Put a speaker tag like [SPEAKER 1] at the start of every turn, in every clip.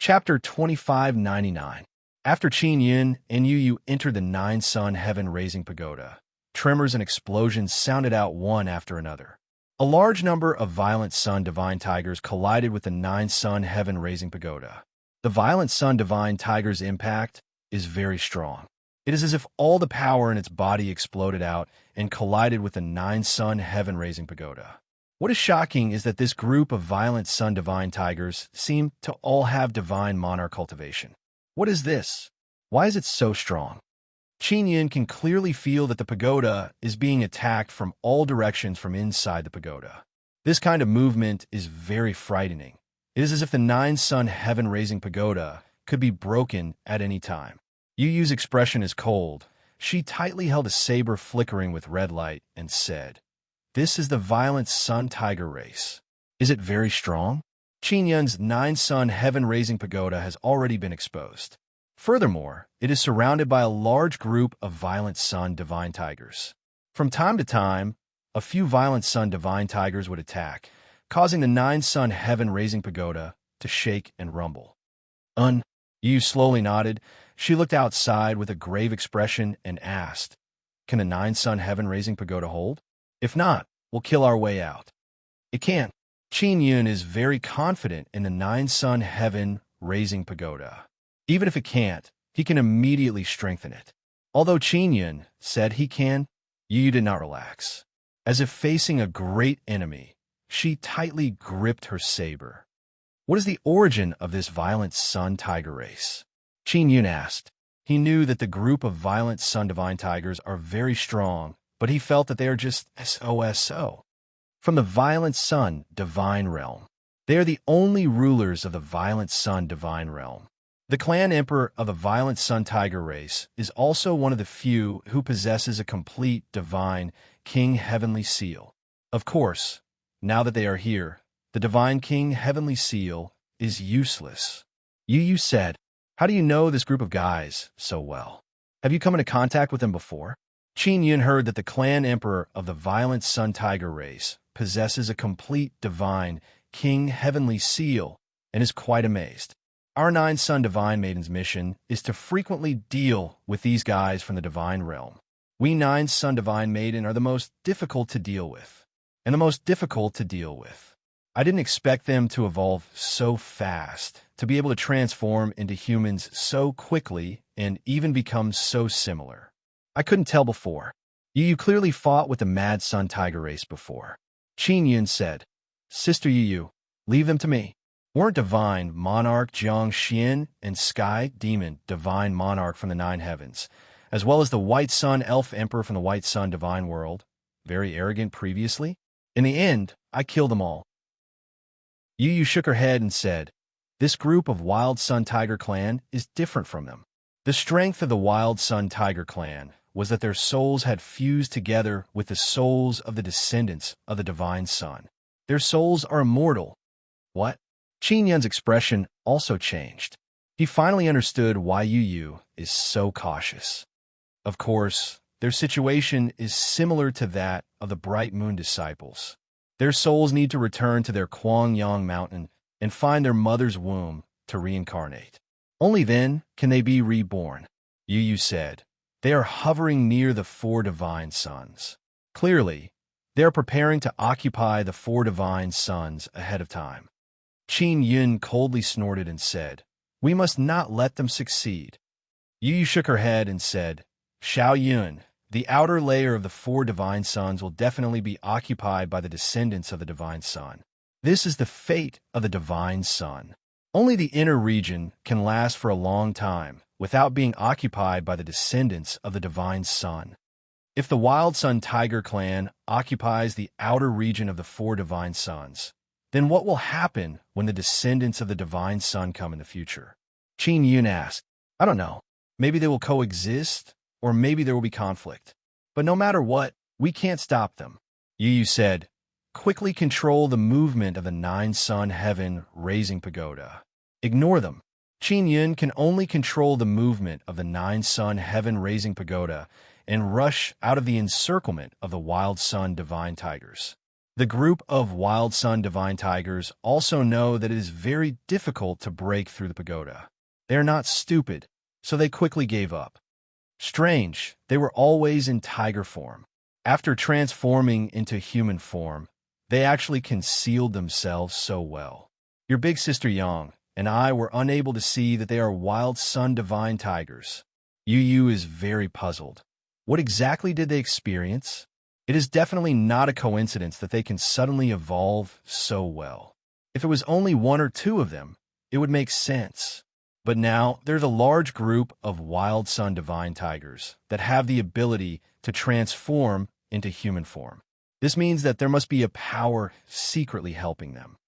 [SPEAKER 1] Chapter 2599. After Qin Yun and Yu entered the nine-sun heaven-raising pagoda, tremors and explosions sounded out one after another. A large number of violent sun divine tigers collided with the nine-sun heaven-raising pagoda. The violent sun divine tiger's impact is very strong. It is as if all the power in its body exploded out and collided with the nine-sun heaven-raising pagoda. What is shocking is that this group of violent sun divine tigers seem to all have divine monarch cultivation. What is this? Why is it so strong? Qin Yun can clearly feel that the pagoda is being attacked from all directions from inside the pagoda. This kind of movement is very frightening. It is as if the nine-sun heaven-raising pagoda could be broken at any time. Yu's expression is cold. She tightly held a saber flickering with red light and said, "This is the violent sun tiger race. Is it very strong?" Qin Yun's nine-sun heaven-raising pagoda has already been exposed. Furthermore, it is surrounded by a large group of violent sun divine tigers. From time to time, a few violent sun divine tigers would attack, causing the nine-sun heaven-raising pagoda to shake and rumble. Yu slowly nodded. She looked outside with a grave expression and asked, "Can the nine-sun heaven-raising pagoda hold? If not, we'll kill our way out." "It can." Qin Yun is very confident in the nine-sun heaven-raising pagoda. Even if it can't, he can immediately strengthen it. Although Qin Yun said he can, Yu did not relax. As if facing a great enemy, she tightly gripped her saber. What is the origin of this violent sun tiger race? Qin Yun asked. He knew that the group of violent sun divine tigers are very strong, but he felt that they are just so. From the violent sun divine realm. They are the only rulers of the violent sun divine realm. The clan emperor of the violent sun tiger race is also one of the few who possesses a complete divine king heavenly seal. Of course, now that they are here, the divine king heavenly seal is useless. Yu said, "How do you know this group of guys so well? Have you come into contact with them before?" Qin Yun heard that the clan emperor of the violent sun tiger race possesses a complete divine king heavenly seal and is quite amazed. Our nine sun divine maidens' mission is to frequently deal with these guys from the divine realm. We nine sun divine maiden are the most difficult to deal with. I didn't expect them to evolve so fast, to be able to transform into humans so quickly and even become so similar. I couldn't tell before. You clearly fought with the mad sun tiger race before." Qin Yun said, "Sister Yu, leave them to me. Weren't divine monarch Jiang Xian and sky demon divine monarch from the nine heavens, as well as the white sun elf emperor from the white sun divine world, very arrogant previously? In the end, I killed them all." Yu shook her head and said, "This group of wild sun tiger clan is different from them. The strength of the wild sun tiger clan was that their souls had fused together with the souls of the descendants of the divine sun. Their souls are immortal." "What?" Qin Yun's expression also changed. He finally understood why Yu is so cautious. Of course, their situation is similar to that of the Bright Moon disciples. Their souls need to return to their Quangyang mountain and find their mother's womb to reincarnate. Only then can they be reborn. Yu said, "They are hovering near the four divine suns. Clearly, they are preparing to occupy the four divine suns ahead of time." Qin Yun coldly snorted and said, "We must not let them succeed." Yu shook her head and said, "Xiao Yun, the outer layer of the four divine suns will definitely be occupied by the descendants of the divine sun. This is the fate of the divine sun. Only the inner region can last for a long time without being occupied by the descendants of the divine sun. If the wild sun tiger clan occupies the outer region of the four divine suns, then what will happen when the descendants of the divine sun come in the future?" Qin Yun asked, "I don't know. Maybe they will coexist, or maybe there will be conflict. But no matter what, we can't stop them." Yu said, "Quickly control the movement of the nine-sun heaven-raising pagoda. Ignore them." Qin Yun can only control the movement of the nine-sun heaven-raising pagoda and rush out of the encirclement of the wild sun divine tigers. The group of Wild Sun Divine Tigers also know that it is very difficult to break through the pagoda. They are not stupid, so they quickly gave up. Strange, they were always in tiger form. After transforming into human form, they actually concealed themselves so well. Your big sister Yang and I were unable to see that they are Wild Sun Divine Tigers. Yu is very puzzled. What exactly did they experience? It is definitely not a coincidence that they can suddenly evolve so well. If it was only one or two of them, it would make sense. But now, there's a large group of Wild Sun Divine Tigers that have the ability to transform into human form. This means that there must be a power secretly helping them.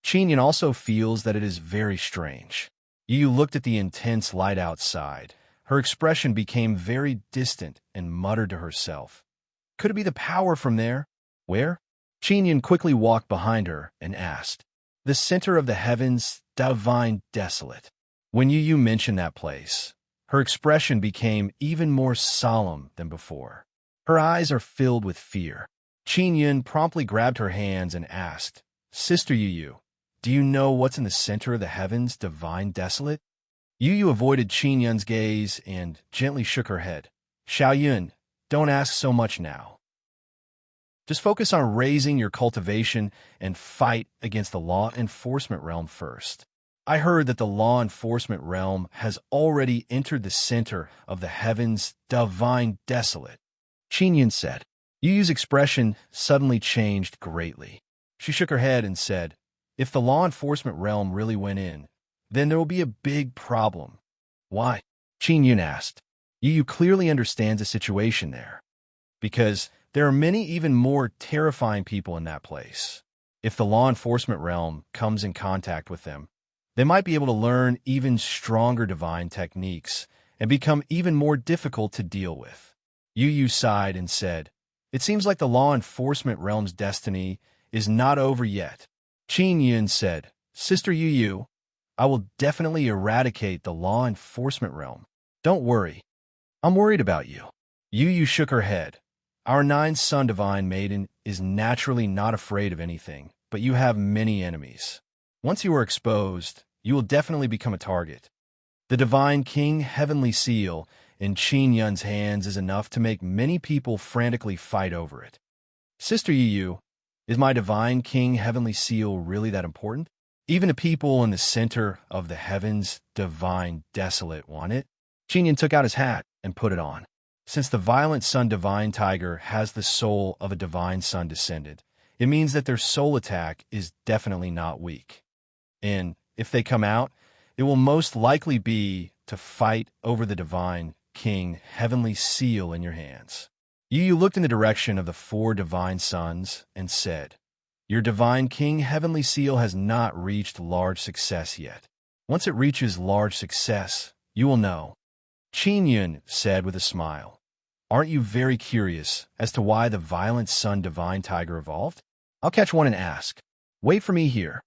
[SPEAKER 1] Qinyan also feels that it is very strange. Yu looked at the intense light outside. Her expression became very distant and muttered to herself. Could it be the power from there? Where? Qinyan quickly walked behind her and asked. The center of the heavens, divine desolate. When Yu mentioned that place, her expression became even more solemn than before. Her eyes are filled with fear. Qinyan promptly grabbed her hands and asked, Sister Yu, do you know what's in the center of the heavens, divine desolate? Yu avoided Qinyan's gaze and gently shook her head. Xiaoyun, don't ask so much now. Just focus on raising your cultivation and fight against the law enforcement realm first. I heard that the law enforcement realm has already entered the center of the heavens, divine desolate. Qinyan said. Yu's expression suddenly changed greatly. She shook her head and said, If the law enforcement realm really went in, then there will be a big problem. Why? Qinyan asked. Yu clearly understands the situation there. Because there are many even more terrifying people in that place. If the law enforcement realm comes in contact with them, they might be able to learn even stronger divine techniques and become even more difficult to deal with. Yu sighed and said, It seems like the law enforcement realm's destiny is not over yet. Qinyan said, Sister Yu, I will definitely eradicate the law enforcement realm. Don't worry. I'm worried about you. Yu shook her head. Our 9-sun divine maiden is naturally not afraid of anything, but you have many enemies. Once you are exposed, you will definitely become a target. The divine king heavenly seal in Qinyan's hands is enough to make many people frantically fight over it. Sister Yu, is my divine king heavenly seal really that important? Even the people in the center of the heavens, divine desolate, want it? Qinyan took out his hat and put it on. Since the violent sun divine tiger has the soul of a divine sun descendant, it means that their soul attack is definitely not weak. And if they come out, it will most likely be to fight over the divine king heavenly seal in your hands. Yu looked in the direction of the 4 divine suns and said, Your divine king heavenly seal has not reached large success yet. Once it reaches large success, you will know. Qinyan said with a smile, Aren't you very curious as to why the violent sun divine tiger evolved? I'll catch one and ask. Wait for me here.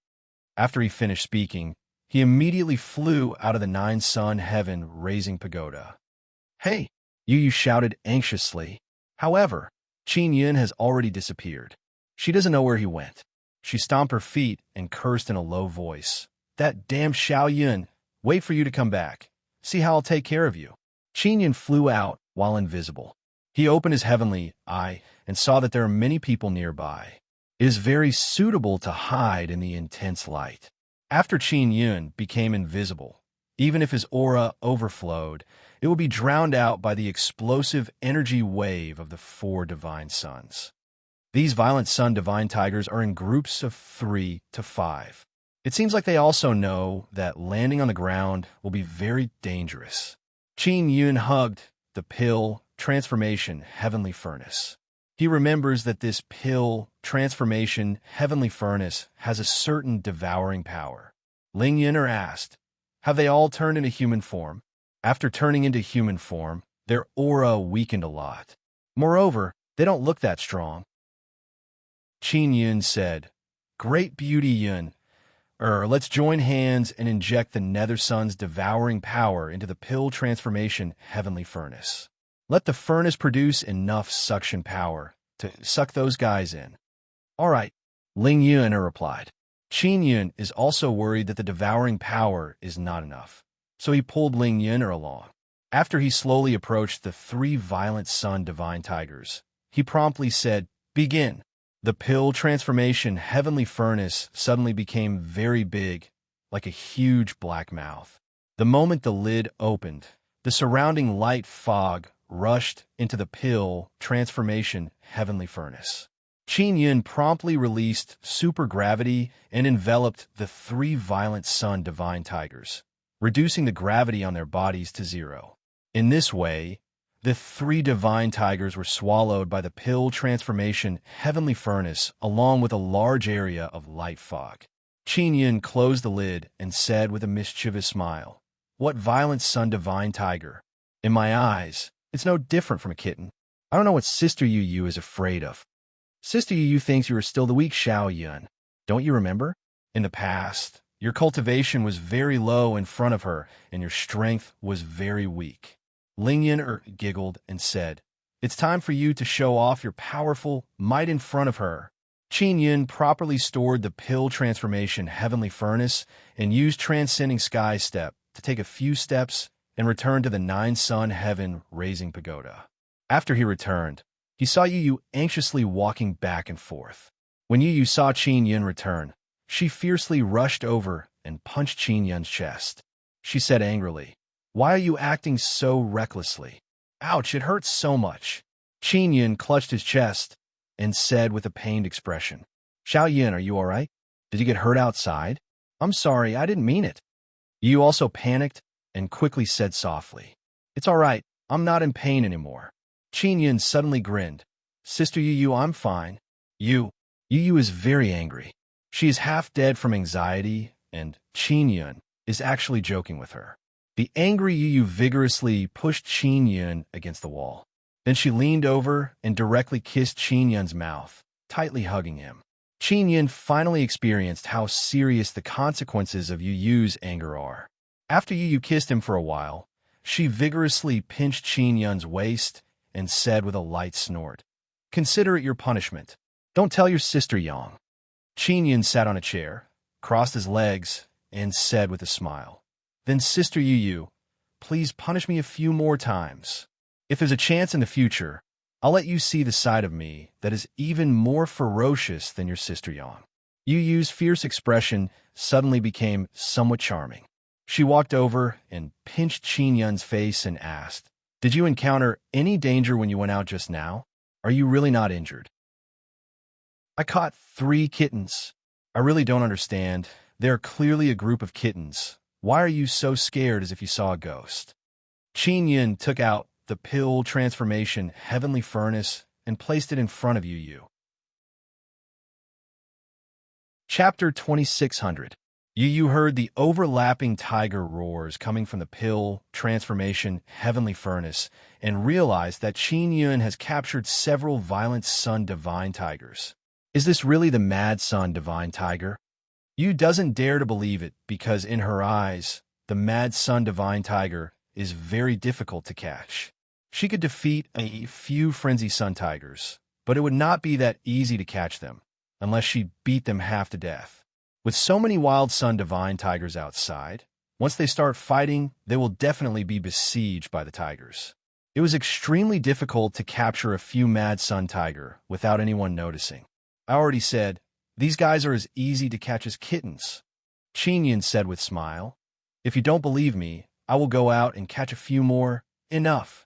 [SPEAKER 1] After he finished speaking, he immediately flew out of the 9-sun heaven raising pagoda. Hey, Yu shouted anxiously. However, Qinyan has already disappeared. She doesn't know where he went. She stomped her feet and cursed in a low voice. That damn Xiaoyun, wait for you to come back. See how I'll take care of you. Qinyan flew out while invisible. He opened his heavenly eye and saw that there are many people nearby. It is very suitable to hide in the intense light. After Qinyan became invisible, even if his aura overflowed, it would be drowned out by the explosive energy wave of the 4 divine suns. These violent sun divine tigers are in groups of 3 to 5. It seems like they also know that landing on the ground will be very dangerous. Qinyan hugged the pill transformation heavenly furnace. He remembers that this pill transformation heavenly furnace has a certain devouring power. Ling asked, Have they all turned into human form? After turning into human form, their aura weakened a lot. Moreover, they don't look that strong. Qinyan said, Great beauty, Yun. Let's join hands and inject the Nether Sun's devouring power into the pill transformation heavenly furnace. Let the furnace produce enough suction power to suck those guys in. All right, Ling Yun replied. Qin Yun is also worried that the devouring power is not enough, so he pulled Ling Yun along. After he slowly approached the three violent sun divine tigers, he promptly said, "Begin." The pill transformation heavenly furnace suddenly became very big, like a huge black mouth. The moment the lid opened, the surrounding light fog rushed into the pill transformation heavenly furnace. Qin Yun promptly released supergravity and enveloped the three violent sun divine tigers, reducing the gravity on their bodies to zero. In this way, the three divine tigers were swallowed by the pill transformation heavenly furnace along with a large area of light fog. Qin Yun closed the lid and said with a mischievous smile, "What violent sun divine tiger? In my eyes, it's no different from a kitten. I don't know what Sister Yu Yu is afraid of. Sister Yu Yu thinks you are still the weak Xiao Yun. Don't you remember? In the past, your cultivation was very low in front of her, and your strength was very weak." Ling Yun giggled and said, "It's time for you to show off your powerful might in front of her." Qin Yun properly stored the pill transformation heavenly furnace and used transcending sky step to take a few steps and return to the nine sun heaven raising pagoda. After he returned, he saw Yu Yu anxiously walking back and forth. When Yu Yu saw Qin Yun return, she fiercely rushed over and punched Qin Yun's chest. She said angrily, "Why are you acting so recklessly? Ouch, it hurts so much." Qin Yun clutched his chest and said with a pained expression, "Xiao Yun, are you all right? Did you get hurt outside? I'm sorry, I didn't mean it." Yu also panicked and quickly said softly, "It's all right, I'm not in pain anymore." Qin Yun suddenly grinned, "Sister Yu Yu, I'm fine." Yu Yu is very angry. She is half dead from anxiety, and Qin Yun is actually joking with her. The angry Yu Yu vigorously pushed Qin Yun against the wall. Then she leaned over and directly kissed Qin Yun's mouth, tightly hugging him. Qin Yun finally experienced how serious the consequences of Yu Yu's anger are. After Yu Yu kissed him for a while, she vigorously pinched Qin Yun's waist and said with a light snort, "Consider it your punishment. Don't tell your sister Yang." Qin Yun sat on a chair, crossed his legs, and said with a smile, "Then Sister Yu Yu, please punish me a few more times. If there's a chance in the future, I'll let you see the side of me that is even more ferocious than your sister Yang." Yu Yu's fierce expression suddenly became somewhat charming. She walked over and pinched Qin Yun's face and asked, "Did you encounter any danger when you went out just now? Are you really not injured?" "I caught 3 kittens. I really don't understand. They are clearly a group of kittens. Why are you so scared as if you saw a ghost?" Qin Yun took out the pill transformation heavenly furnace and placed it in front of Yu Yu. Chapter 2600. Yu Yu heard the overlapping tiger roars coming from the pill transformation heavenly furnace and realized that Qin Yun has captured several violent sun divine tigers. Is this really the mad sun divine tiger? Yu doesn't dare to believe it because in her eyes, the mad sun divine tiger is very difficult to catch. She could defeat a few frenzy sun tigers, but it would not be that easy to catch them unless she beat them half to death. With so many wild sun divine tigers outside, once they start fighting, they will definitely be besieged by the tigers. It was extremely difficult to capture a few mad sun tiger without anyone noticing. I already said, these guys are as easy to catch as kittens. Qin Yun said with smile, "If you don't believe me, I will go out and catch a few more. Enough."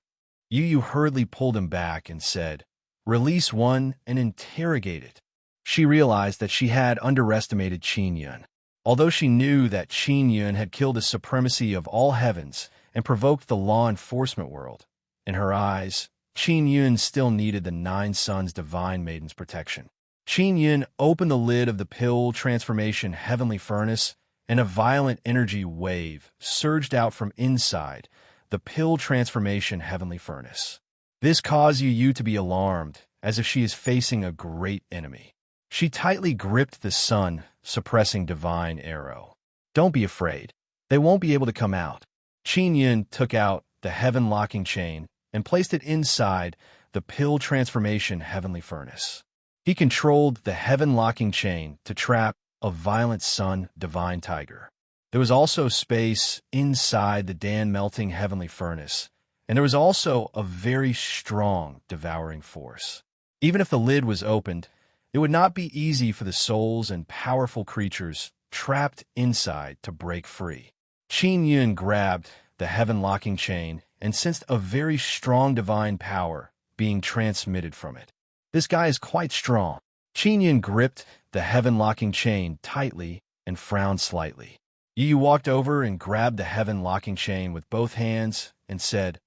[SPEAKER 1] Yu Yu hurriedly pulled him back and said, "Release one and interrogate it." She realized that she had underestimated Qin Yun. Although she knew that Qin Yun had killed the supremacy of all heavens and provoked the law enforcement world, in her eyes, Qin Yun still needed the Nine Suns Divine Maiden's protection. Qin Yun opened the lid of the pill transformation heavenly furnace, and a violent energy wave surged out from inside the pill transformation heavenly furnace. This caused Yu Yu to be alarmed, as if she is facing a great enemy. She tightly gripped the sun, suppressing divine arrow. "Don't be afraid. They won't be able to come out." Qin Yun took out the heaven locking chain and placed it inside the pill transformation heavenly furnace. He controlled the heaven-locking chain to trap a violent sun, divine tiger. There was also space inside the Dan-melting heavenly furnace, and there was also a very strong devouring force. Even if the lid was opened, it would not be easy for the souls and powerful creatures trapped inside to break free. Qin Yun grabbed the heaven-locking chain and sensed a very strong divine power being transmitted from it. This guy is quite strong. Qin Yun gripped the heaven-locking chain tightly and frowned slightly. Yu walked over and grabbed the heaven-locking chain with both hands and said,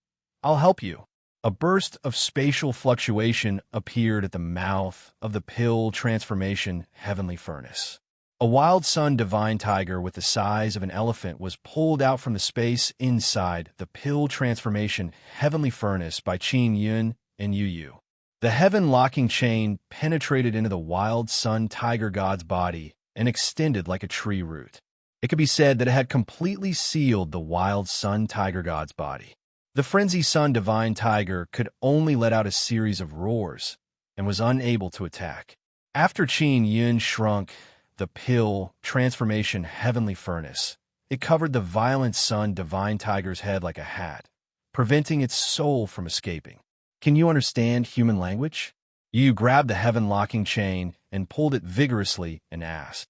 [SPEAKER 1] "I'll help you." A burst of spatial fluctuation appeared at the mouth of the pill transformation heavenly furnace. A wild sun divine tiger with the size of an elephant was pulled out from the space inside the pill transformation heavenly furnace by Qin Yun and Yu. The heaven-locking chain penetrated into the wild sun tiger god's body and extended like a tree root. It could be said that it had completely sealed the wild sun tiger god's body. The frenzy sun divine tiger could only let out a series of roars and was unable to attack. After Qin Yun shrunk the pill transformation heavenly furnace, it covered the violent sun divine tiger's head like a hat, preventing its soul from escaping. Can you understand human language? Yu grabbed the heaven-locking chain and pulled it vigorously and asked.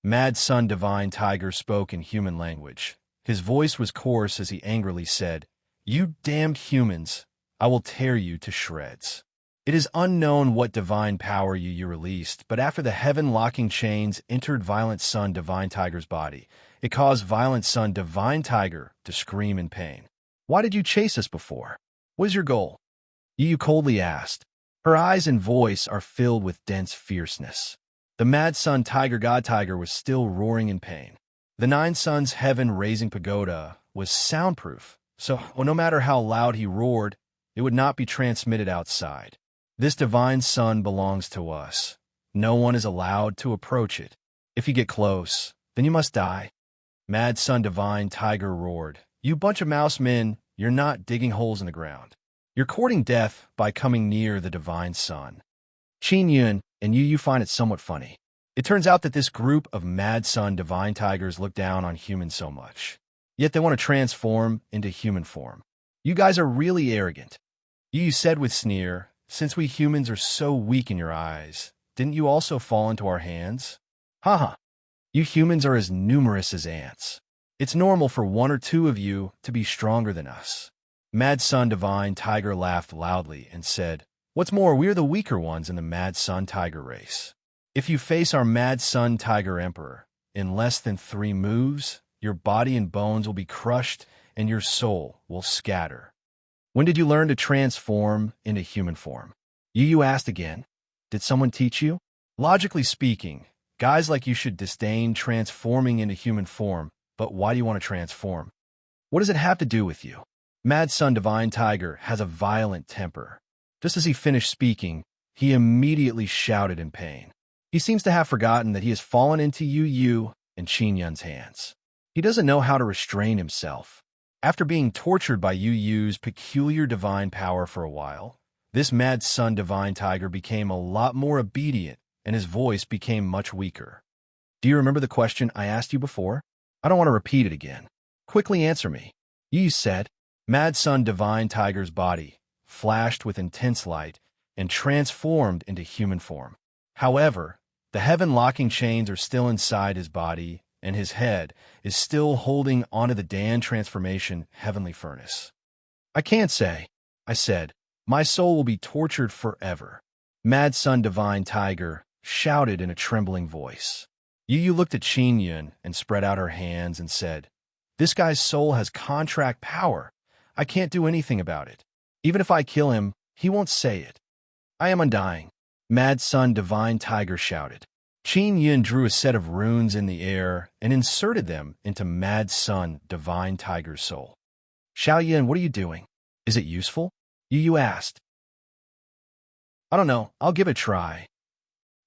[SPEAKER 1] Mad Sun Divine Tiger spoke in human language. His voice was coarse as he angrily said, "You damned humans, I will tear you to shreds." It is unknown what divine power Yu released, but after the heaven-locking chains entered Violent Sun Divine Tiger's body, it caused Violent Sun Divine Tiger to scream in pain. "Why did you chase us before? What is your goal?" Yu coldly asked. Her eyes and voice are filled with dense fierceness. The Mad Sun Tiger God Tiger was still roaring in pain. The Nine Suns Heaven-raising pagoda was soundproof, so no matter how loud he roared, it would not be transmitted outside. This divine sun belongs to us. No one is allowed to approach it. If you get close, then you must die. Mad Sun Divine Tiger roared. "You bunch of mouse men, you're not digging holes in the ground. You're courting death by coming near the divine sun." Qin Yun and Yu find it somewhat funny. It turns out that this group of Mad Sun Divine Tigers look down on humans so much. Yet they want to transform into human form. "You guys are really arrogant." Yu said with sneer, "Since we humans are so weak in your eyes, didn't you also fall into our hands? Haha, you humans are as numerous as ants. It's normal for one or two of you to be stronger than us." Mad Sun Divine Tiger laughed loudly and said, "What's more, we're the weaker ones in the Mad Sun Tiger race. If you face our Mad Sun Tiger Emperor, in less than 3 moves, your body and bones will be crushed and your soul will scatter." "When did you learn to transform into human form?" Yu asked again. "Did someone teach you?" "Logically speaking, guys like you should disdain transforming into human form, but why do you want to transform? What does it have to do with you?" Mad Sun Divine Tiger has a violent temper. Just as he finished speaking, he immediately shouted in pain. He seems to have forgotten that he has fallen into Yu and Qin Yun's hands. He doesn't know how to restrain himself. After being tortured by Yu's peculiar divine power for a while, this Mad Sun Divine Tiger became a lot more obedient and his voice became much weaker. "Do you remember the question I asked you before? I don't want to repeat it again. Quickly answer me." Yu said. Mad Sun Divine Tiger's body flashed with intense light and transformed into human form. However, the heaven-locking chains are still inside his body, and his head is still holding onto the Dan transformation heavenly furnace. "I can't say," I said. "My soul will be tortured forever." Mad Sun Divine Tiger shouted in a trembling voice. Yu looked at Qin Yun and spread out her hands and said, "This guy's soul has contract power. I can't do anything about it. Even if I kill him, he won't say it." "I am undying," Mad Sun Divine Tiger shouted. Qin Yun drew a set of runes in the air and inserted them into Mad Sun Divine Tiger's soul. "Xiao Yin, what are you doing? Is it useful?" Yu asked. "I don't know. I'll give it a try."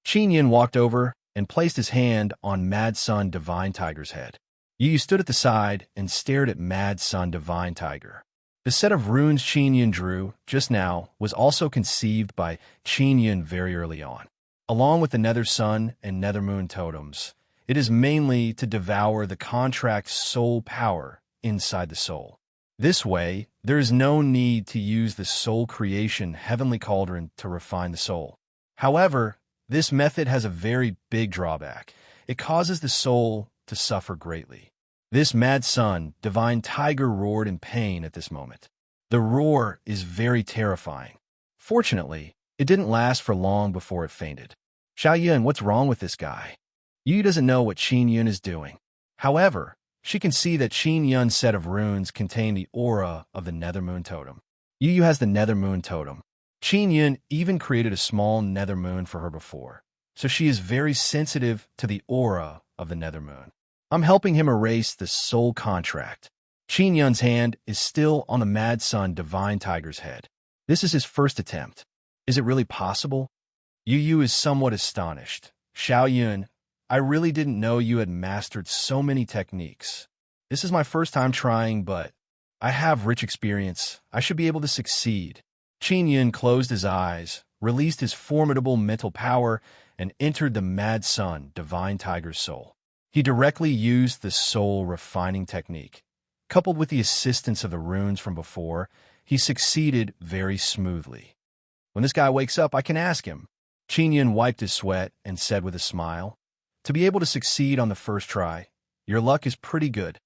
[SPEAKER 1] Qin Yun walked over and placed his hand on Mad Sun Divine Tiger's head. Yu stood at the side and stared at Mad Sun Divine Tiger. The set of runes Qin Yun drew just now was also conceived by Qin Yun very early on. Along with the Nether Sun and Nether Moon totems, it is mainly to devour the contract soul power inside the soul. This way, there is no need to use the soul creation heavenly cauldron to refine the soul. However, this method has a very big drawback. It causes the soul to suffer greatly. This mad sun, divine tiger, roared in pain at this moment. The roar is very terrifying. Fortunately, it didn't last for long before it fainted. Xiao Yun, what's wrong with this guy? Yu doesn't know what Qin Yun is doing. However, she can see that Qin Yun's set of runes contain the aura of the Nether Moon totem. Yu has the Nether Moon totem. Qin Yun even created a small Nether Moon for her before, so she is very sensitive to the aura of the Nether Moon. I'm helping him erase the soul contract. Qin Yun's hand is still on the Mad Sun Divine Tiger's head. This is his first attempt. Is it really possible? Yu is somewhat astonished. Xiao Yun, I really didn't know you had mastered so many techniques. This is my first time trying, but I have rich experience. I should be able to succeed. Qin Yun closed his eyes, released his formidable mental power, and entered the Mad Sun Divine Tiger's soul. He directly used the soul refining technique. Coupled with the assistance of the runes from before, he succeeded very smoothly. When this guy wakes up, I can ask him. Qin Yun wiped his sweat and said with a smile, to be able to succeed on the first try, your luck is pretty good.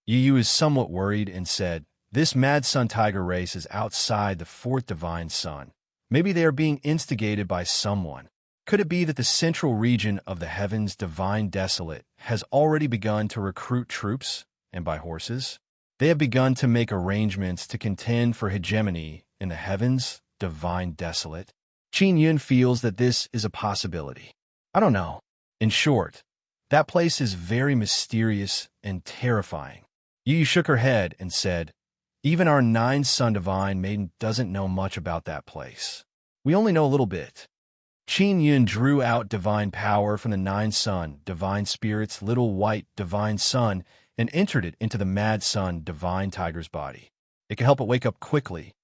[SPEAKER 1] Yu is somewhat worried and said, this Mad Sun Tiger race is outside the fourth Divine Sun. Maybe they are being instigated by someone. Could it be that the central region of the heavens Divine Desolate has already begun to recruit troops, and by horses? They have begun to make arrangements to contend for hegemony in the heavens Divine Desolate. Qin Yun feels that this is a possibility. I don't know. In short, that place is very mysterious and terrifying. Yu shook her head and said, even our 9-sun divine maiden doesn't know much about that place. We only know a little bit. Qin Yun drew out divine power from the 9-sun divine spirit's little white divine sun and entered it into the Mad Sun Divine Tiger's body. It can help it wake up quickly.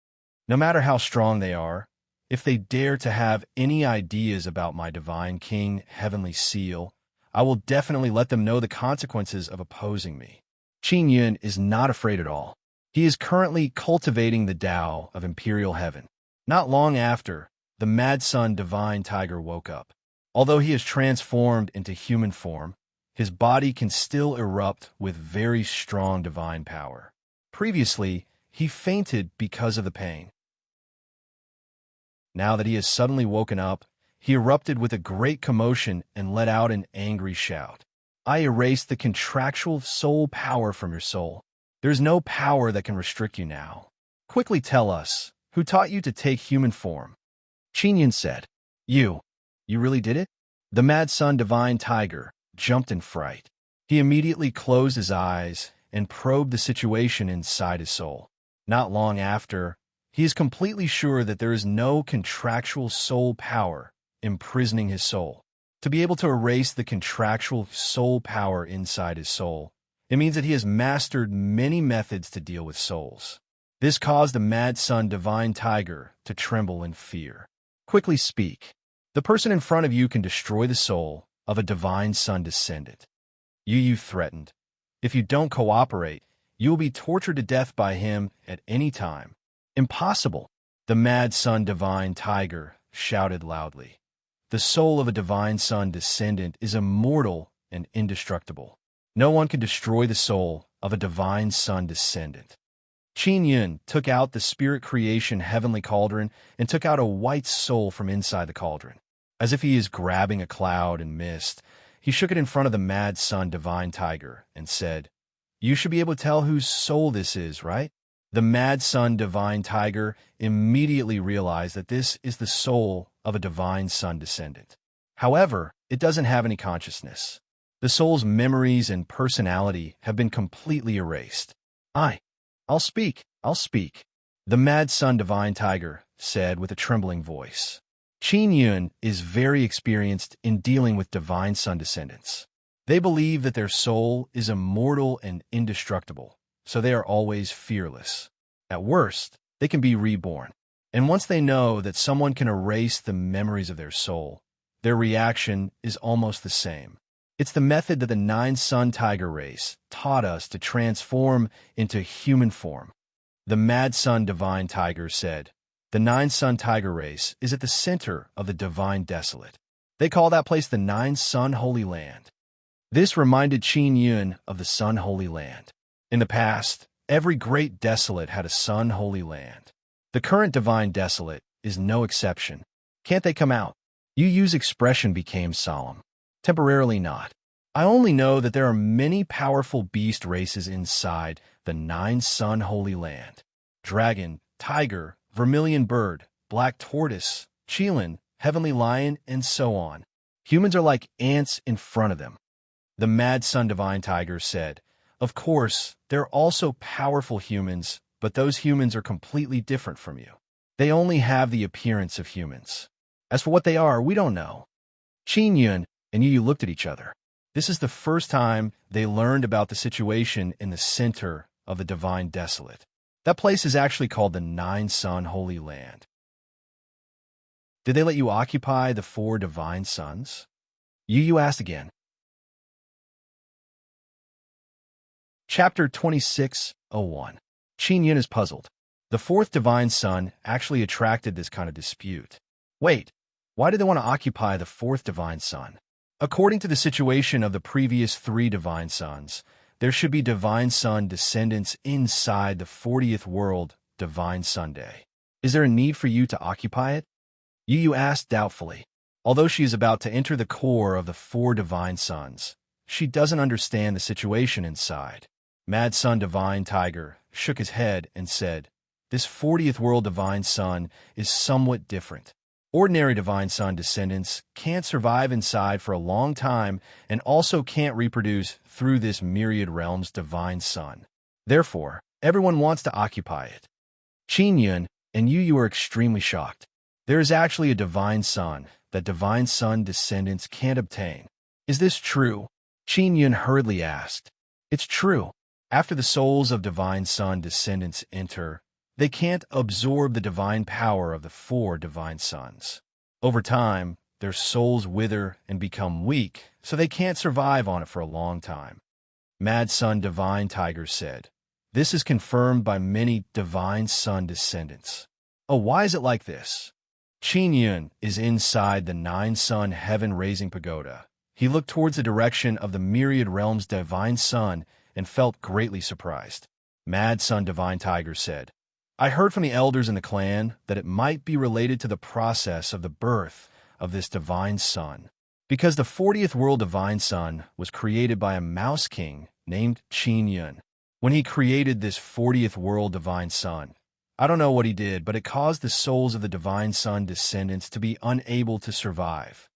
[SPEAKER 1] No matter how strong they are, if they dare to have any ideas about my Divine King Heavenly Seal, I will definitely let them know the consequences of opposing me. Qin Yun is not afraid at all. He is currently cultivating the Tao of Imperial Heaven. Not long after, the Mad Sun Divine Tiger woke up. Although he is transformed into human form, his body can still erupt with very strong divine power. Previously, he fainted because of the pain. Now that he has suddenly woken up, he erupted with a great commotion and let out an angry shout. I erased the contractual soul power from your soul. There is no power that can restrict you now. Quickly tell us, who taught you to take human form? Qin Yun said, You really did it? The Mad Sun Divine Tiger jumped in fright. He immediately closed his eyes and probed the situation inside his soul. Not long after, he is completely sure that there is no contractual soul power imprisoning his soul. To be able to erase the contractual soul power inside his soul, it means that he has mastered many methods to deal with souls. This caused the Mad Sun Divine Tiger to tremble in fear. Quickly speak. The person in front of you can destroy the soul of a Divine Sun descendant. Yu threatened. If you don't cooperate, you will be tortured to death by him at any time. Impossible, the Mad Sun Divine Tiger shouted loudly. The soul of a Divine Sun descendant is immortal and indestructible. No one can destroy the soul of a Divine Sun descendant. Qin Yun took out the spirit creation heavenly cauldron and took out a white soul from inside the cauldron. As if he is grabbing a cloud and mist, he shook it in front of the Mad Sun Divine Tiger and said, You should be able to tell whose soul this is, right? The Mad Sun Divine Tiger immediately realized that this is the soul of a Divine Sun descendant. However, it doesn't have any consciousness. The soul's memories and personality have been completely erased. I'll speak. The Mad Sun Divine Tiger said with a trembling voice. Qin Yun is very experienced in dealing with Divine Sun descendants. They believe that their soul is immortal and indestructible, so they are always fearless. At worst, they can be reborn. And once they know that someone can erase the memories of their soul, their reaction is almost the same. It's the method that the nine-sun tiger race taught us to transform into human form. The Mad Sun Divine Tiger said, "The nine-sun tiger race is at the center of the divine desolate. They call that place the nine-sun holy land." This reminded Qin Yun of the Sun Holy Land. In the past, every great desolate had a Sun Holy Land. The current divine desolate is no exception. Can't they come out? Yu Yu's expression became solemn. Temporarily not. I only know that there are many powerful beast races inside the nine-sun holy land. Dragon, tiger, vermilion bird, black tortoise, qilin, heavenly lion, and so on. Humans are like ants in front of them. The Mad Sun Divine Tiger said, "Of course, there are also powerful humans, but those humans are completely different from you. They only have the appearance of humans. As for what they are, we don't know." Qin Yun and Yu looked at each other. This is the first time they learned about the situation in the center of the divine desolate. That place is actually called the Nine-Sun Holy Land. Did they let you occupy the 4 divine suns? Yu asked again. Chapter 26:01. Qin Yun is puzzled. The 4th divine sun actually attracted this kind of dispute. Wait, why do they want to occupy the 4th divine sun? According to the situation of the previous 3 divine suns, there should be divine sun descendants inside the 40th world divine Sunday. Is there a need for you to occupy it? Yu asked doubtfully. Although she is about to enter the core of the 4 divine suns, she doesn't understand the situation inside. Mad Sun Divine Tiger shook his head and said, "This 40th world divine sun is somewhat different. Ordinary divine sun descendants can't survive inside for a long time and also can't reproduce through this myriad realm's divine sun. Therefore, everyone wants to occupy it." Qin Yun and Yu are extremely shocked. There is actually a divine sun that divine sun descendants can't obtain. Is this true? Qin Yun hurriedly asked. It's true. After the souls of divine sun descendants enter, they can't absorb the divine power of the 4 divine suns. Over time, their souls wither and become weak, so they can't survive on it for a long time. Mad Sun Divine Tiger said, "This is confirmed by many divine sun descendants." Oh, why is it like this? Qin Yun is inside the 9-sun heaven-raising pagoda. He looked towards the direction of the myriad realm's divine sun and felt greatly surprised. Mad Sun Divine Tiger said, "I heard from the elders in the clan that it might be related to the process of the birth of this divine sun. Because the 40th world divine sun was created by a mouse king named Qin Yun. When he created this 40th world divine sun, I don't know what he did, but it caused the souls of the divine sun descendants to be unable to survive."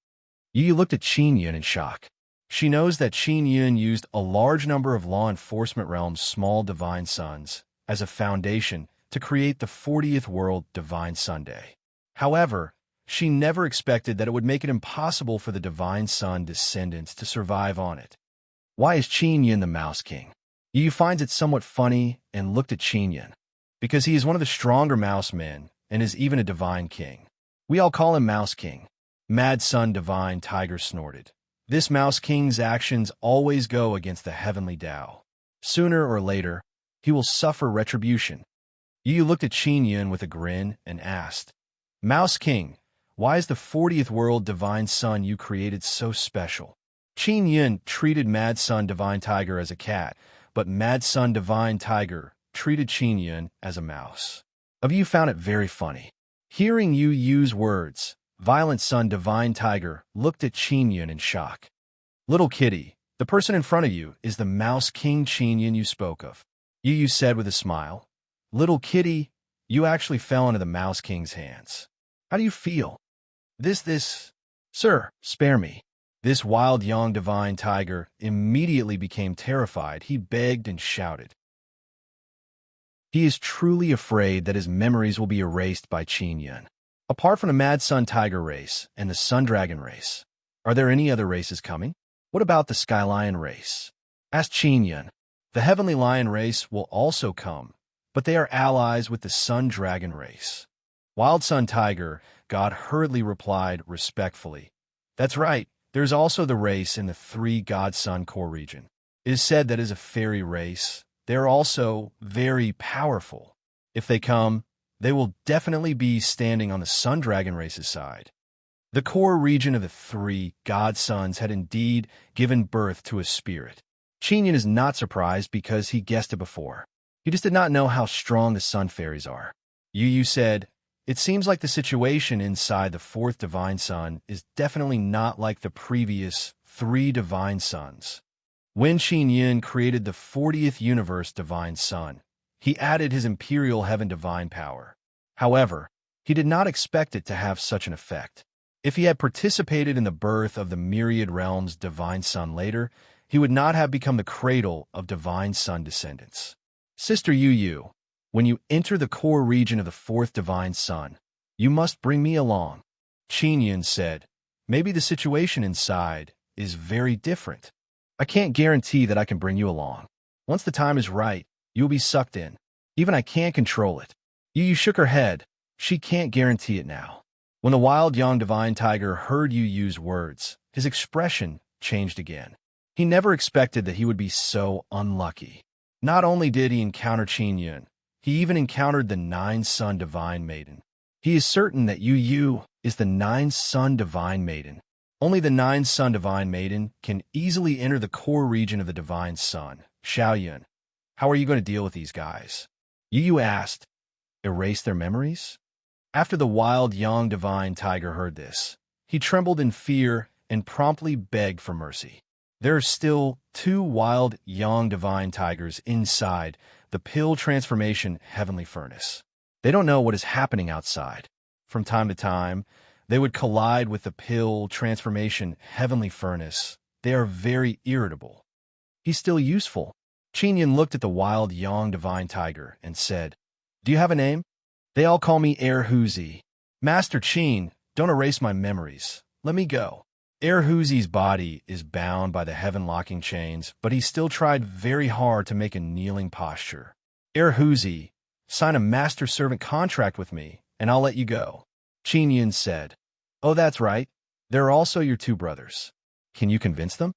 [SPEAKER 1] Yu looked at Qin Yun in shock. She knows that Qin Yun used a large number of law enforcement realm's small divine suns as a foundation to create the 40th world divine Sunday. However, she never expected that it would make it impossible for the divine sun descendants to survive on it. Why is Qin Yun the Mouse King? Yu finds it somewhat funny and looked at Qin Yun. Because he is one of the stronger mouse men and is even a divine king. We all call him Mouse King. Mad Sun Divine Tiger snorted. This Mouse King's actions always go against the heavenly Tao. Sooner or later, he will suffer retribution. Yu looked at Qin Yun with a grin and asked, "Mouse King, why is the 40th world divine sun you created so special?" Qin Yun treated Mad Sun Divine Tiger as a cat, but Mad Sun Divine Tiger treated Qin Yun as a mouse. Yu found it very funny. Hearing Yu use words, Violent Sun Divine Tiger looked at Qin Yun in shock. "Little kitty, the person in front of you is the Mouse King Qin Yun you spoke of," Yu said with a smile. "Little kitty, you actually fell into the Mouse King's hands. How do you feel?" This, "Sir, spare me." This wild young divine tiger immediately became terrified. He begged and shouted. He is truly afraid that his memories will be erased by Qin Yun. Apart from the Mad Sun Tiger race and the Sun Dragon race, are there any other races coming? What about the Sky Lion race? Asked Qin Yun. The Heavenly Lion race will also come, but they are allies with the Sun Dragon race. Wild Sun Tiger, God hurriedly replied respectfully. That's right, there's also the race in the three God-Sun core region. It is said that as a fairy race, they are also very powerful. If they come, they will definitely be standing on the Sun Dragon race's side. The core region of the three God-Sons had indeed given birth to a spirit. Qin Yun is not surprised because he guessed it before. He just did not know how strong the Sun Fairies are. Yu Yu said, "It seems like the situation inside the fourth Divine Sun is definitely not like the previous three Divine Suns." When Qin Yun created the 40th Universe Divine Sun, he added his Imperial Heaven Divine Power. However, he did not expect it to have such an effect. If he had participated in the birth of the Myriad Realms Divine Sun later, he would not have become the cradle of Divine Sun descendants. Sister Yu Yu, when you enter the core region of the fourth Divine Sun, you must bring me along. Qin Yun said, maybe the situation inside is very different. I can't guarantee that I can bring you along. Once the time is right, you'll be sucked in. Even I can't control it. Yu Yu shook her head. She can't guarantee it now. When the wild young Divine Tiger heard Yu Yu's words, his expression changed again. He never expected that he would be so unlucky. Not only did he encounter Qin Yun, he even encountered the Nine-Sun Divine Maiden. He is certain that Yu Yu is the Nine-Sun Divine Maiden. Only the Nine-Sun Divine Maiden can easily enter the core region of the Divine Sun. Xiao Yun, how are you going to deal with these guys? Yu Yu asked. Erase their memories? After the wild young Divine Tiger heard this, he trembled in fear and promptly begged for mercy. There are still two wild young Divine Tigers inside the Pill Transformation Heavenly Furnace. They don't know what is happening outside. From time to time, they would collide with the Pill Transformation Heavenly Furnace. They are very irritable. He's still useful. Qin Yun looked at the wild young Divine Tiger and said, do you have a name? They all call me Air Huzi. Master Qin, don't erase my memories. Let me go. Air Huzi's body is bound by the heaven-locking chains, but he still tried very hard to make a kneeling posture. Air Huzi, sign a master-servant contract with me, and I'll let you go. Qin Yun said, oh, that's right. They're also your two brothers. Can you convince them?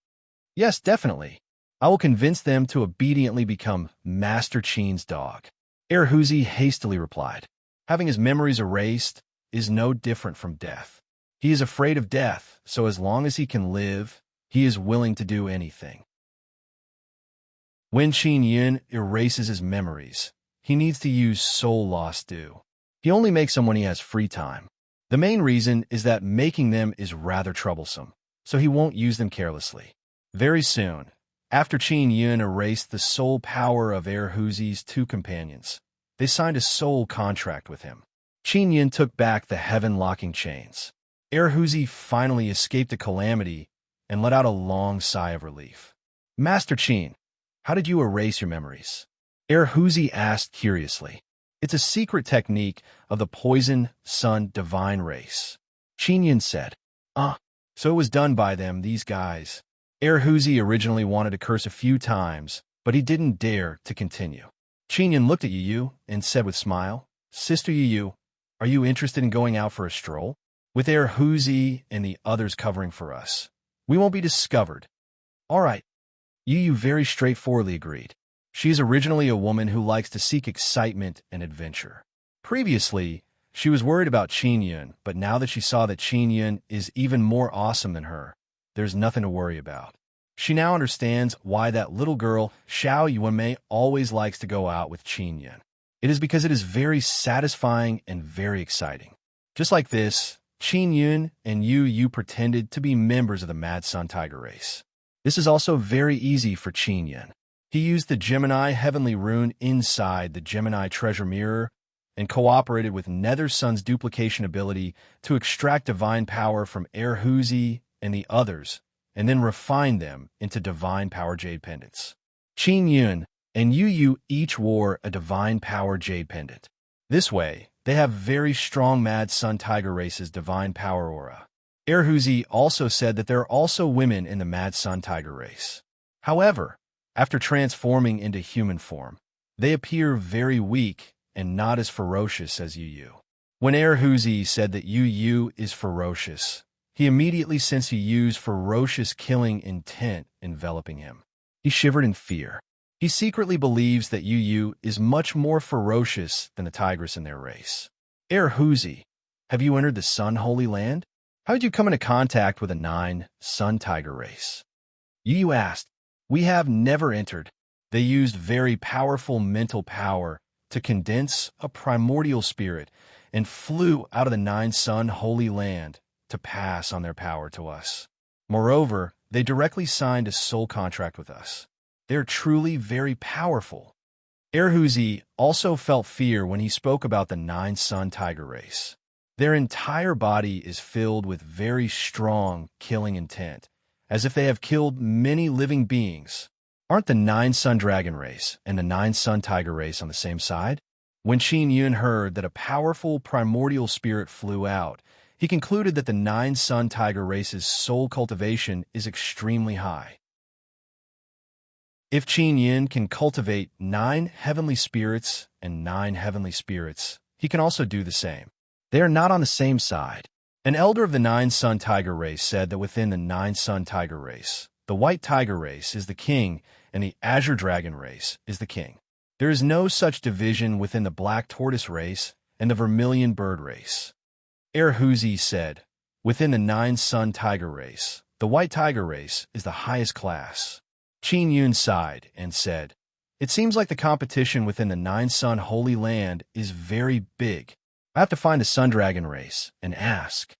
[SPEAKER 1] Yes, definitely. I will convince them to obediently become Master Qin's dog. Air Huzi hastily replied. Having his memories erased is no different from death. He is afraid of death, so as long as he can live, he is willing to do anything. When Qin Yun erases his memories, he needs to use Soul Lost Do. He only makes them when he has free time. The main reason is that making them is rather troublesome, so he won't use them carelessly. Very soon, after Qin Yun erased the soul power of Air Huzi's two companions, they signed a soul contract with him. Qin Yun took back the heaven-locking chains. Air Huzi finally escaped the calamity and let out a long sigh of relief. Master Qin, how did you erase your memories? Air Huzi asked curiously. It's a secret technique of the Poison Sun Divine race. Qin Yun said, so it was done by them, these guys. Air Huzi originally wanted to curse a few times, but he didn't dare to continue. Qin Yun looked at Yu Yu and said with a smile, Sister Yu Yu, are you interested in going out for a stroll? With Air Huzi and the others covering for us, we won't be discovered. All right. Yu Yu very straightforwardly agreed. She is originally a woman who likes to seek excitement and adventure. Previously, she was worried about Qin Yun, but now that she saw that Qin Yun is even more awesome than her, there's nothing to worry about. She now understands why that little girl, Xiao Yuanmei, always likes to go out with Qin Yun. It is because it is very satisfying and very exciting. Just like this, Qin Yun and Yu Yu pretended to be members of the Mad Sun Tiger race. This is also very easy for Qin Yun. He used the Gemini Heavenly Rune inside the Gemini Treasure Mirror and cooperated with Nether Sun's duplication ability to extract divine power from Air Huzi and the others, and then refine them into divine power jade pendants. Qin Yun and Yu Yu each wore a divine power jade pendant. This way, they have very strong Mad Sun Tiger race's divine power aura. Air Huzi also said that there are also women in the Mad Sun Tiger race. However, after transforming into human form, They appear very weak and not as ferocious as Yu. When Erhuzi said that Yu is ferocious, he immediately sensed Yu's ferocious killing intent enveloping him. He shivered in fear. He secretly believes that Yu is much more ferocious than the tigress in their race. Erhuzi, have you entered the Sun Holy Land? How did you come into contact with a 9 Sun Tiger race? Yu asked. We have never entered. They used very powerful mental power to condense a primordial spirit and flew out of the 9 Sun Holy Land to pass on their power to us. Moreover, they directly signed a soul contract with us. They are truly very powerful. Erhuzi also felt fear when he spoke about the 9 Sun Tiger race. Their entire body is filled with very strong killing intent, as if they have killed many living beings. Aren't the 9 Sun Dragon race and the 9 Sun Tiger race on the same side? When Qin Yun heard that a powerful primordial spirit flew out, he concluded that the 9 Sun Tiger race's soul cultivation is extremely high. If Qin Yun can cultivate 9 heavenly spirits and 9 heavenly spirits, he can also do the same. They are not on the same side. An elder of the 9 Sun Tiger race said that within the 9 Sun Tiger race, the White Tiger race is the king and the Azure Dragon race is the king. There is no such division within the Black Tortoise race and the Vermilion Bird race. Erhuzi said, within the 9 Sun Tiger race, the White Tiger race is the highest class. Qin Yun sighed and said, it seems like the competition within the 9 Sun Holy Land is very big. I have to find the Sun Dragon race and ask.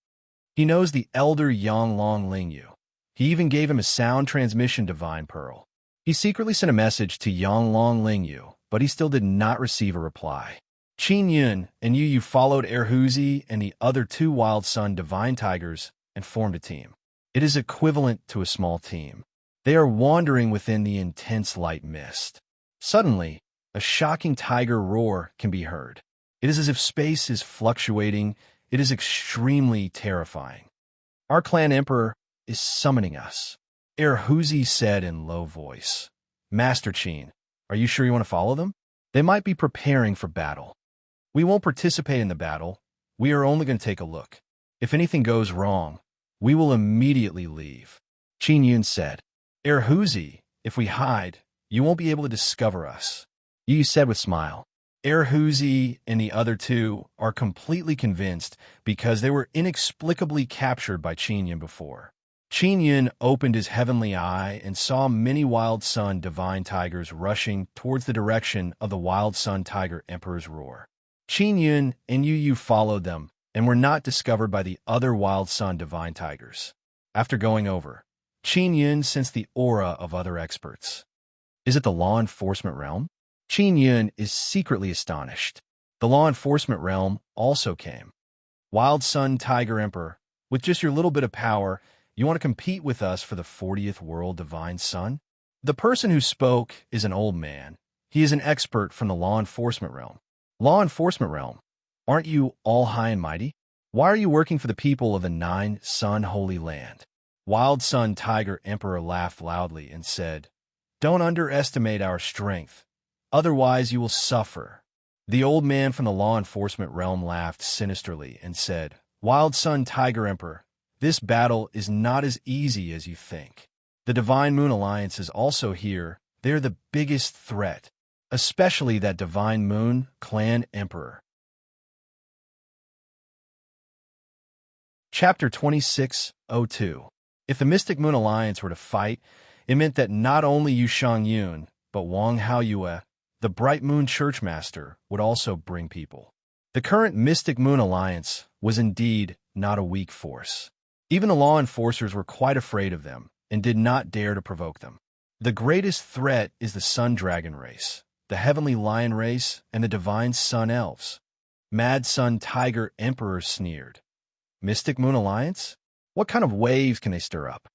[SPEAKER 1] He knows the elder Yonglong Lingyu. He even gave him a sound transmission divine pearl. He secretly sent a message to Yonglong Lingyu, but he still did not receive a reply. Qin Yun and Yu followed Erhuzi and the other 2 Wild Sun Divine Tigers and formed a team. It is equivalent to a small team. They are wandering within the intense light mist. Suddenly, a shocking tiger roar can be heard. It is as if space is fluctuating. It is extremely terrifying. Our clan emperor is summoning us. Erhuzi said in low voice. Master Qin, are you sure you want to follow them? They might be preparing for battle. We won't participate in the battle. We are only going to take a look. If anything goes wrong, we will immediately leave. Qin Yun said. Erhuzi, if we hide, you won't be able to discover us. Yu said with a smile. Erhuzi and the other 2 are completely convinced because they were inexplicably captured by Qin Yun before. Qin Yun opened his heavenly eye and saw many Wild Sun Divine Tigers rushing towards the direction of the Wild Sun Tiger Emperor's roar. Qin Yun and Yu followed them and were not discovered by the other Wild Sun Divine Tigers. After going over, Qin Yun sensed the aura of other experts. Is it the law enforcement realm? Qin Yun is secretly astonished. The law enforcement realm also came. Wild Sun Tiger Emperor, with just your little bit of power, you want to compete with us for the 40th World Divine Sun? The person who spoke is an old man. He is an expert from the law enforcement realm. Law enforcement realm, aren't you all high and mighty? Why are you working for the people of the 9 Sun Holy Land? Wild Sun Tiger Emperor laughed loudly and said, don't underestimate our strength. Otherwise you will suffer. The old man from the law enforcement realm laughed sinisterly and said, Wild Sun Tiger Emperor, this battle is not as easy as you think. The Divine Moon Alliance is also here. They're the biggest threat, especially that Divine Moon Clan Emperor. Chapter 26:02. If the Mystic Moon Alliance were to fight, it meant that not only Yu Shangyun, but Wang Haoyue, the Bright Moon Churchmaster, would also bring people. The current Mystic Moon Alliance was indeed not a weak force. Even the law enforcers were quite afraid of them and did not dare to provoke them. The greatest threat is the Sun Dragon race, the Heavenly Lion race, and the Divine Sun Elves. Mad Sun Tiger Emperor sneered. Mystic Moon Alliance? What kind of waves can they stir up?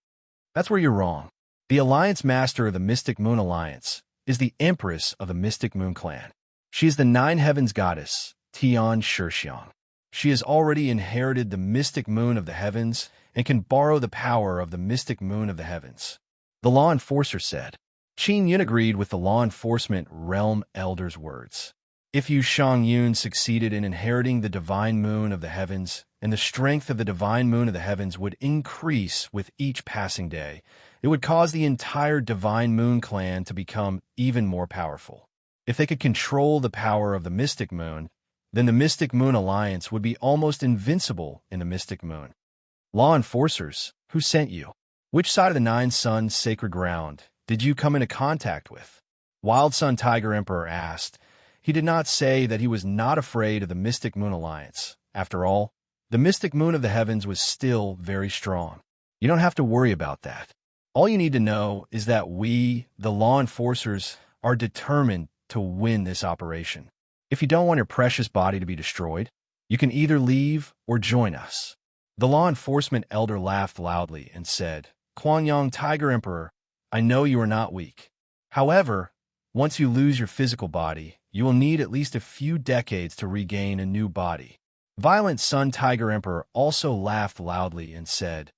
[SPEAKER 1] That's where you're wrong. The Alliance Master of the Mystic Moon Alliance is the Empress of the Mystic Moon Clan. She is the 9 Heavens Goddess, Tian Shixiang. She has already inherited the Mystic Moon of the Heavens and can borrow the power of the Mystic Moon of the Heavens. The law enforcer said, Qin Yun agreed with the law enforcement realm elder's words. If Yu Shang Yun succeeded in inheriting the divine moon of the heavens, and the strength of the divine moon of the heavens would increase with each passing day, it would cause the entire divine moon clan to become even more powerful. If they could control the power of the mystic moon, then the Mystic Moon Alliance would be almost invincible in the Mystic Moon. Law enforcers, who sent you? Which side of the Nine Suns' sacred ground did you come into contact with? Wild Sun Tiger Emperor asked. He did not say that he was not afraid of the Mystic Moon Alliance. After all, the Mystic Moon of the heavens was still very strong. You don't have to worry about that. All you need to know is that we, the law enforcers, are determined to win this operation. If you don't want your precious body to be destroyed, you can either leave or join us. The law enforcement elder laughed loudly and said, Kuan-Yang Tiger Emperor, I know you are not weak. However, once you lose your physical body, you will need at least a few decades to regain a new body. Violent Sun Tiger Emperor also laughed loudly and said,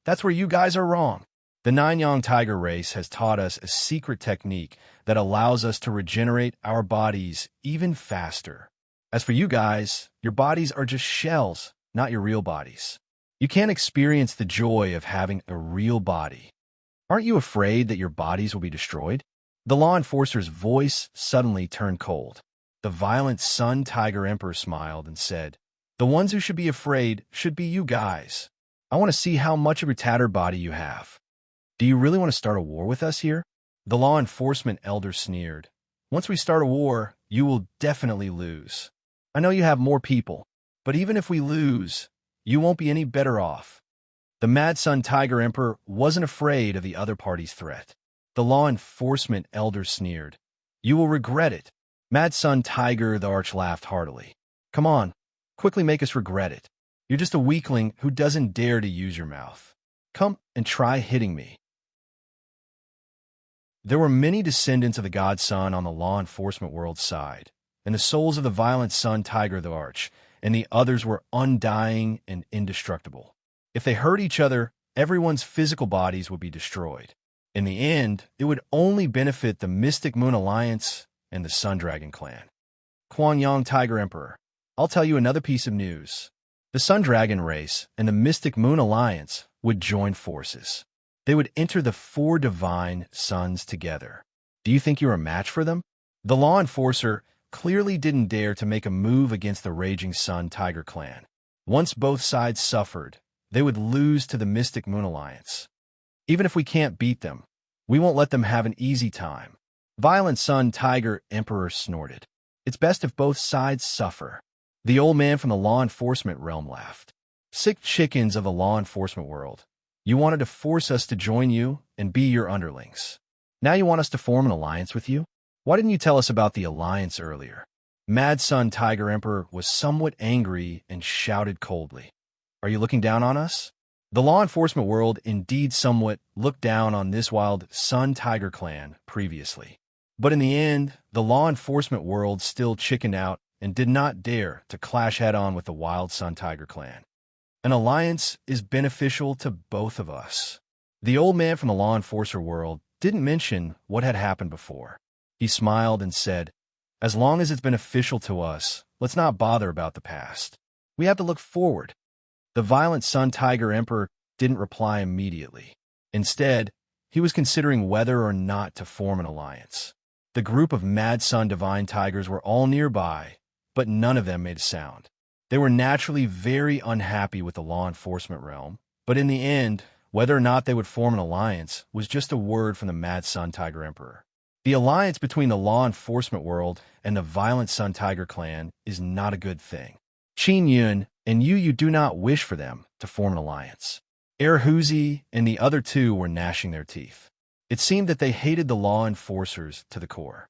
[SPEAKER 1] That's where you guys are wrong. The Nine-Yang Tiger race has taught us a secret technique that allows us to regenerate our bodies even faster. As for you guys, your bodies are just shells, not your real bodies. You can't experience the joy of having a real body. Aren't you afraid that your bodies will be destroyed? The law enforcer's voice suddenly turned cold. The violent Sun Tiger Emperor smiled and said, The ones who should be afraid should be you guys. I want to see how much of your tattered body you have. Do you really want to start a war with us here? The law enforcement elder sneered. Once we start a war, you will definitely lose. I know you have more people, but even if we lose, you won't be any better off. The Mad Sun Tiger Emperor wasn't afraid of the other party's threat. The law enforcement elder sneered. You will regret it. Mad Sun Tiger the Arch laughed heartily. Come on, quickly make us regret it. You're just a weakling who doesn't dare to use your mouth. Come and try hitting me. There were many descendants of the God Sun on the law enforcement world's side, and the souls of the violent Sun Tiger the Arch and the others were undying and indestructible. If they hurt each other, everyone's physical bodies would be destroyed. In the end, it would only benefit the Mystic Moon Alliance and the Sun Dragon clan. Kuan-Yang Tiger Emperor, I'll tell you another piece of news. The Sun Dragon race and the Mystic Moon Alliance would join forces. They would enter the four divine suns together. Do you think you're a match for them? The law enforcer clearly didn't dare to make a move against the Raging Sun Tiger clan. Once both sides suffered, they would lose to the Mystic Moon Alliance. Even if we can't beat them, we won't let them have an easy time. Violent Sun Tiger Emperor snorted. It's best if both sides suffer. The old man from the law enforcement realm laughed. Sick chickens of the law enforcement world. You wanted to force us to join you and be your underlings. Now you want us to form an alliance with you? Why didn't you tell us about the alliance earlier? Mad Sun Tiger Emperor was somewhat angry and shouted coldly. Are you looking down on us? The law enforcement world indeed somewhat looked down on this wild Sun Tiger clan previously. But in the end, the law enforcement world still chickened out and did not dare to clash head-on with the wild Sun Tiger clan. An alliance is beneficial to both of us. The old man from the law enforcer world didn't mention what had happened before. He smiled and said, As long as it's beneficial to us, let's not bother about the past. We have to look forward. The violent Sun Tiger Emperor didn't reply immediately. Instead, he was considering whether or not to form an alliance. The group of Mad Sun Divine Tigers were all nearby, but none of them made a sound. They were naturally very unhappy with the law enforcement realm, but in the end, whether or not they would form an alliance was just a word from the Mad Sun Tiger Emperor. The alliance between the law enforcement world and the violent Sun Tiger clan is not a good thing. Qin Yun and you do not wish for them to form an alliance. Huzi and the other two were gnashing their teeth. It seemed that they hated the law enforcers to the core.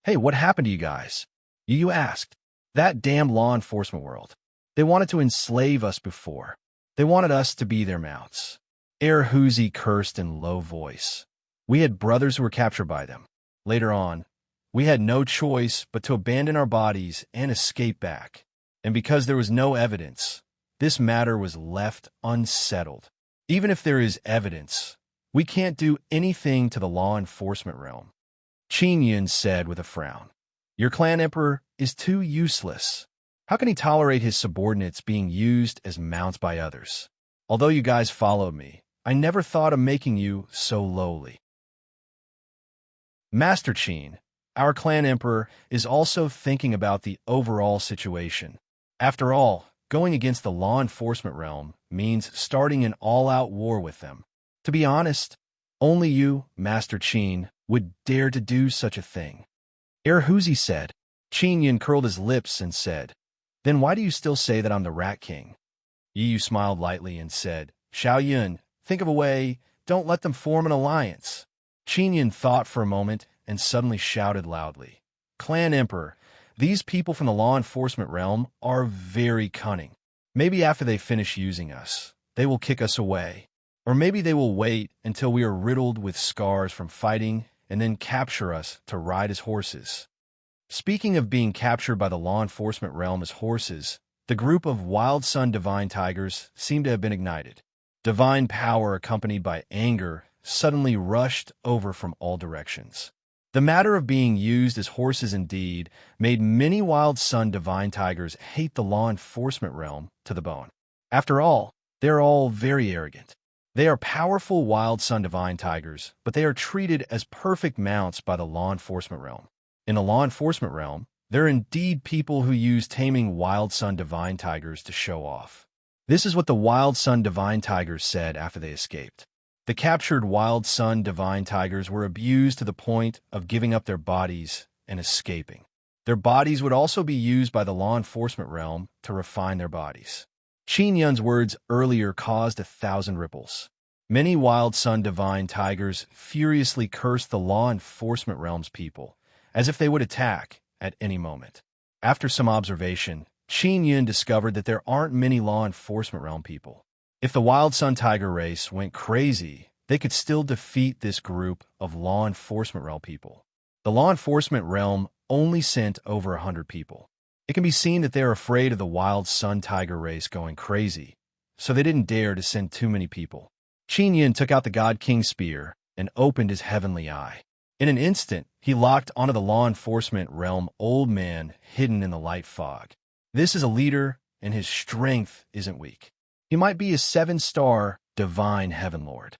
[SPEAKER 1] Hey, what happened to you guys? You asked. That damn law enforcement world. They wanted to enslave us before. They wanted us to be their mounts. Huzi cursed in low voice. We had brothers who were captured by them. Later on, we had no choice but to abandon our bodies and escape back. And because there was no evidence, this matter was left unsettled. Even if there is evidence, We can't do anything to the law enforcement realm, Qin Yun said with a frown. Your clan emperor is too useless. How can he tolerate his subordinates being used as mounts by others? Although you guys followed me, I never thought of making you so lowly. Master Qin, our clan emperor, is also thinking about the overall situation. After all, going against the law enforcement realm means starting an all-out war with them. To be honest, only you, Master Qin, would dare to do such a thing. Erhuzi said. Qin Yun curled his lips and said, Then why do you still say that I'm the Rat King? Yi smiled lightly and said, Xiao Yun, think of a way, don't let them form an alliance. Qin Yun thought for a moment and suddenly shouted loudly, Clan Emperor, these people from the law enforcement realm are very cunning. Maybe after they finish using us, they will kick us away. Or maybe they will wait until we are riddled with scars from fighting and then capture us to ride as horses. Speaking of being captured by the law enforcement realm as horses, the group of Wild Sun Divine Tigers seemed to have been ignited. Divine power accompanied by anger suddenly rushed over from all directions. The matter of being used as horses indeed made many Wild Sun Divine Tigers hate the law enforcement realm to the bone. After all, they are all very arrogant. They are powerful Wild Sun Divine Tigers, but they are treated as perfect mounts by the law enforcement realm. In the law enforcement realm, there are indeed people who use taming Wild Sun Divine Tigers to show off. This is what the Wild Sun Divine Tigers said after they escaped. The captured Wild Sun Divine Tigers were abused to the point of giving up their bodies and escaping. Their bodies would also be used by the law enforcement realm to refine their bodies. Qin Yun's words earlier caused 1,000 ripples. Many Wild Sun Divine Tigers furiously cursed the law enforcement realm's people, as if they would attack at any moment. After some observation, Qin Yun discovered that there aren't many law enforcement realm people. If the Wild Sun Tiger race went crazy, they could still defeat this group of law enforcement realm people. The law enforcement realm only sent over 100 people. It can be seen that they're afraid of the Wild Sun Tiger race going crazy, so they didn't dare to send too many people. Qin Yun took out the God King spear and opened his heavenly eye. In an instant, he locked onto the law enforcement realm old man hidden in the light fog. This is a leader, and his strength isn't weak. He might be a 7-star divine heaven lord.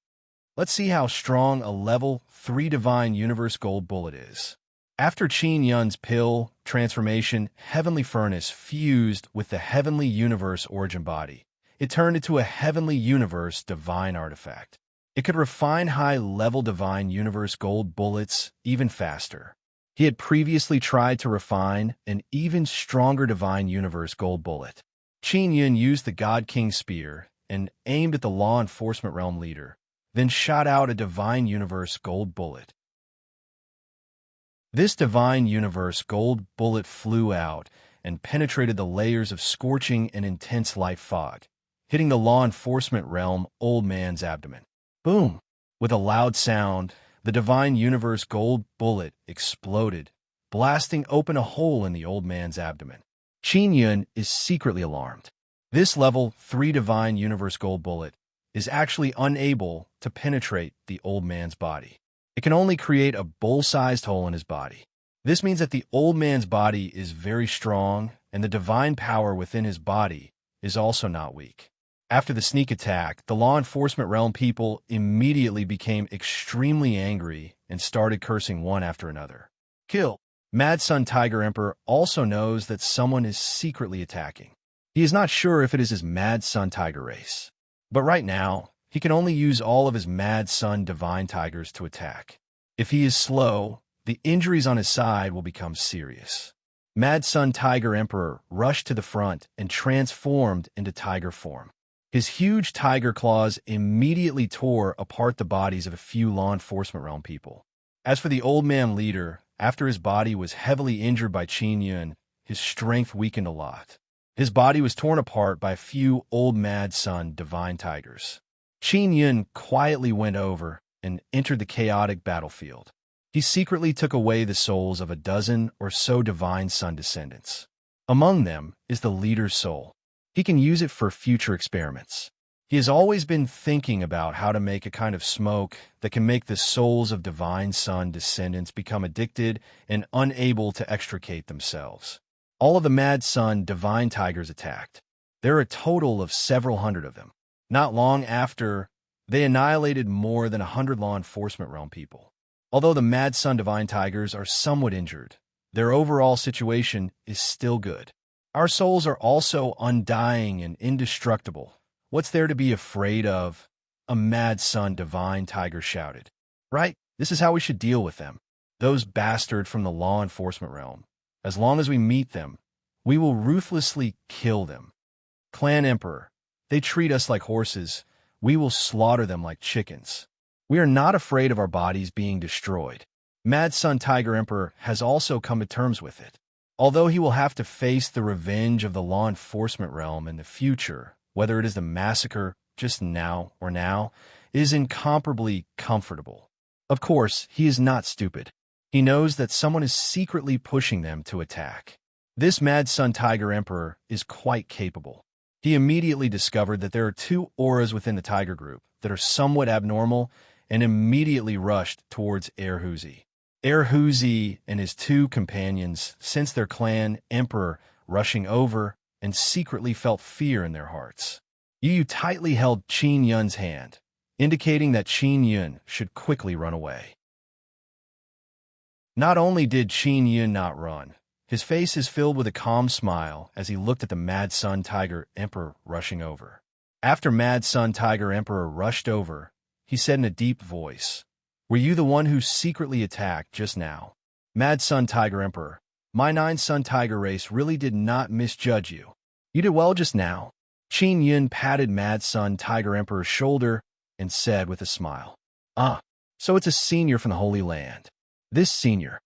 [SPEAKER 1] Let's see how strong a level 3 divine universe gold bullet is. After Qin Yun's pill transformation, Heavenly Furnace fused with the Heavenly Universe origin body. It turned into a Heavenly Universe divine artifact. It could refine high-level divine universe gold bullets even faster. He had previously tried to refine an even stronger divine universe gold bullet. Qin Yun used the God King spear and aimed at the law enforcement realm leader, then shot out a divine universe gold bullet. This divine universe gold bullet flew out and penetrated the layers of scorching and intense light fog, hitting the law enforcement realm old man's abdomen. Boom! With a loud sound, the divine universe gold bullet exploded, blasting open a hole in the old man's abdomen. Qin Yun is secretly alarmed. This level 3 divine universe gold bullet is actually unable to penetrate the old man's body. It can only create a bowl-sized hole in his body. This means that the old man's body is very strong, and the divine power within his body is also not weak. After the sneak attack, the law enforcement realm people immediately became extremely angry and started cursing one after another. Kill! Mad Sun Tiger Emperor also knows that someone is secretly attacking. He is not sure if it is his Mad Sun Tiger race. But right now, he can only use all of his Mad Sun Divine Tigers to attack. If he is slow, the injuries on his side will become serious. Mad Sun Tiger Emperor rushed to the front and transformed into tiger form. His huge tiger claws immediately tore apart the bodies of a few law enforcement realm people. As for the old man leader, after his body was heavily injured by Qin Yun, his strength weakened a lot. His body was torn apart by a few old Mad Sun Divine Tigers. Qin Yun quietly went over and entered the chaotic battlefield. He secretly took away the souls of a dozen or so Divine Sun descendants. Among them is the leader's soul. He can use it for future experiments. He has always been thinking about how to make a kind of smoke that can make the souls of divine sun descendants become addicted and unable to extricate themselves. All of the mad sun divine tigers attacked. There are a total of several hundred of them. Not long after, they annihilated more than 100 law enforcement realm people. Although the mad sun divine tigers are somewhat injured, their overall situation is still good. Our souls are also undying and indestructible. What's there to be afraid of? A mad sun divine tiger shouted. Right? This is how we should deal with them. Those bastards from the law enforcement realm. As long as we meet them, we will ruthlessly kill them. Clan Emperor, they treat us like horses. We will slaughter them like chickens. We are not afraid of our bodies being destroyed. Mad Sun Tiger Emperor has also come to terms with it. Although he will have to face the revenge of the law enforcement realm in the future, whether it is the massacre just now, is incomparably comfortable. Of course, he is not stupid. He knows that someone is secretly pushing them to attack. This Mad Sun Tiger Emperor is quite capable. He immediately discovered that there are two auras within the Tiger group that are somewhat abnormal and immediately rushed towards Erhuzi. Erhuzi and his two companions sensed their clan Emperor rushing over and secretly felt fear in their hearts. Yu tightly held Qin Yun's hand, indicating that Qin Yun should quickly run away. Not only did Qin Yun not run, his face is filled with a calm smile as he looked at the Mad Sun Tiger Emperor rushing over. After Mad Sun Tiger Emperor rushed over, he said in a deep voice, "Were you the one who secretly attacked just now?" Mad Sun Tiger Emperor, my 9-Sun Tiger race really did not misjudge you. You did well just now. Qin Yun patted Mad Sun Tiger Emperor's shoulder and said with a smile, "Ah, so it's a senior from the Holy Land. This senior,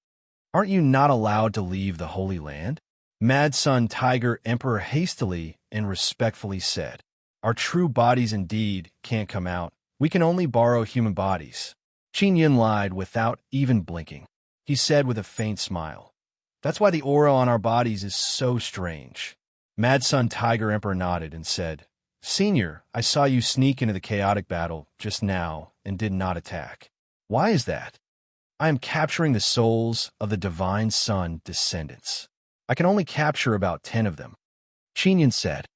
[SPEAKER 1] aren't you not allowed to leave the Holy Land?" Mad Sun Tiger Emperor hastily and respectfully said, "Our true bodies indeed can't come out. We can only borrow human bodies." Qin Yun lied without even blinking. He said with a faint smile, "That's why the aura on our bodies is so strange." Mad Sun Tiger Emperor nodded and said, "Senior, I saw you sneak into the chaotic battle just now and did not attack. Why is that?" "I am capturing the souls of the Divine Sun descendants. I can only capture about 10 of them," Qin Yun said.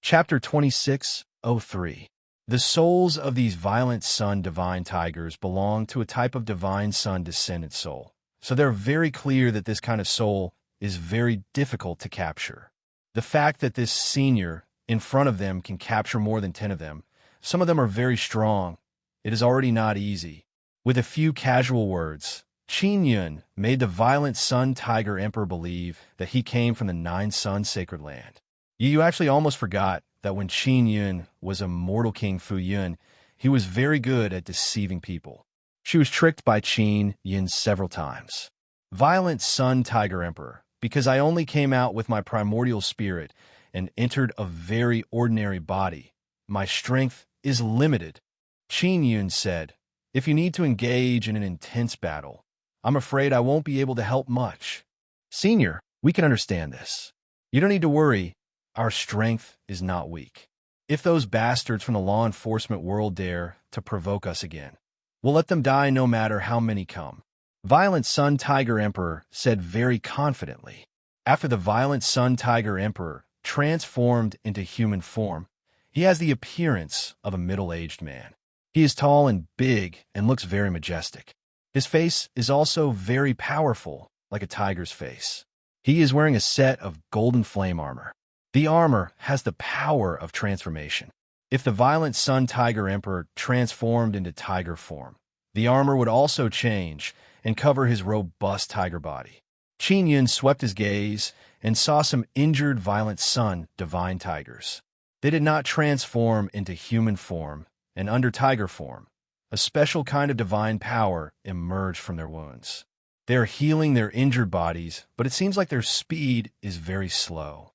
[SPEAKER 1] Chapter 26:03. The souls of these violent sun divine tigers belong to a type of divine sun descendant soul, so they're very clear that this kind of soul is very difficult to capture. The fact that this senior in front of them can capture more than 10 of them, some of them are very strong, it is already not easy. With a few casual words, Qin Yun made the violent sun tiger emperor believe that he came from the 9-Sun sacred land. You actually almost forgot that when Qin Yun was a mortal king Fu Yun, he was very good at deceiving people. She was tricked by Qin Yun several times. Violent Sun Tiger Emperor, because I only came out with my primordial spirit and entered a very ordinary body, my strength is limited. Qin Yun said, "If you need to engage in an intense battle, I'm afraid I won't be able to help much. Senior, we can understand this. You don't need to worry. Our strength is not weak. If those bastards from the law enforcement world dare to provoke us again, we'll let them die no matter how many come." Violent Sun Tiger Emperor said very confidently. After the Violent Sun Tiger Emperor transformed into human form, he has the appearance of a middle-aged man. He is tall and big and looks very majestic. His face is also very powerful, like a tiger's face. He is wearing a set of golden flame armor. The armor has the power of transformation. If the Violent Sun Tiger Emperor transformed into tiger form, the armor would also change and cover his robust tiger body. Qin Yun swept his gaze and saw some injured Violent Sun divine tigers. They did not transform into human form, and under tiger form, a special kind of divine power emerged from their wounds. They are healing their injured bodies, but it seems like their speed is very slow.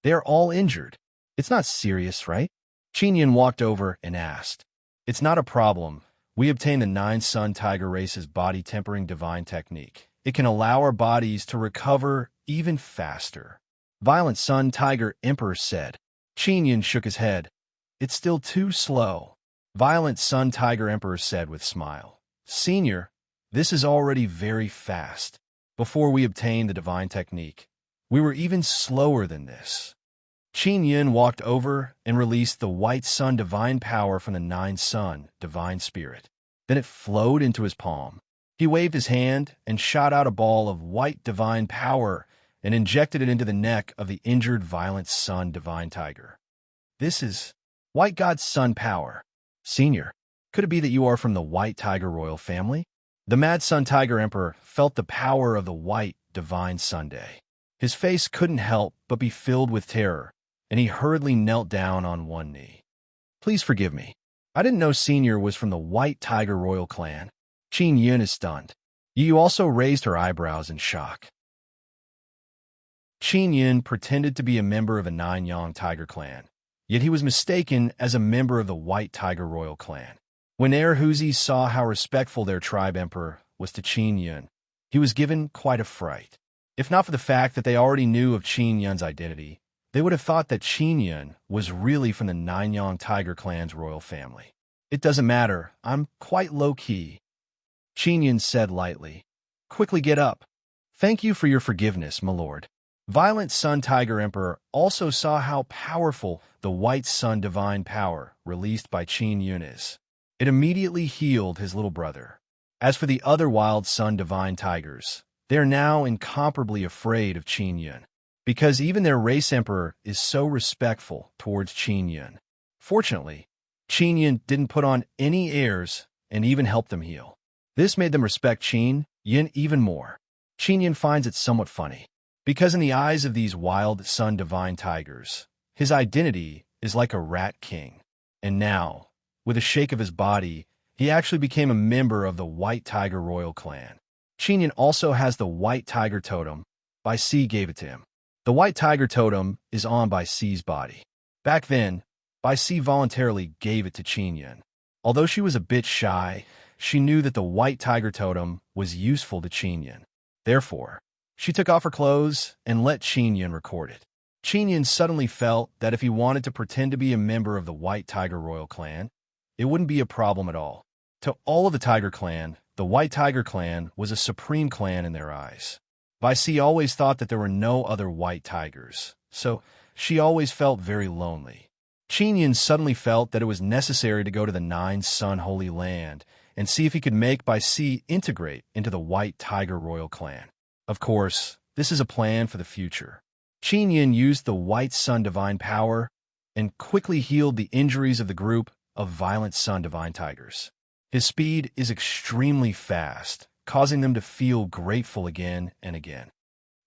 [SPEAKER 1] They are all injured. It's not serious, right? Qin Yun walked over and asked. "It's not a problem. We obtained the 9-Sun Tiger race's body-tempering divine technique. It can allow our bodies to recover even faster." Violent Sun Tiger Emperor said. Qin Yin shook his head. It's still too slow. Violent Sun Tiger Emperor said with smile. Senior, this is already very fast. Before we obtained the divine technique, we were even slower than this. Qin Yin walked over and released the white sun divine power from the nine sun divine spirit. Then it flowed into his palm. He waved his hand and shot out a ball of white divine power and injected it into the neck of the injured violent sun divine tiger. This is White God Sun power. Senior, could it be that you are from the White Tiger royal family? The Mad Sun Tiger Emperor felt the power of the white divine Sunday. His face couldn't help but be filled with terror, and he hurriedly knelt down on one knee. Please forgive me. I didn't know Senior was from the White Tiger royal clan. Qin Yin is stunned. Yu also raised her eyebrows in shock. Qin Yin pretended to be a member of the Nine-Yang Tiger clan, yet he was mistaken as a member of the White Tiger royal clan. When Erhuzi saw how respectful their tribe emperor was to Qin Yin, he was given quite a fright. If not for the fact that they already knew of Qin Yin's identity, they would have thought that Qin Yin was really from the Nine-Yang Tiger clan's royal family. It doesn't matter, I'm quite low-key. Qin Yin said lightly. Quickly get up. Thank you for your forgiveness, my lord. Violent Sun Tiger Emperor also saw how powerful the White Sun divine power released by Qin Yin is. It immediately healed his little brother. As for the other Wild Sun divine tigers, they are now incomparably afraid of Qin Yin, because even their race emperor is so respectful towards Qin Yin. Fortunately, Qin Yin didn't put on any airs and even helped them heal. This made them respect Qin Yin even more. Qin Yin finds it somewhat funny, because in the eyes of these Wild Sun divine tigers, his identity is like a rat king. And now, with a shake of his body, he actually became a member of the White Tiger royal clan. Qin Yin also has the White Tiger totem. Bai Si gave it to him. The White Tiger totem is on Bai Si's body. Back then, Bai Si voluntarily gave it to Qin Yin. Although she was a bit shy, she knew that the White Tiger totem was useful to Qin Yin. Therefore, she took off her clothes and let Qin Yin record it. Qin Yin suddenly felt that if he wanted to pretend to be a member of the White Tiger royal clan, it wouldn't be a problem at all. To all of the Tiger clan, the White Tiger clan was a supreme clan in their eyes. Bai Si always thought that there were no other white tigers, so she always felt very lonely. Qin Yin suddenly felt that it was necessary to go to the Nine Sun Holy Land and see if he could make Bai Si integrate into the White Tiger royal clan. Of course, this is a plan for the future. Qin Yin used the White Sun divine power and quickly healed the injuries of the group of Violent Sun divine tigers. His speed is extremely fast, causing them to feel grateful again and again.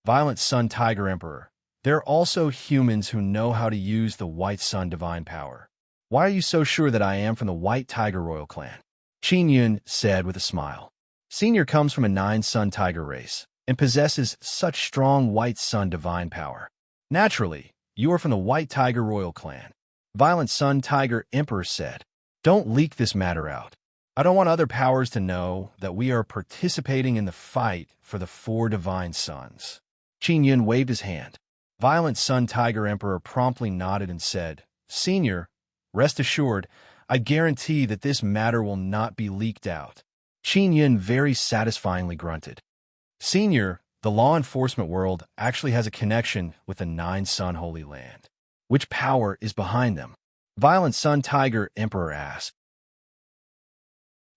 [SPEAKER 1] Violent Sun Tiger Emperor. There are also humans who know how to use the White Sun divine power. Why are you so sure that I am from the White Tiger royal clan? Qin Yin said with a smile. Senior comes from a Nine Sun Tiger race and possesses such strong White Sun divine power. Naturally, you are from the White Tiger royal clan. Violent Sun Tiger Emperor said. Don't leak this matter out. I don't want other powers to know that we are participating in the fight for the four divine suns. Qin Yin waved his hand. Violent Sun Tiger Emperor promptly nodded and said, Senior, rest assured, I guarantee that this matter will not be leaked out. Qin Yin very satisfyingly grunted. Senior, the law enforcement world actually has a connection with the Nine Sun Holy Land. Which power is behind them? Violent Sun Tiger Emperor asked.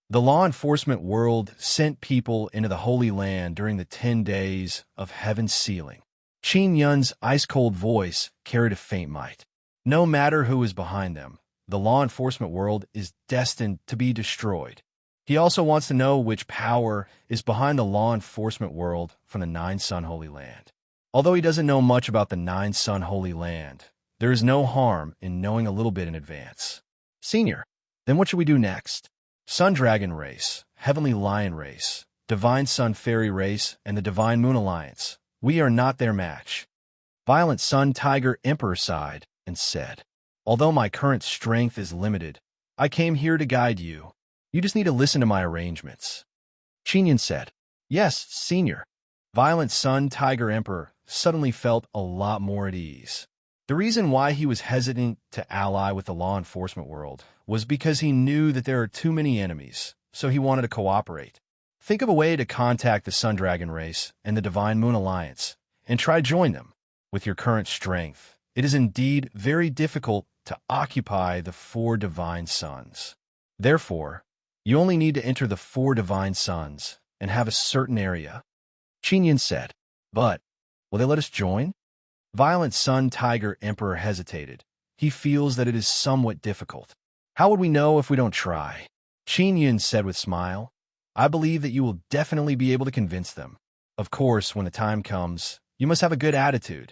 [SPEAKER 1] The law enforcement world sent people into the Holy Land during the 10 days of Heaven's sealing. Qin Yun's ice-cold voice carried a faint might. No matter who is behind them, the law enforcement world is destined to be destroyed. He also wants to know which power is behind the law enforcement world from the Nine Sun Holy Land. Although he doesn't know much about the Nine Sun Holy Land, there is no harm in knowing a little bit in advance. Senior, then what should we do next? Sun Dragon Race, Heavenly Lion Race, Divine Sun Fairy Race, and the Divine Moon Alliance. We are not their match. Violent Sun Tiger Emperor sighed and said, Although my current strength is limited, I came here to guide you. You just need to listen to my arrangements. Qin Yin said, Yes, Senior. Violent Sun Tiger Emperor suddenly felt a lot more at ease. The reason why he was hesitant to ally with the law enforcement world was because he knew that there are too many enemies, so he wanted to cooperate. Think of a way to contact the Sun Dragon race and the Divine Moon Alliance, and try to join them. With your current strength, it is indeed very difficult to occupy the 4 divine suns. Therefore, you only need to enter the 4 divine suns and have a certain area. Qin Yin said, but will they let us join? Violent Sun Tiger Emperor hesitated. He feels that it is somewhat difficult. How would we know if we don't try? Qin Yin said with a smile, I believe that you will definitely be able to convince them. Of course, when the time comes, you must have a good attitude.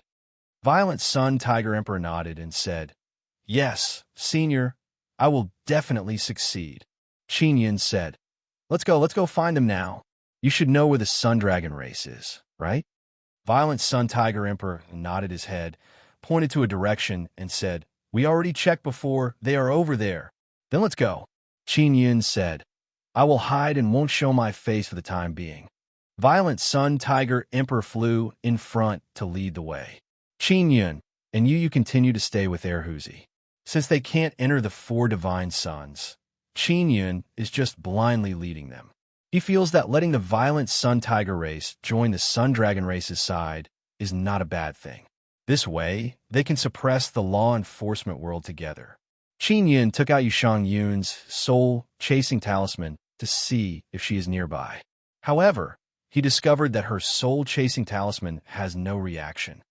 [SPEAKER 1] Violent Sun Tiger Emperor nodded and said, Yes, Senior, I will definitely succeed. Qin Yin said, Let's go find them now. You should know where the Sun Dragon race is, right? Violent Sun Tiger Emperor nodded his head, pointed to a direction, and said, We already checked before, they are over there. Then let's go. Qin Yin said, I will hide and won't show my face for the time being. Violent Sun Tiger Emperor flew in front to lead the way. Qin Yin and you continue to stay with Erhuzi. Since they can't enter the 4 divine suns, Qin Yin is just blindly leading them. He feels that letting the Violent Sun Tiger race join the Sun Dragon race's side is not a bad thing. This way, they can suppress the law enforcement world together. Qin Yin took out Yushang Yun's soul-chasing talisman to see if she is nearby. However, he discovered that her soul-chasing talisman has no reaction.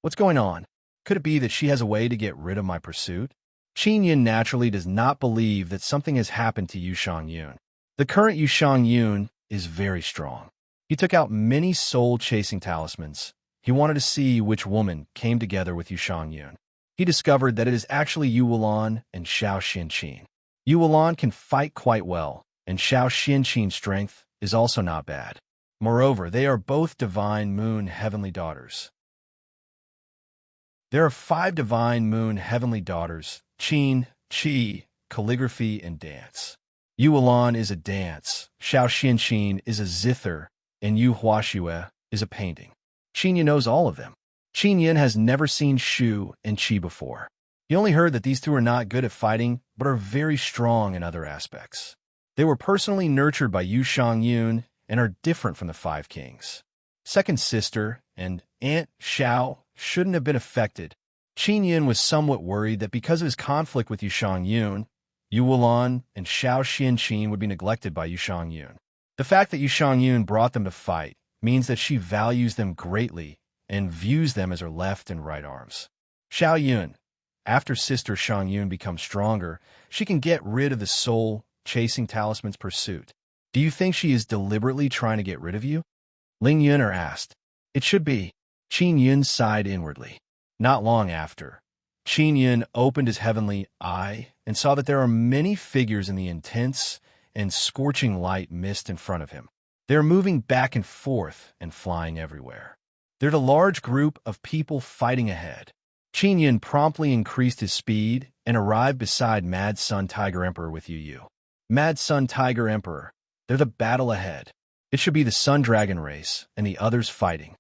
[SPEAKER 1] What's going on? Could it be that she has a way to get rid of my pursuit? Qin Yin naturally does not believe that something has happened to Yushang Yun. The current Yushang Yun is very strong. He took out many soul-chasing talismans. He wanted to see which woman came together with Yushang Yun. He discovered that it is actually Yu Wulan and Xiao Xinqin. Yu Wulan can fight quite well, and Xiao Xinqin's strength is also not bad. Moreover, they are both Divine Moon Heavenly Daughters. There are 5 Divine Moon Heavenly Daughters: Qin, Qi, Calligraphy, and Dance. Yu Wulan is a dance, Xiao Xinqin is a zither, and Yu Huaxue is a painting. Qin Yin knows all of them. Qin Yin has never seen Shu and Qi before. He only heard that these 2 are not good at fighting, but are very strong in other aspects. They were personally nurtured by Yushang Yun and are different from the 5 kings. Second sister and Aunt Xiao shouldn't have been affected. Qin Yin was somewhat worried that because of his conflict with Yushang Yun, Yu Wulan and Xiao Xinqin would be neglected by Yushang Yun. The fact that Yushang Yun brought them to fight means that she values them greatly and views them as her left and right arms. Xiao Yun, after sister Shang Yun becomes stronger, she can get rid of the soul-chasing talisman's pursuit. Do you think she is deliberately trying to get rid of you? Ling Yuner asked. It should be. Qin Yun sighed inwardly. Not long after, Qin Yun opened his heavenly eye and saw that there are many figures in the intense and scorching light mist in front of him. They are moving back and forth and flying everywhere. There's a large group of people fighting ahead. Qin Yun promptly increased his speed and arrived beside Mad Sun Tiger Emperor with Yu Yu. Mad Sun Tiger Emperor, there's a battle ahead. It should be the Sun Dragon race and the others fighting.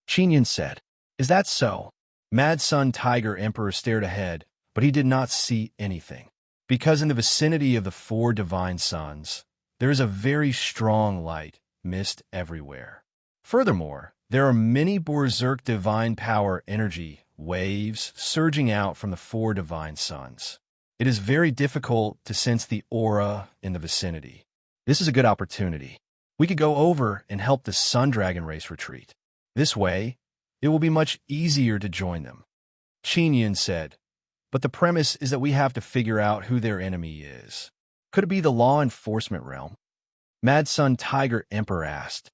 [SPEAKER 1] Qin Yun said, Is that so? Mad Sun Tiger Emperor stared ahead, but he did not see anything. Because in the vicinity of the 4 divine suns, there is a very strong light mist everywhere. Furthermore, there are many berserk divine power energy waves surging out from the 4 divine suns. It is very difficult to sense the aura in the vicinity. This is a good opportunity. We could go over and help the Sun Dragon race retreat. This way, it will be much easier to join them. Qin Yin said, But the premise is that we have to figure out who their enemy is. Could it be the law enforcement realm? Mad Sun Tiger Emperor asked.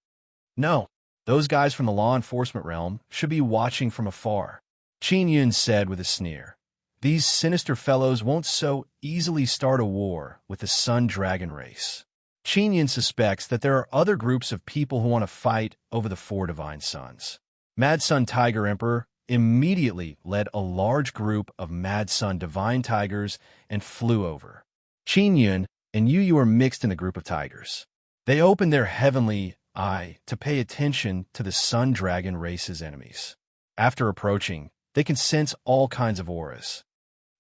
[SPEAKER 1] No, those guys from the law enforcement realm should be watching from afar. Qin Yun said with a sneer. These sinister fellows won't so easily start a war with the Sun Dragon race. Qin Yun suspects that there are other groups of people who want to fight over the 4 divine suns. Mad Sun Tiger Emperor immediately led a large group of Mad Sun Divine Tigers and flew over. Qin Yun and Yu Yu are mixed in the group of tigers. They opened their heavenly eye to pay attention to the Sun Dragon race's enemies. After approaching, they can sense all kinds of auras.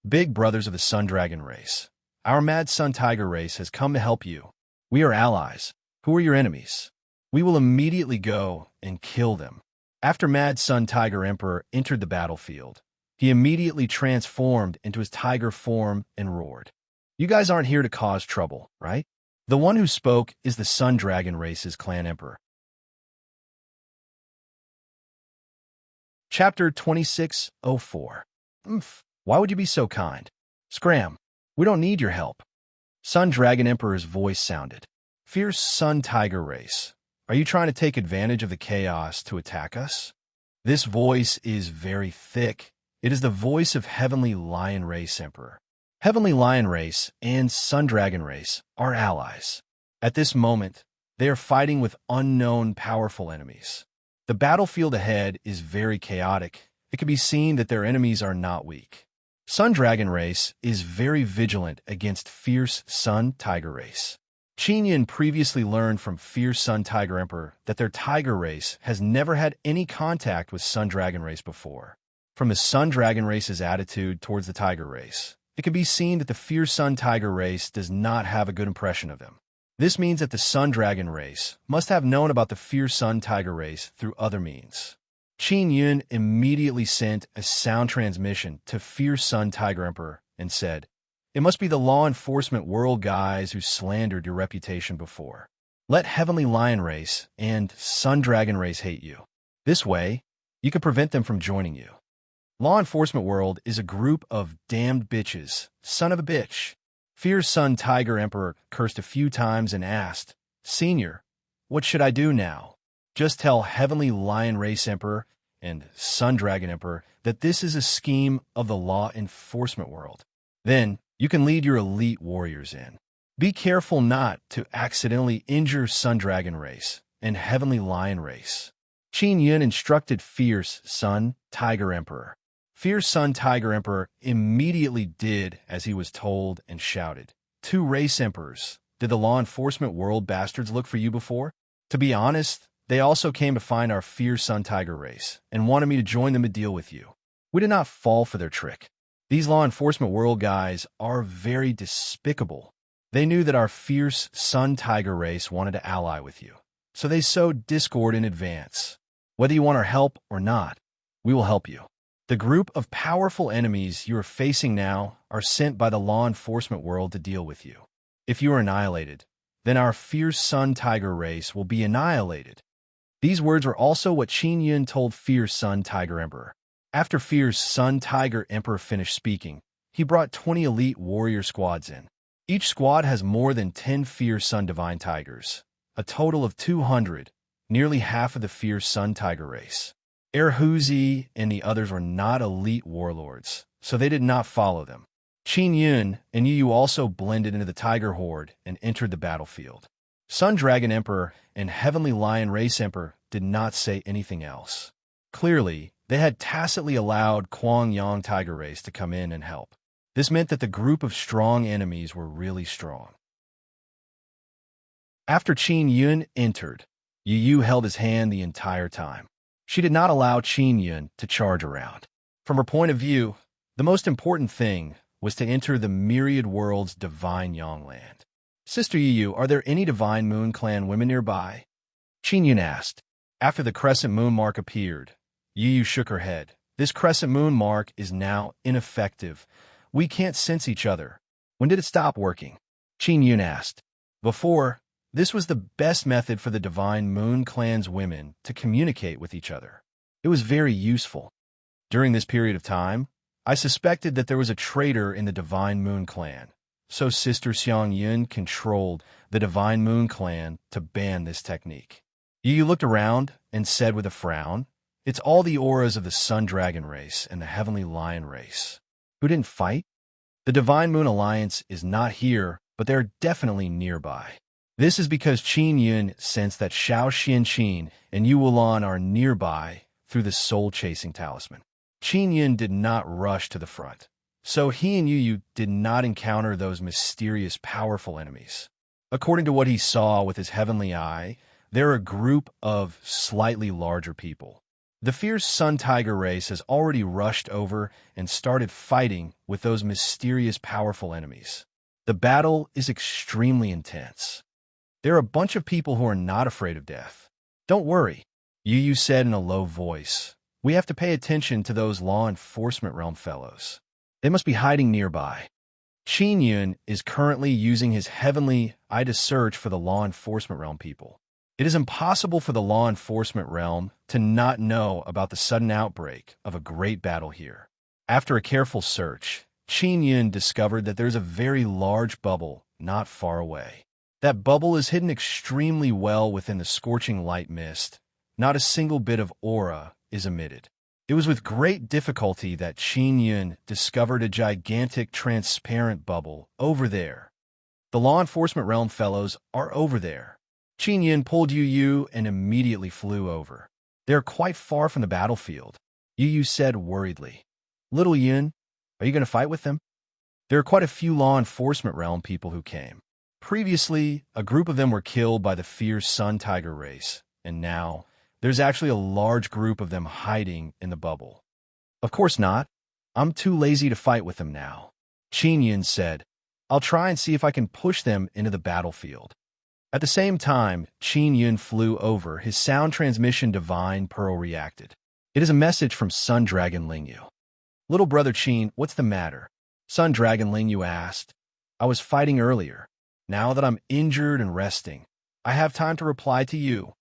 [SPEAKER 1] Big brothers of the Sun Dragon race, our Mad Sun Tiger race has come to help you. We are allies. Who are your enemies? We will immediately go and kill them. After Mad Sun Tiger Emperor entered the battlefield, he immediately transformed into his tiger form and roared. You guys aren't here to cause trouble, right? The one who spoke is the Sun Dragon race's clan emperor. Chapter 2604. Why would you be so kind? Scram. We don't need your help. Sun Dragon Emperor's voice sounded. Fierce Sun Tiger race. Are you trying to take advantage of the chaos to attack us? This voice is very thick. It is the voice of Heavenly Lion Race Emperor. Heavenly Lion Race and Sun Dragon Race are allies. At this moment, they are fighting with unknown powerful enemies. The battlefield ahead is very chaotic. It can be seen that their enemies are not weak. Sun Dragon Race is very vigilant against Fierce Sun Tiger Race. Qin Yin previously learned from Fierce Sun Tiger Emperor that their Tiger Race has never had any contact with Sun Dragon Race before. From the Sun Dragon Race's attitude towards the Tiger Race, it can be seen that the Fierce Sun Tiger Race does not have a good impression of them. This means that the Sun Dragon Race must have known about the Fierce Sun Tiger Race through other means. Qin Yun immediately sent a sound transmission to Fierce Sun Tiger Emperor and said, "It must be the law enforcement world guys who slandered your reputation before. Let Heavenly Lion Race and Sun Dragon Race hate you. This way, you can prevent them from joining you. Law enforcement world is a group of damned bitches, son of a bitch." Fierce Sun Tiger Emperor cursed a few times and asked, "Senior, what should I do now? Just tell Heavenly Lion Race Emperor and Sun Dragon Emperor that this is a scheme of the law enforcement world. Then you can lead your elite warriors in. Be careful not to accidentally injure Sun Dragon Race and Heavenly Lion Race." Qin Yun instructed Fierce Sun Tiger Emperor. Fierce Sun Tiger Emperor immediately did as he was told and shouted, "Two race emperors. Did the law enforcement world bastards look for you before? To be honest, they also came to find our Fierce Sun Tiger Race and wanted me to join them to deal with you. We did not fall for their trick. These law enforcement world guys are very despicable. They knew that our Fierce Sun Tiger Race wanted to ally with you, so they sowed discord in advance. Whether you want our help or not, we will help you. The group of powerful enemies you are facing now are sent by the law enforcement world to deal with you. If you are annihilated, then our Fierce Sun Tiger Race will be annihilated." These words were also what Qin Yun told Fierce Sun Tiger Emperor. After Fierce Sun Tiger Emperor finished speaking, he brought 20 elite warrior squads in. Each squad has more than 10 Fierce Sun Divine Tigers, a total of 200, nearly half of the Fierce Sun Tiger Race. Erhuzi and the others were not elite warlords, so they did not follow them. Qin Yun and Yu also blended into the Tiger Horde and entered the battlefield. Sun Dragon Emperor and Heavenly Lion Race Emperor did not say anything else. Clearly, they had tacitly allowed Kuang Yang Tiger Race to come in and help. This meant that the group of strong enemies were really strong. After Qin Yun entered, Yu held his hand the entire time. She did not allow Qin Yun to charge around. From her point of view, the most important thing was to enter the myriad world's divine Yang land. "Sister Yu, are there any Divine Moon Clan women nearby?" Qin Yun asked. After the crescent moon mark appeared, Yu shook her head. "This crescent moon mark is now ineffective. We can't sense each other. When did it stop working?" Qin Yun asked. "Before, this was the best method for the Divine Moon Clan's women to communicate with each other. It was very useful. During this period of time, I suspected that there was a traitor in the Divine Moon Clan, so Sister Xiang Yun controlled the Divine Moon Clan to ban this technique." Yu looked around and said with a frown, "It's all the auras of the Sun Dragon Race and the Heavenly Lion Race. Who didn't fight? The Divine Moon Alliance is not here, but they're definitely nearby. This is because Qin Yun sensed that Xiao Xianqin and Yu Wulan are nearby through the soul-chasing talisman. Qin Yun did not rush to the front, so he and Yu did not encounter those mysterious, powerful enemies. According to what he saw with his heavenly eye, they're a group of slightly larger people. The fierce sun tiger race has already rushed over and started fighting with those mysterious powerful enemies. The battle is extremely intense. There are a bunch of people who are not afraid of death. Don't worry, Yu said in a low voice. We have to pay attention to those law enforcement realm fellows. They must be hiding nearby. Qin Yun is currently using his heavenly eye to search for the law enforcement realm people. It is impossible for the law enforcement realm to not know about the sudden outbreak of a great battle here. After a careful search, Qin Yun discovered that there's a very large bubble not far away. That bubble is hidden extremely well within the scorching light mist. Not a single bit of aura is emitted. It was with great difficulty that Qin Yun discovered a gigantic transparent bubble over there. The law enforcement realm fellows are over there. Qin Yun pulled Yu and immediately flew over. They are quite far from the battlefield, Yu said worriedly. Little Yun, are you going to fight with them? There are quite a few law enforcement realm people who came. Previously, a group of them were killed by the fierce sun tiger race, and now there's actually a large group of them hiding in the bubble. Of course not. I'm too lazy to fight with them now, Qin Yun said. I'll try and see if I can push them into the battlefield. At the same time, Qin Yun flew over. His sound transmission divine pearl reacted. It is a message from Sun Dragon Lingyu. Little brother Qin, what's the matter? Sun Dragon Lingyu asked. I was fighting earlier. Now that I'm injured and resting, I have time to reply to you.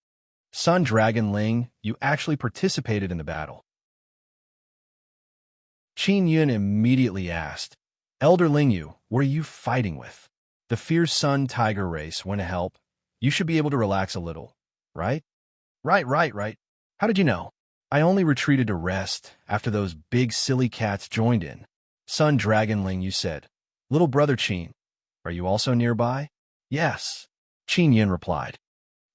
[SPEAKER 1] Sun Dragon Ling, you actually participated in the battle. Qin Yun immediately asked, Elder Lingyu, what are you fighting with? The fierce sun tiger race went to help. You should be able to relax a little, right? Right. How did you know? I only retreated to rest after those big silly cats joined in. Sun Dragon Lingyu said. Little brother Qin, are you also nearby? Yes, Qin Yun replied.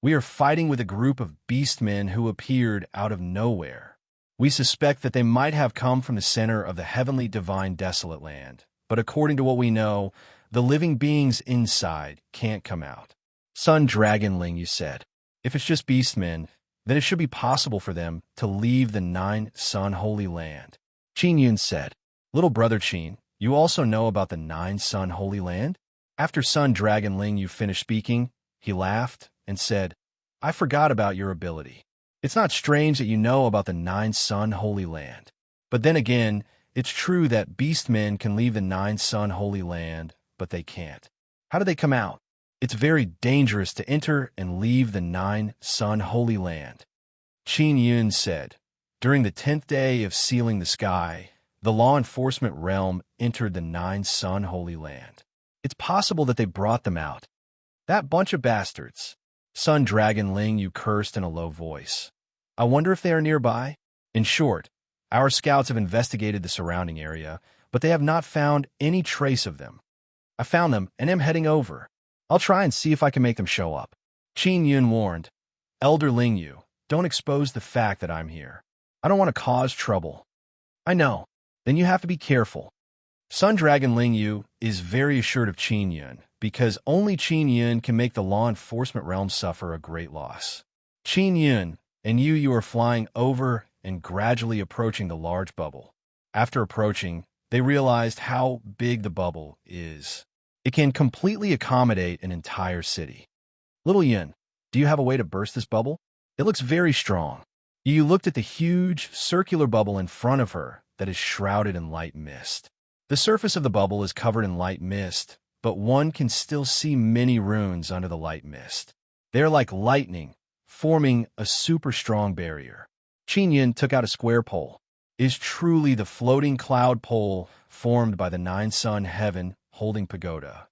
[SPEAKER 1] We are fighting with a group of beastmen who appeared out of nowhere. We suspect that they might have come from the center of the heavenly divine desolate land, but according to what we know, the living beings inside can't come out. Sun Dragon Lingyu said. If it's just beastmen, then it should be possible for them to leave the 9 Sun Holy Land. Qin Yun said. Little brother Qin, you also know about the 9 Sun Holy Land? After Sun Dragon Lingyu finished speaking, he laughed and said, I forgot about your ability. It's not strange that you know about the 9 Sun Holy Land. But then again, it's true that beastmen can leave the 9 Sun Holy Land, but they can't. How do they come out? It's very dangerous to enter and leave the 9 Sun Holy Land. Qin Yun said, during the 10th day of sealing the sky, the law enforcement realm entered the 9 Sun Holy Land. It's possible that they brought them out. That bunch of bastards. Sun Dragon Lingyu cursed in a low voice. I wonder if they are nearby? In short, our scouts have investigated the surrounding area, but they have not found any trace of them. I found them and am heading over. I'll try and see if I can make them show up. Qin Yun warned, Elder Lingyu, don't expose the fact that I'm here. I don't want to cause trouble. I know. Then you have to be careful. Sun Dragon Lingyu is very assured of Qin Yun, because only Qin Yun can make the law enforcement realm suffer a great loss. Qin Yun and you are flying over and gradually approaching the large bubble. After approaching, they realized how big the bubble is. It can completely accommodate an entire city. Little Yun, do you have a way to burst this bubble? It looks very strong. Yu looked at the huge, circular bubble in front of her that is shrouded in light mist. The surface of the bubble is covered in light mist, but one can still see many runes under the light mist. They are like lightning, forming a super strong barrier. Qin Yun took out a square pole. It is truly the floating cloud pole formed by the 9 Sun Heaven holding pagoda.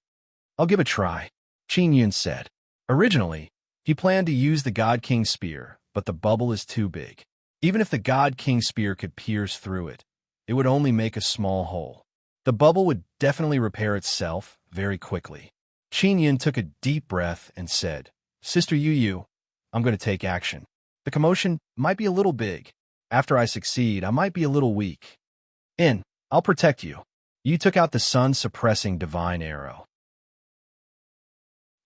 [SPEAKER 1] I'll give it a try, Qin Yun said. Originally, he planned to use the God King Spear, but the bubble is too big. Even if the God King Spear could pierce through it, it would only make a small hole. The bubble would definitely repair itself very quickly. Qin Yun took a deep breath and said, Sister Yu, I'm going to take action. The commotion might be a little big. After I succeed, I might be a little weak. I'll protect you. You took out the sun-suppressing divine arrow.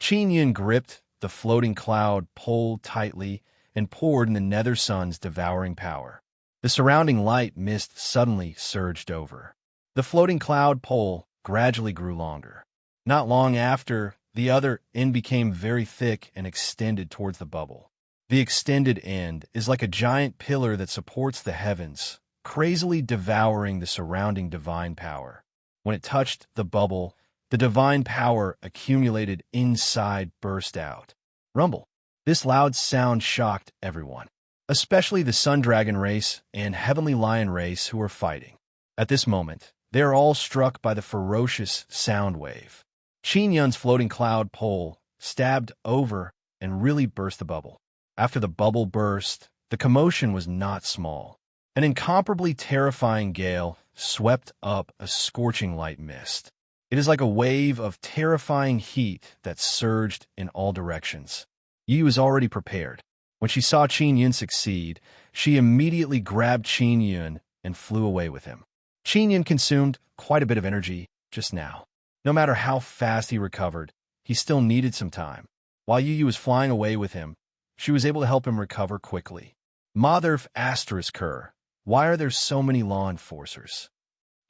[SPEAKER 1] Qin Yun gripped the floating cloud pole tightly and poured in the nether sun's devouring power. The surrounding light mist suddenly surged over. The floating cloud pole gradually grew longer. Not long after, the other end became very thick and extended towards the bubble. The extended end is like a giant pillar that supports the heavens, crazily devouring the surrounding divine power. When it touched the bubble, the divine power accumulated inside burst out. Rumble. This loud sound shocked everyone, especially the Sun Dragon race and Heavenly Lion race who were fighting. At this moment, they are all struck by the ferocious sound wave. Qin Yun's floating cloud pole stabbed over and really burst the bubble. After the bubble burst, the commotion was not small. An incomparably terrifying gale swept up a scorching light mist. It is like a wave of terrifying heat that surged in all directions. Yu was already prepared. When she saw Qin Yun succeed, she immediately grabbed Qin Yun and flew away with him. Qin Yun consumed quite a bit of energy just now. No matter how fast he recovered, he still needed some time. While Yu was flying away with him, she was able to help him recover quickly. Motherf asterisk her. Why are there so many law enforcers?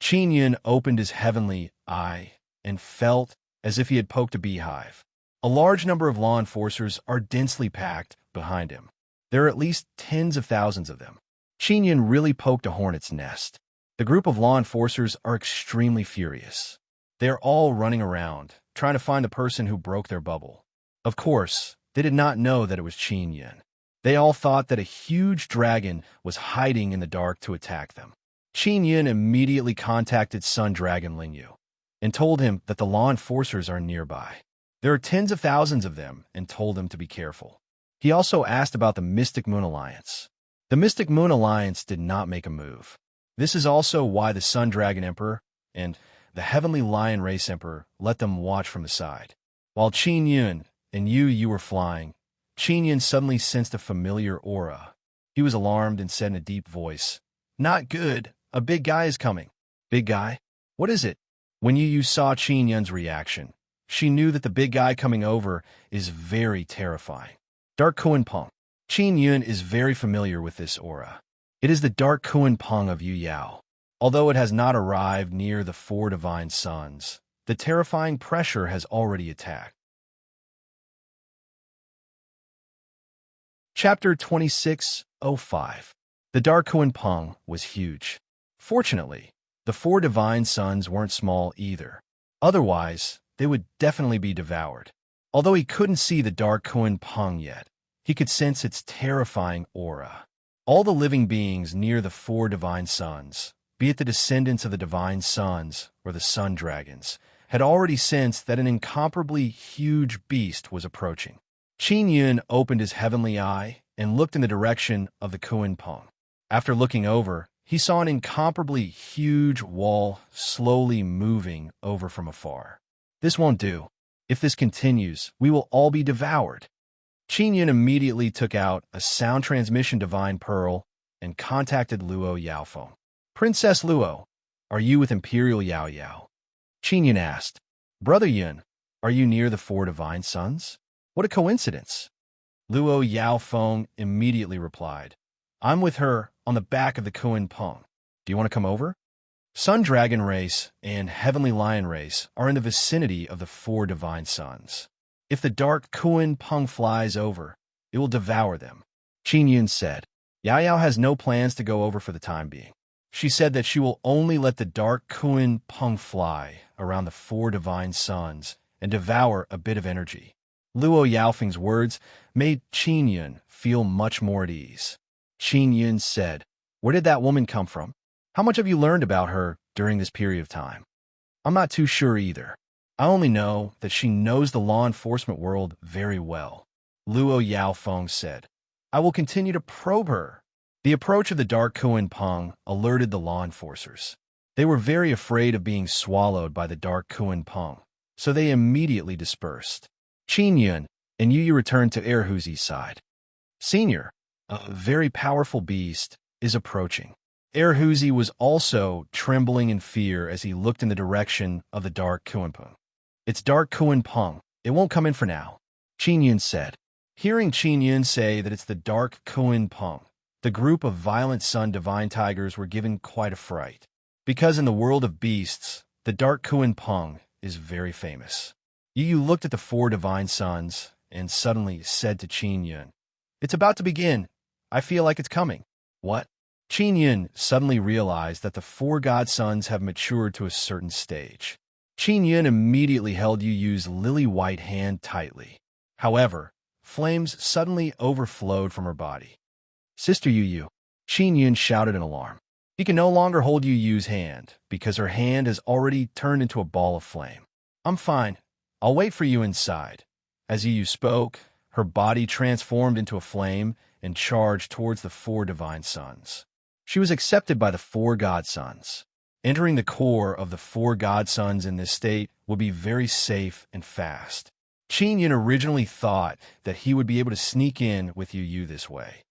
[SPEAKER 1] Qin Yun opened his heavenly eye and felt as if he had poked a beehive. A large number of law enforcers are densely packed behind him. There are at least tens of thousands of them. Qin Yun really poked a hornet's nest. The group of law enforcers are extremely furious. They are all running around, trying to find the person who broke their bubble. Of course, they did not know that it was Qin Yun. They all thought that a huge dragon was hiding in the dark to attack them. Qin Yun immediately contacted Sun Dragon Lingyu and told him that the law enforcers are nearby. There are tens of thousands of them and told them to be careful. He also asked about the Mystic Moon Alliance. The Mystic Moon Alliance did not make a move. This is also why the Sun Dragon Emperor and the Heavenly Lion Race Emperor let them watch from the side. While Qin Yun and Yu were flying, Qin Yun suddenly sensed a familiar aura. He was alarmed and said in a deep voice, "Not good. A big guy is coming." "Big guy? What is it?" When Yu saw Qin Yun's reaction, she knew that the big guy coming over is very terrifying. Dark Kuan Peng. Qin Yun is very familiar with this aura. It is the Dark Kuan Peng of Yu Yao. Although it has not arrived near the four divine suns, the terrifying pressure has already attacked. Chapter 26:05. The Dark Kuan Peng was huge. Fortunately, the four divine suns weren't small either. Otherwise, they would definitely be devoured. Although he couldn't see the Dark Kuan Peng yet, he could sense its terrifying aura. All the living beings near the four divine suns, be it the descendants of the divine suns or the sun dragons, had already sensed that an incomparably huge beast was approaching. Qin Yun opened his heavenly eye and looked in the direction of the Kuan Peng. After looking over, he saw an incomparably huge wall slowly moving over from afar. This won't do. If this continues, we will all be devoured. Qin Yun immediately took out a sound transmission divine pearl and contacted Luo Yaofeng. "Princess Luo, are you with Imperial Yao Yao?" Qin Yun asked. "Brother Yun, are you near the four divine suns?" "What a coincidence." Luo Yaofeng immediately replied, "I'm with her on the back of the Kuan Peng. Do you want to come over?" Sun Dragon race and Heavenly Lion race are in the vicinity of the four divine suns. If the dark Kuan Peng flies over, it will devour them. Qin Yun said. Yao Yao has no plans to go over for the time being. She said that she will only let the dark Kuan Peng fly around the four divine suns and devour a bit of energy. Luo Yaofeng's words made Qin Yun feel much more at ease. Qin Yun said, "Where did that woman come from? How much have you learned about her during this period of time?" "I'm not too sure either. I only know that she knows the law enforcement world very well," Luo Yaofeng said. "I will continue to probe her." The approach of the dark Kuan Peng alerted the law enforcers. They were very afraid of being swallowed by the dark Kuan Peng, so they immediately dispersed. Qin Yun and Yu returned to Erhuzi's side. "Senior, a very powerful beast, is approaching." Erhuzi was also trembling in fear as he looked in the direction of the dark Kuan Peng. "It's dark Kuan Peng. It won't come in for now," Qin Yun said. Hearing Qin Yun say that it's the dark Kuan Peng, the group of violent sun divine tigers were given quite a fright. Because in the world of beasts, the dark Kuan Peng is very famous. Yu looked at the four divine sons and suddenly said to Qin Yun, "It's about to begin. I feel like it's coming." What? Qin Yun suddenly realized that the four god sons have matured to a certain stage. Qin Yun immediately held Yu's lily-white hand tightly. However, flames suddenly overflowed from her body. "Sister Yu," Qin Yun shouted in alarm. He can no longer hold Yu's hand because her hand has already turned into a ball of flame. "I'm fine. I'll wait for you inside." As Yu spoke, her body transformed into a flame and charged towards the four divine sons. She was accepted by the four god sons. Entering the core of the four god sons in this state would be very safe and fast. Qin Yun originally thought that he would be able to sneak in with Yu this way.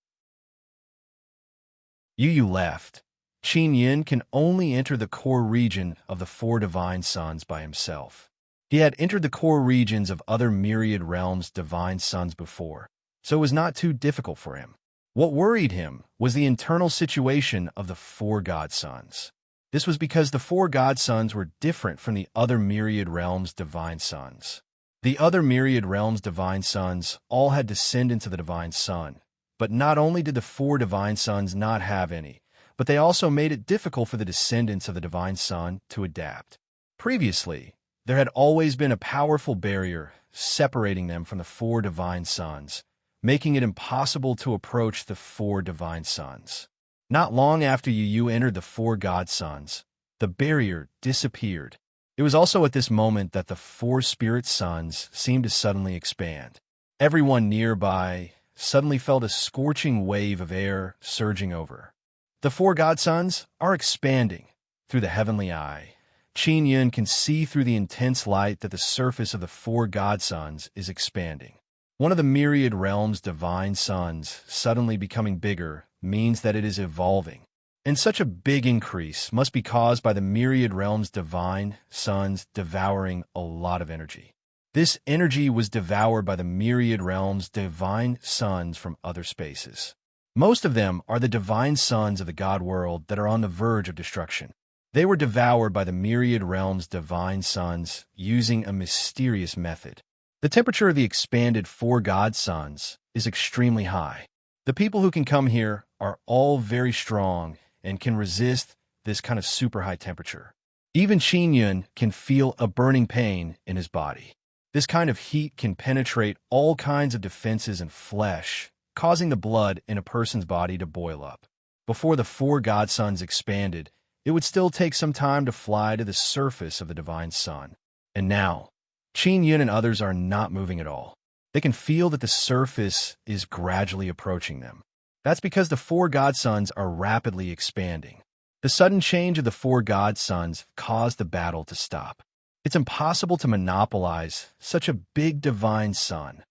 [SPEAKER 1] Yu left. Qin Yun can only enter the core region of the four divine sons by himself. He had entered the core regions of other myriad realms' divine sons before, so it was not too difficult for him. What worried him was the internal situation of the four god sons. This was because the four god sons were different from the other myriad realms' divine sons. The other myriad realms' divine sons all had descendants of the divine son, but not only did the four divine sons not have any, but they also made it difficult for the descendants of the divine son to adapt. Previously, there had always been a powerful barrier separating them from the four divine sons, making it impossible to approach the four divine sons. Not long after Yu entered the four god sons, the barrier disappeared. It was also at this moment that the four spirit sons seemed to suddenly expand. Everyone nearby suddenly felt a scorching wave of air surging over. The four god sons are expanding. Through the heavenly eye, Qin Yun can see through the intense light that the surface of the four god sons is expanding. One of the myriad realms' divine sons suddenly becoming bigger means that it is evolving. And such a big increase must be caused by the myriad realms' divine sons devouring a lot of energy. This energy was devoured by the myriad realms' divine sons from other spaces. Most of them are the divine sons of the god world that are on the verge of destruction. They were devoured by the myriad realms' divine sons using a mysterious method. The temperature of the expanded four god sons is extremely high. The people who can come here are all very strong and can resist this kind of super high temperature. Even Qin Yun can feel a burning pain in his body. This kind of heat can penetrate all kinds of defenses and flesh, causing the blood in a person's body to boil up. Before the four god sons expanded, it would still take some time to fly to the surface of the divine sun. And now, Qin Yun and others are not moving at all. They can feel that the surface is gradually approaching them. That's because the four god sons are rapidly expanding. The sudden change of the four god sons caused the battle to stop. It's impossible to monopolize such a big divine sun.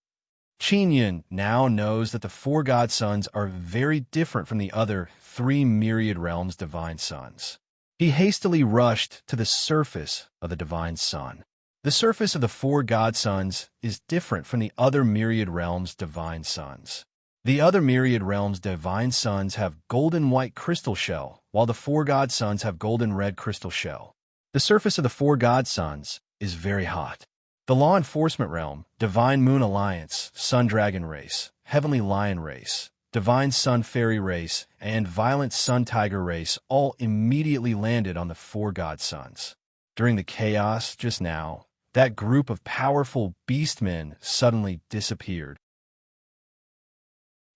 [SPEAKER 1] Qin Yun now knows that the four god sons are very different from the other three myriad realms' divine sons. He hastily rushed to the surface of the divine sun. The surface of the four god sons is different from the other myriad realms' divine sons. The other myriad realms' divine sons have golden white crystal shell, while the four god sons have golden red crystal shell. The surface of the four god sons is very hot. The law enforcement realm, Divine Moon Alliance, Sun Dragon Race, Heavenly Lion Race, Divine Sun Fairy Race, and Violent Sun Tiger Race all immediately landed on the four god sons. During the chaos just now, that group of powerful beastmen suddenly disappeared.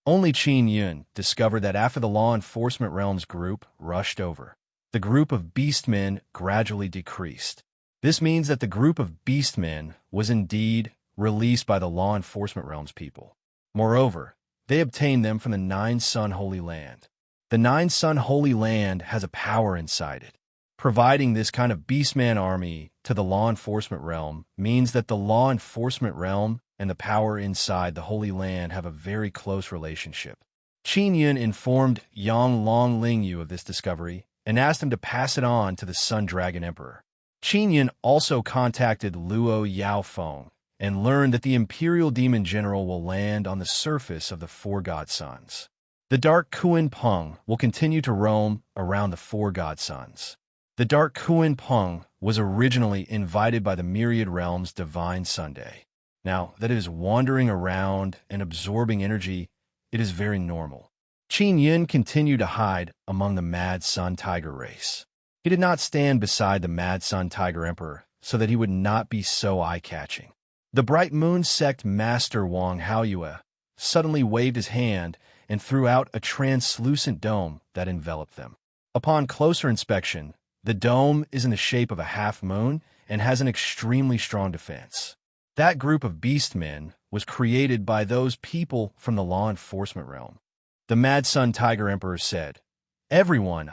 [SPEAKER 1] Only Qin Yun discovered that after the law enforcement realm's group rushed over, the group of beastmen gradually decreased. This means that the group of beastmen was indeed released by the law enforcement realm's people. Moreover, they obtained them from the Nine Sun Holy Land. The Nine Sun Holy Land has a power inside it. Providing this kind of beastman army to the law enforcement realm means that the law enforcement realm and the power inside the Holy Land have a very close relationship. Qin Yun informed Yang Long Lingyu of this discovery and asked him to pass it on to the Sun Dragon Emperor. Qin Yun also contacted Luo Yaofeng and learn that the Imperial Demon General will land on the surface of the four god suns. The Dark Kuan Peng will continue to roam around the four god suns. The Dark Kuan Peng was originally invited by the Myriad Realm's Divine Sunday. Now that it is wandering around and absorbing energy, it is very normal. Qin Yin continued to hide among the Mad Sun Tiger race. He did not stand beside the Mad Sun Tiger Emperor so that he would not be so eye-catching. The Bright Moon Sect Master Wang Haoyue suddenly waved his hand and threw out a translucent dome that enveloped them. Upon closer inspection, the dome is in the shape of a half-moon and has an extremely strong defense. That group of beastmen was created by those people from the law enforcement realm. The Mad Sun Tiger Emperor said, "Everyone,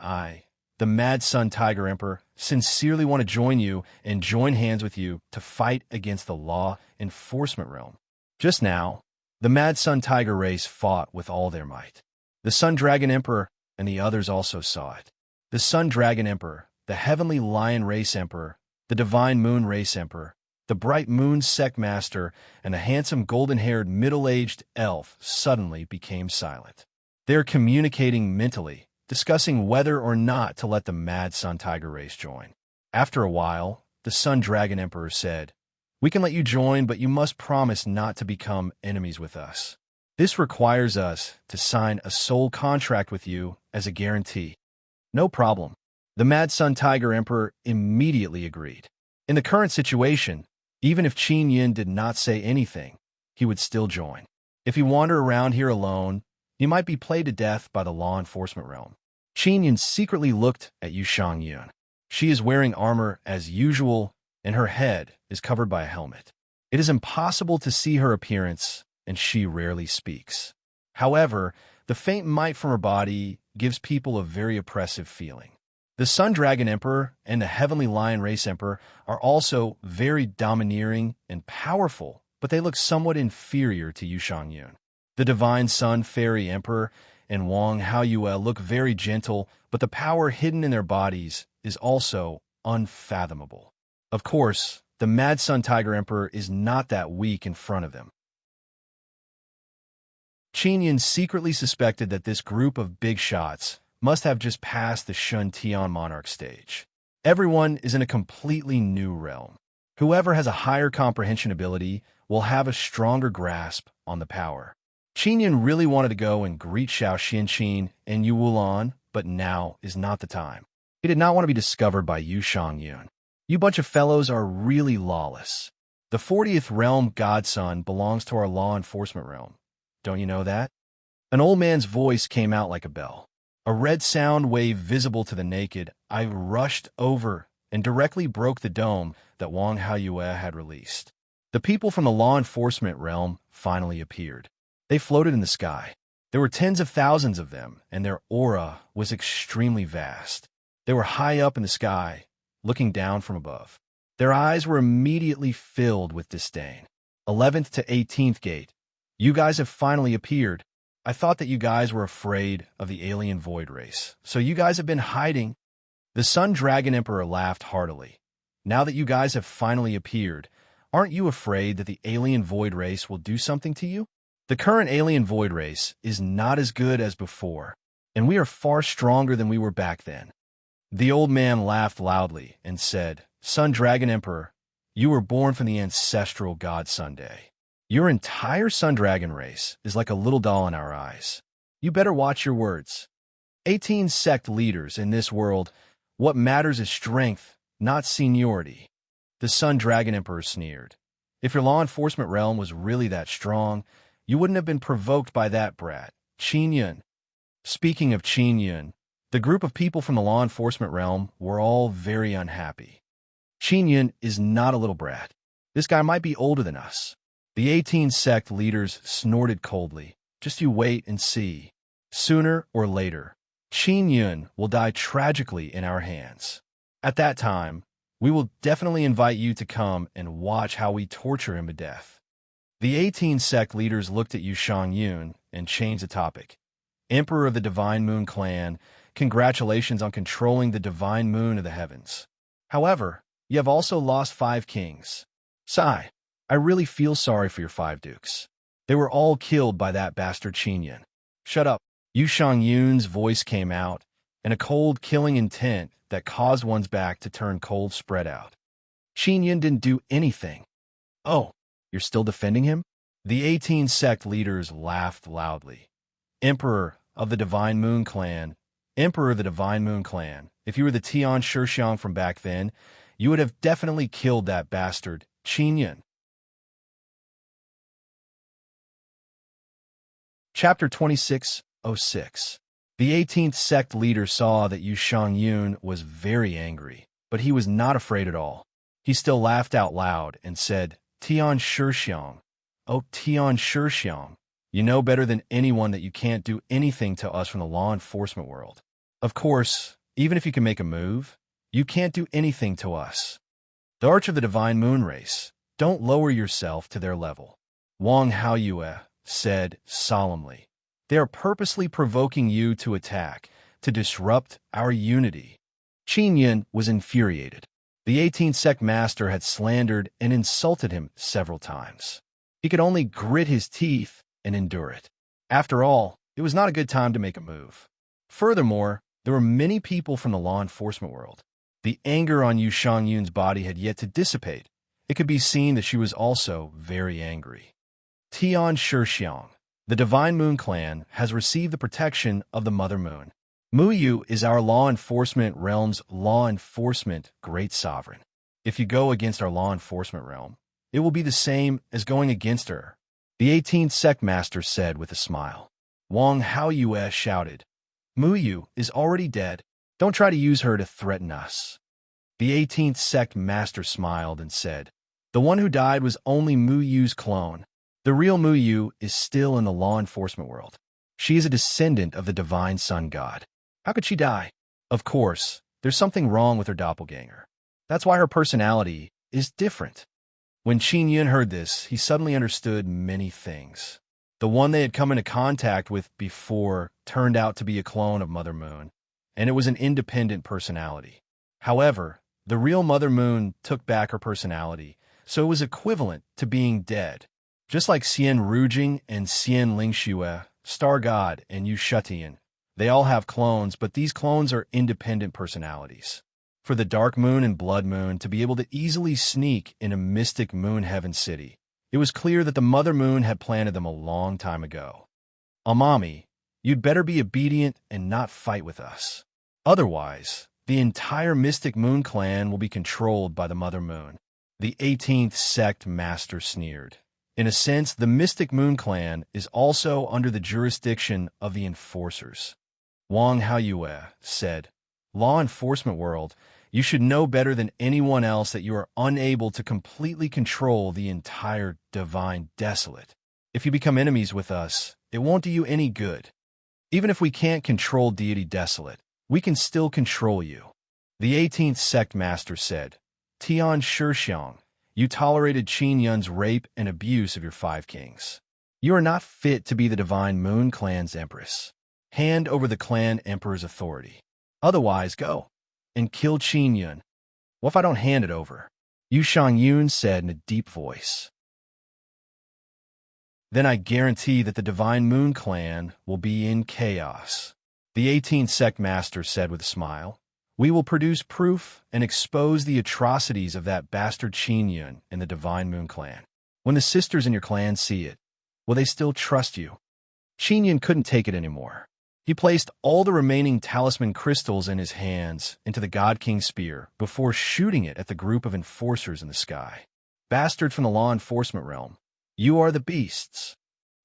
[SPEAKER 1] the Mad Sun Tiger Emperor, sincerely want to join you and join hands with you to fight against the law enforcement realm." Just now, the Mad Sun Tiger race fought with all their might. The Sun Dragon Emperor and the others also saw it. The Sun Dragon Emperor, the Heavenly Lion Race Emperor, the Divine Moon Race Emperor, the Bright Moon Sect Master, and the handsome golden-haired middle-aged elf suddenly became silent. They are communicating mentally, discussing whether or not to let the Mad Sun Tiger race join. After a while, the Sun Dragon Emperor said, "We can let you join, but you must promise not to become enemies with us. This requires us to sign a soul contract with you as a guarantee." "No problem." The Mad Sun Tiger Emperor immediately agreed. In the current situation, even if Qin Yin did not say anything, he would still join. If he wandered around here alone, he might be played to death by the law enforcement realm. Qin Yin secretly looked at Yu Shangyun. She is wearing armor as usual, and her head is covered by a helmet. It is impossible to see her appearance, and she rarely speaks. However, the faint might from her body gives people a very oppressive feeling. The Sun Dragon Emperor and the Heavenly Lion Race Emperor are also very domineering and powerful, but they look somewhat inferior to Yu Shangyun. The Divine Sun Fairy Emperor and Wang Haoyue look very gentle, but the power hidden in their bodies is also unfathomable. Of course, the Mad Sun Tiger Emperor is not that weak in front of them. Qin Yin secretly suspected that this group of big shots must have just passed the Shun Tian Monarch stage. Everyone is in a completely new realm. Whoever has a higher comprehension ability will have a stronger grasp on the power. Qin Yin really wanted to go and greet Xiao Xianqin and Yu Wulan, but now is not the time. He did not want to be discovered by Yu Shangyun. "You bunch of fellows are really lawless. The 40th realm godson belongs to our law enforcement realm. Don't you know that?" An old man's voice came out like a bell. A red sound wave visible to the naked eye rushed over and directly broke the dome that Wang Haoyue had released. The people from the law enforcement realm finally appeared. They floated in the sky. There were tens of thousands of them, and their aura was extremely vast. They were high up in the sky, looking down from above. Their eyes were immediately filled with disdain. 11th to 18th gate. "You guys have finally appeared. I thought that you guys were afraid of the alien void race, so you guys have been hiding." The Sun Dragon Emperor laughed heartily. "Now that you guys have finally appeared, aren't you afraid that the alien void race will do something to you? The current alien void race is not as good as before, and we are far stronger than we were back then." The old man laughed loudly and said, "Sun Dragon Emperor, you were born from the ancestral God Sunday. Your entire Sun Dragon race is like a little doll in our eyes. You better watch your words. 18 sect leaders in this world, what matters is strength, not seniority." The Sun Dragon Emperor sneered. "If your law enforcement realm was really that strong, you wouldn't have been provoked by that brat, Qin Yin." Speaking of Qin Yin, the group of people from the law enforcement realm were all very unhappy. "Qin Yin is not a little brat. This guy might be older than us." The 18 sect leaders snorted coldly. "Just you wait and see. Sooner or later, Qin Yin will die tragically in our hands. At that time, we will definitely invite you to come and watch how we torture him to death." The 18 sect leaders looked at Yu Shangyun and changed the topic. "Emperor of the Divine Moon Clan, congratulations on controlling the Divine Moon of the heavens. However, you have also lost 5 kings. Sigh. I really feel sorry for your 5 dukes. They were all killed by that bastard Qin Yin. Shut up. Yu Shangyun's voice came out, and a cold, killing intent that caused one's back to turn cold spread out. Qin Yin didn't do anything. Oh, you're still defending him? The 18 sect leaders laughed loudly. Emperor of the Divine Moon Clan, Emperor of the Divine Moon Clan, if you were the Tian Shixiang from back then, you would have definitely killed that bastard, Qin Yin. Chapter 26:06. The 18th sect leader saw that Yu Shangyun was very angry, but he was not afraid at all. He still laughed out loud and said, Tian Shixiang, oh Tian Shixiang, you know better than anyone that you can't do anything to us from the law enforcement world. Of course, even if you can make a move, you can't do anything to us. The Arch of the Divine Moon Race, don't lower yourself to their level. Wang Haoyue said solemnly. They are purposely provoking you to attack, to disrupt our unity. Qin Yin was infuriated. The 18th sect master had slandered and insulted him several times. He could only grit his teeth and endure it. After all, it was not a good time to make a move. Furthermore, there were many people from the law enforcement world. The anger on Yu Shangyun's body had yet to dissipate. It could be seen that she was also very angry. Tian Shixiang, the Divine Moon Clan, has received the protection of the Mother Moon. Muyu is our law enforcement realm's law enforcement great sovereign. If you go against our law enforcement realm, it will be the same as going against her, the 18th sect master said with a smile. Wang Haoyue shouted, Muyu is already dead. Don't try to use her to threaten us. The 18th sect master smiled and said, the one who died was only Muyu's clone. The real Muyu is still in the law enforcement world. She is a descendant of the divine sun god. How could she die? Of course, there's something wrong with her doppelganger. That's why her personality is different. When Qin Yin heard this, he suddenly understood many things. The one they had come into contact with before turned out to be a clone of Mother Moon, and it was an independent personality. However, the real Mother Moon took back her personality, so it was equivalent to being dead. Just like Xian Rujing and Xian Lingxue, Star God and Yu Shutian, they all have clones, but these clones are independent personalities. For the Dark Moon and Blood Moon to be able to easily sneak in a mystic moon heaven city, it was clear that the Mother Moon had planted them a long time ago. Amami, you'd better be obedient and not fight with us. Otherwise, the entire Mystic Moon clan will be controlled by the Mother Moon. The 18th sect master sneered. In a sense, the Mystic Moon Clan is also under the jurisdiction of the Enforcers. Wang Haoyue said, Law enforcement world, you should know better than anyone else that you are unable to completely control the entire Divine Desolate. If you become enemies with us, it won't do you any good. Even if we can't control Deity Desolate, we can still control you. The 18th sect master said, Tian Shixiang, you tolerated Qin Yun's rape and abuse of your 5 kings. You are not fit to be the Divine Moon Clan's empress. Hand over the clan emperor's authority. Otherwise, go and kill Qin Yun. What if I don't hand it over? Yu Shangyun said in a deep voice. Then I guarantee that the Divine Moon Clan will be in chaos. The 18th sect master said with a smile. We will produce proof and expose the atrocities of that bastard Qin Yun in the Divine Moon Clan. When the sisters in your clan see it, will they still trust you? Qin Yun couldn't take it anymore. He placed all the remaining talisman crystals in his hands into the God King spear before shooting it at the group of enforcers in the sky. Bastard from the law enforcement realm, you are the beasts.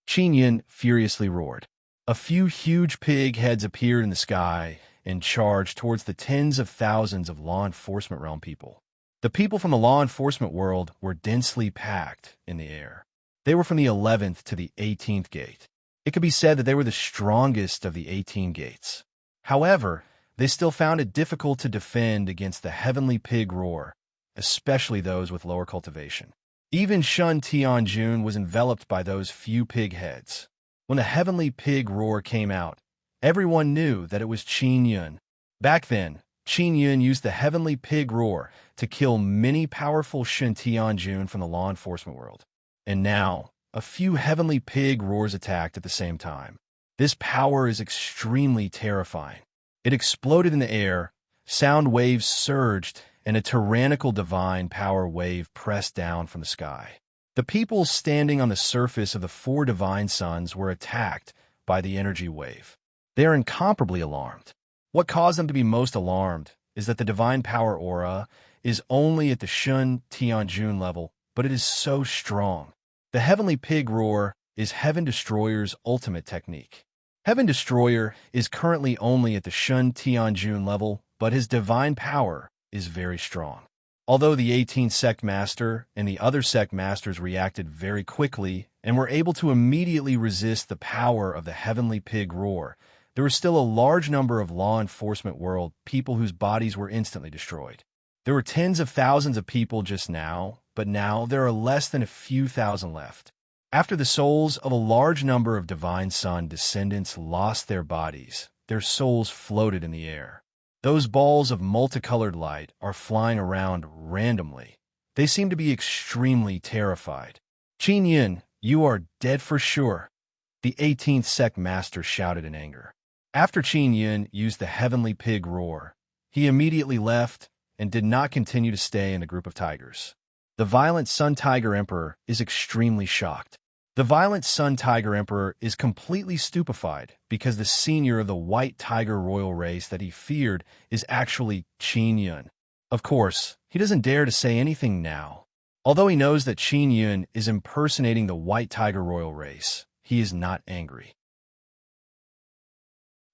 [SPEAKER 1] Qin Yun furiously roared. A few huge pig heads appeared in the sky and charged towards the tens of thousands of law enforcement realm people. The people from the law enforcement world were densely packed in the air. They were from the 11th to the 18th gate. It could be said that they were the strongest of the 18 gates. However, they still found it difficult to defend against the heavenly pig roar, especially those with lower cultivation. Even Shun Tianjun was enveloped by those few pig heads. When the heavenly pig roar came out, everyone knew that it was Qin Yun. Back then, Qin Yun used the heavenly pig roar to kill many powerful Shen Tianjun from the law enforcement world. And now, a few heavenly pig roars attacked at the same time. This power is extremely terrifying. It exploded in the air, sound waves surged, and a tyrannical divine power wave pressed down from the sky. The people standing on the surface of the four divine suns were attacked by the energy wave. They are incomparably alarmed. What caused them to be most alarmed is that the divine power aura is only at the Shun Tianjun level, but it is so strong. The heavenly pig roar is Heaven Destroyer's ultimate technique. Heaven Destroyer is currently only at the Shun Tianjun level, but his divine power is very strong. Although the 18th sect master and the other sect masters reacted very quickly and were able to immediately resist the power of the heavenly pig roar, there were still a large number of law enforcement world people whose bodies were instantly destroyed. There were tens of thousands of people just now, but now there are less than a few thousand left. After the souls of a large number of Divine Sun descendants lost their bodies, their souls floated in the air. Those balls of multicolored light are flying around randomly. They seem to be extremely terrified. Qin Yin, you are dead for sure, the 18th sect master shouted in anger. After Qin Yin used the heavenly pig roar, he immediately left and did not continue to stay in the group of tigers. The violent Sun Tiger Emperor is extremely shocked. The violent Sun Tiger Emperor is completely stupefied because the senior of the white tiger royal race that he feared is actually Qin Yun. Of course, he doesn't dare to say anything now. Although he knows that Qin Yun is impersonating the white tiger royal race, he is not angry.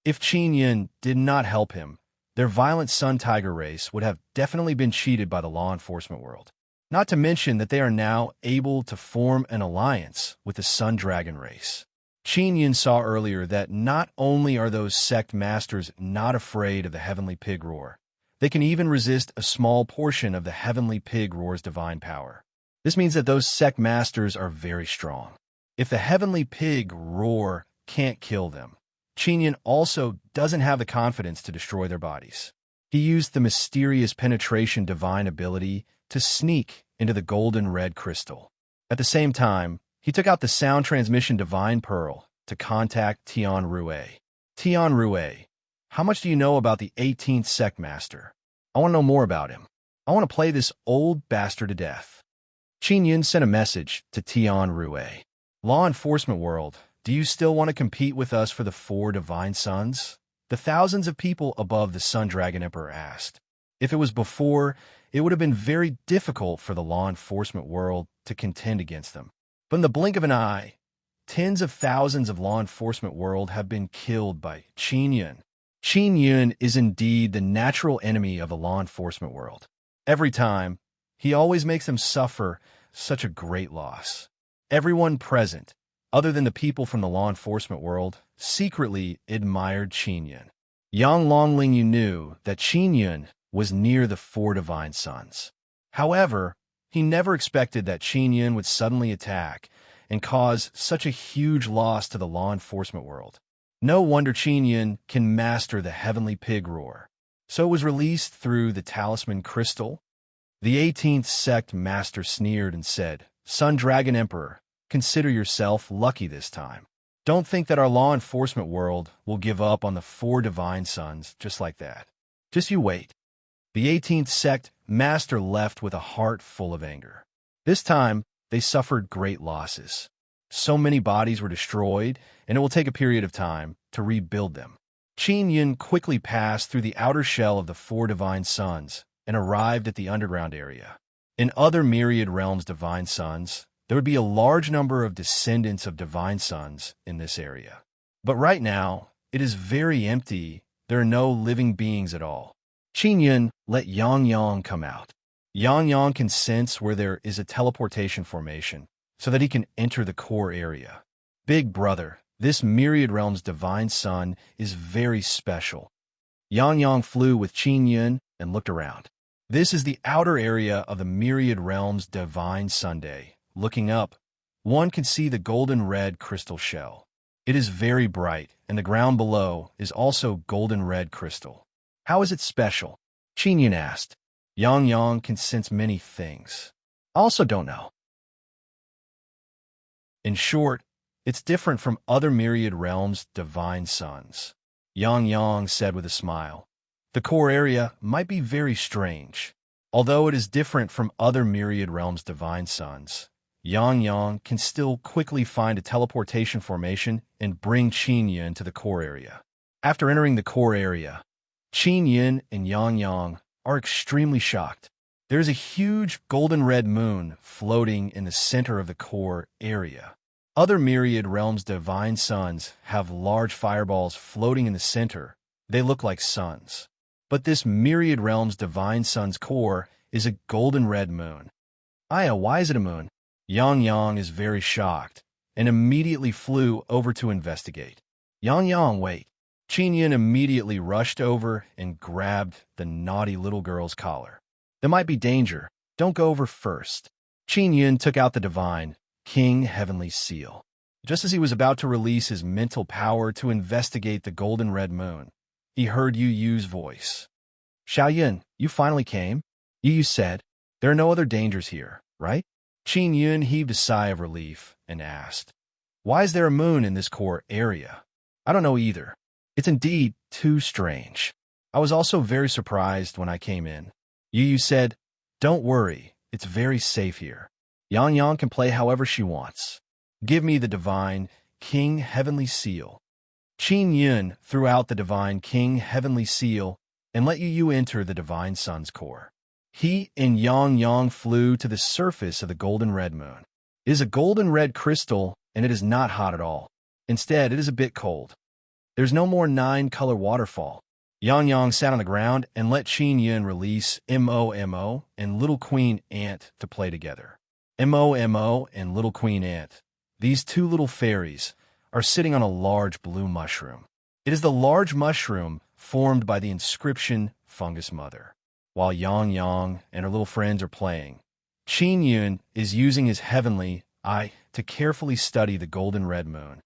[SPEAKER 1] If Qin Yun did not help him, their violent Sun Tiger race would have definitely been cheated by the law enforcement world. Not to mention that they are now able to form an alliance with the Sun Dragon race. Qin Yun saw earlier that not only are those sect masters not afraid of the heavenly pig roar, they can even resist a small portion of the heavenly pig roar's divine power. This means that those sect masters are very strong. If the heavenly pig roar can't kill them, Qin Yun also doesn't have the confidence to destroy their bodies. He used the mysterious penetration divine ability to sneak into the golden red crystal. At the same time, he took out the sound transmission divine pearl to contact Tian Rue. Tian Rue, how much do you know about the 18th sect master? I want to know more about him. I want to play this old bastard to death. Qin Yun sent a message to Tian Rue. Law enforcement world, do you still want to compete with us for the four divine suns? The thousands of people above the Sun Dragon Emperor asked. If it was before, it would have been very difficult for the law enforcement world to contend against them. But in the blink of an eye, tens of thousands of law enforcement world have been killed by Qin Yun. Qin Yun is indeed the natural enemy of the law enforcement world. Every time, he always makes them suffer such a great loss. Everyone present, other than the people from the law enforcement world, secretly admired Qin Yun. Yang Longling knew that Qin Yun was near the four divine suns. However, he never expected that Qin Yun would suddenly attack and cause such a huge loss to the law enforcement world. No wonder Qin Yun can master the heavenly pig roar. So it was released through the talisman crystal. The 18th sect master sneered and said, Sun Dragon Emperor, consider yourself lucky this time. Don't think that our law enforcement world will give up on the four divine suns just like that. Just you wait. The 18th sect master left with a heart full of anger. This time, they suffered great losses. So many bodies were destroyed, and it will take a period of time to rebuild them. Qin Yun quickly passed through the outer shell of the four divine suns and arrived at the underground area. In other myriad realms divine suns, there would be a large number of descendants of divine suns in this area. But right now, it is very empty. There are no living beings at all. Qin Yun let Yang Yang come out. Yang Yang can sense where there is a teleportation formation so that he can enter the core area. Big brother, this myriad realm's divine sun is very special. Yang Yang flew with Qin Yun and looked around. This is the outer area of the myriad realm's divine Sunday. Looking up, one can see the golden red crystal shell. It is very bright, and the ground below is also golden red crystal. How is it special? Qin Yun asked. Yang Yang can sense many things. I also don't know. In short, it's different from other myriad realms' divine sons. Yang Yang said with a smile. The core area might be very strange. Although it is different from other myriad realms' divine sons, Yang Yang can still quickly find a teleportation formation and bring Qin Yun to the core area. After entering the core area, Qin Yun and Yang Yang are extremely shocked. There is a huge golden red moon floating in the center of the core area. Other myriad realms' divine sons have large fireballs floating in the center. They look like suns. But this myriad realms' divine son's core is a golden red moon. Aya, why is it a moon? Yang Yang is very shocked and immediately flew over to investigate. Yang Yang, wait. Qin Yun immediately rushed over and grabbed the naughty little girl's collar. There might be danger. Don't go over first. Qin Yun took out the divine King Heavenly Seal. Just as he was about to release his mental power to investigate the golden red moon, he heard Yu Yu's voice. Xiaoyun, you finally came? Yu Yu said, there are no other dangers here, right? Qin Yun heaved a sigh of relief and asked, why is there a moon in this core area? I don't know either. It's indeed too strange. I was also very surprised when I came in. Yu Yu said, don't worry, it's very safe here. Yang Yang can play however she wants. Give me the divine King Heavenly Seal. Qin Yun threw out the divine King Heavenly Seal and let Yu Yu enter the divine sun's core. He and Yang Yang flew to the surface of the golden red moon. It is a golden red crystal, and it is not hot at all. Instead, it is a bit cold. There's no more 9-color waterfall. Yang Yang sat on the ground and let Qin Yun release Mo and Little Queen Ant to play together. Mo and Little Queen Ant, these two little fairies, are sitting on a large blue mushroom. It is the large mushroom formed by the inscription Fungus Mother. While Yang Yang and her little friends are playing, Qin Yun is using his heavenly eye to carefully study the golden red moon.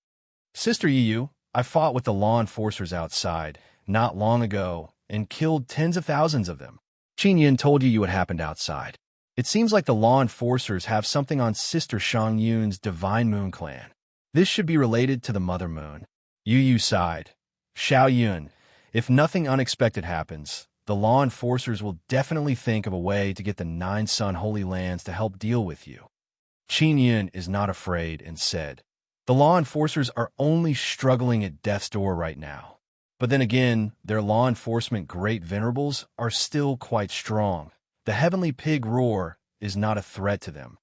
[SPEAKER 1] Sister Yu Yu, I fought with the law enforcers outside not long ago and killed tens of thousands of them. Qin Yun told you what happened outside. It seems like the law enforcers have something on Sister Shang Yun's Divine Moon Clan. This should be related to the Mother Moon. Yu Yu sighed. Xiaoyun, if nothing unexpected happens, the law enforcers will definitely think of a way to get the 9 Sun Holy Lands to help deal with you. Qin Yun is not afraid and said, the law enforcers are only struggling at death's door right now. But then again, their law enforcement great venerables are still quite strong. The heavenly pig roar is not a threat to them.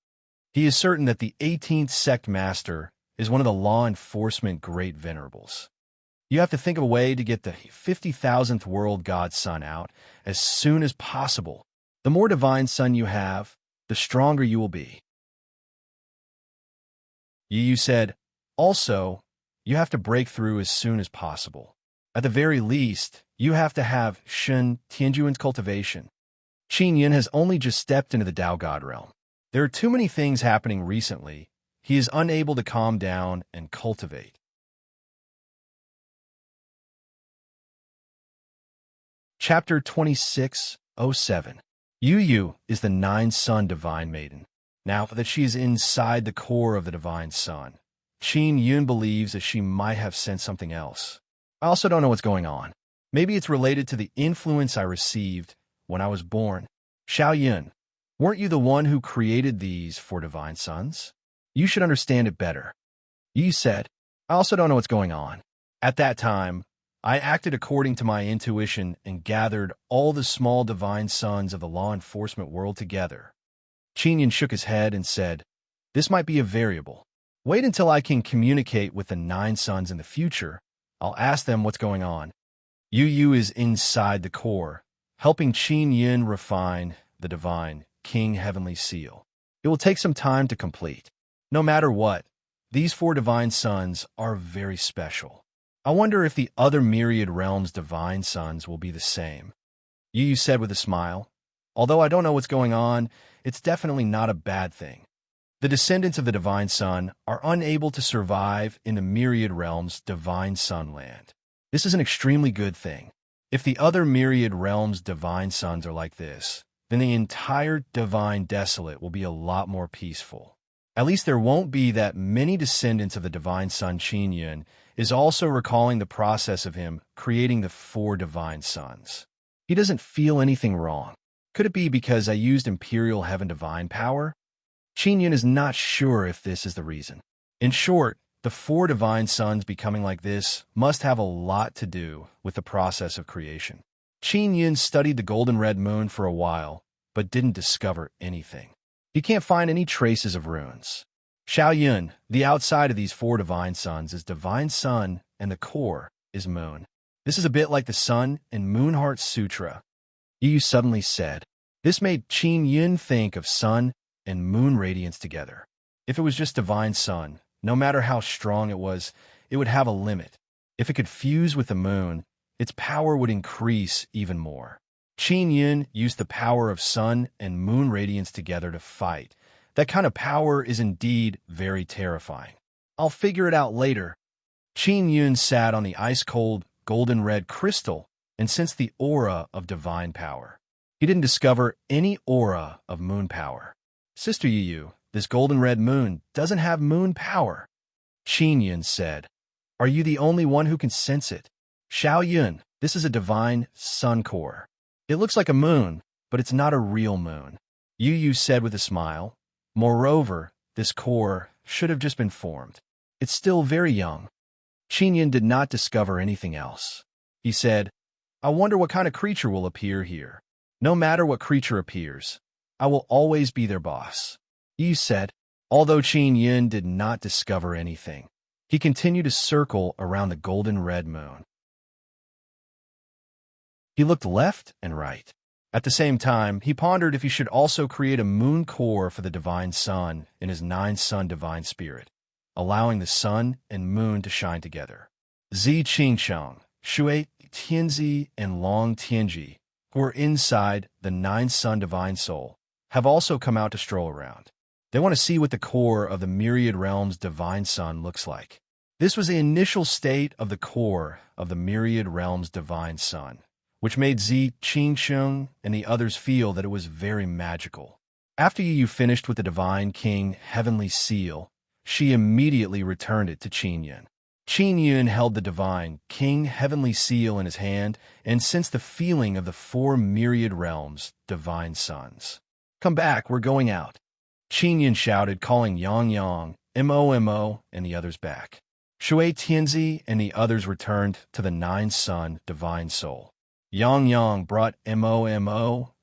[SPEAKER 1] He is certain that the 18th sect master is one of the law enforcement great venerables. You have to think of a way to get the 50,000th world god sun out as soon as possible. The more divine sun you have, the stronger you will be. Yu Yu said, also, you have to break through as soon as possible. At the very least, you have to have Shun Tianjuan's cultivation. Qin Yun has only just stepped into the Tao God realm. There are too many things happening recently. He is unable to calm down and cultivate. Chapter 26:07. Yu Yu is the 9 Sun Divine Maiden. Now that she is inside the core of the Divine Sun, Qin Yun believes that she might have sent something else. I also don't know what's going on. Maybe it's related to the influence I received when I was born. Xiaoyun, weren't you the one who created these 4 divine sons? You should understand it better. Yi said, I also don't know what's going on. At that time, I acted according to my intuition and gathered all the small divine sons of the law enforcement world together. Qin Yun shook his head and said, this might be a variable. Wait until I can communicate with the 9 sons in the future. I'll ask them what's going on. Yu Yu is inside the core, helping Qin Yun refine the divine King Heavenly Seal. It will take some time to complete. No matter what, these 4 divine sons are very special. I wonder if the other myriad realms' divine sons will be the same. Yu Yu said with a smile, although I don't know what's going on, it's definitely not a bad thing. The descendants of the divine sun are unable to survive in the myriad realms' divine sunland. This is an extremely good thing. If the other myriad realms' divine sons are like this, then the entire divine desolate will be a lot more peaceful. At least there won't be that many descendants of the divine son Qin Yun is also recalling the process of him creating the 4 divine sons. He doesn't feel anything wrong. Could it be because I used Imperial Heaven divine power? Qin Yun is not sure if this is the reason. In short, the 4 divine sons becoming like this must have a lot to do with the process of creation. Qin Yun studied the golden red moon for a while, but didn't discover anything. He can't find any traces of runes. Xiao Yun, the outside of these 4 divine sons, is divine sun, and the core is moon. This is a bit like the Sun and Moon Heart Sutra. Yu suddenly said. This made Qin Yun think of sun and moon radiance together. If it was just divine sun, no matter how strong it would have a limit. If it could fuse with the moon, its power would increase even more. Qin Yun used the power of sun and moon radiance together to fight. That kind of power is indeed very terrifying. I'll figure it out later. Qin Yun sat on the ice-cold, golden-red crystal and sensed the aura of divine power. He didn't discover any aura of moon power. Sister Yu, this golden-red moon doesn't have moon power. Qin Yun said. Are you the only one who can sense it? Xiao Yun, this is a divine sun core. It looks like a moon, but it's not a real moon. Yu said with a smile. Moreover, this core should have just been formed. It's still very young. Qin Yun did not discover anything else. He said, I wonder what kind of creature will appear here. No matter what creature appears, I will always be their boss. Yu said, although Qin Yun did not discover anything. He continued to circle around the golden red moon. He looked left and right. At the same time, he pondered if he should also create a moon core for the divine sun in his 9-sun divine spirit, allowing the sun and moon to shine together. Zi Qingsheng, Shui Tianzi, and Long Tianji, who are inside the 9-sun divine soul, have also come out to stroll around. They want to see what the core of the myriad realms' divine sun looks like. This was the initial state of the core of the myriad realms' divine sun, which made Zi Qingsheng and the others feel that it was very magical. After Yu finished with the divine king heavenly seal, she immediately returned it to Qin Yun. Qin Yun held the divine king heavenly seal in his hand and sensed the feeling of the 4 myriad realms' divine suns. Come back, we're going out. Qin Yun shouted, calling Yang Yang, Mo, and the others back. Shui Tianzi and the others returned to the 9-sun divine soul. Yang Yang brought Mo,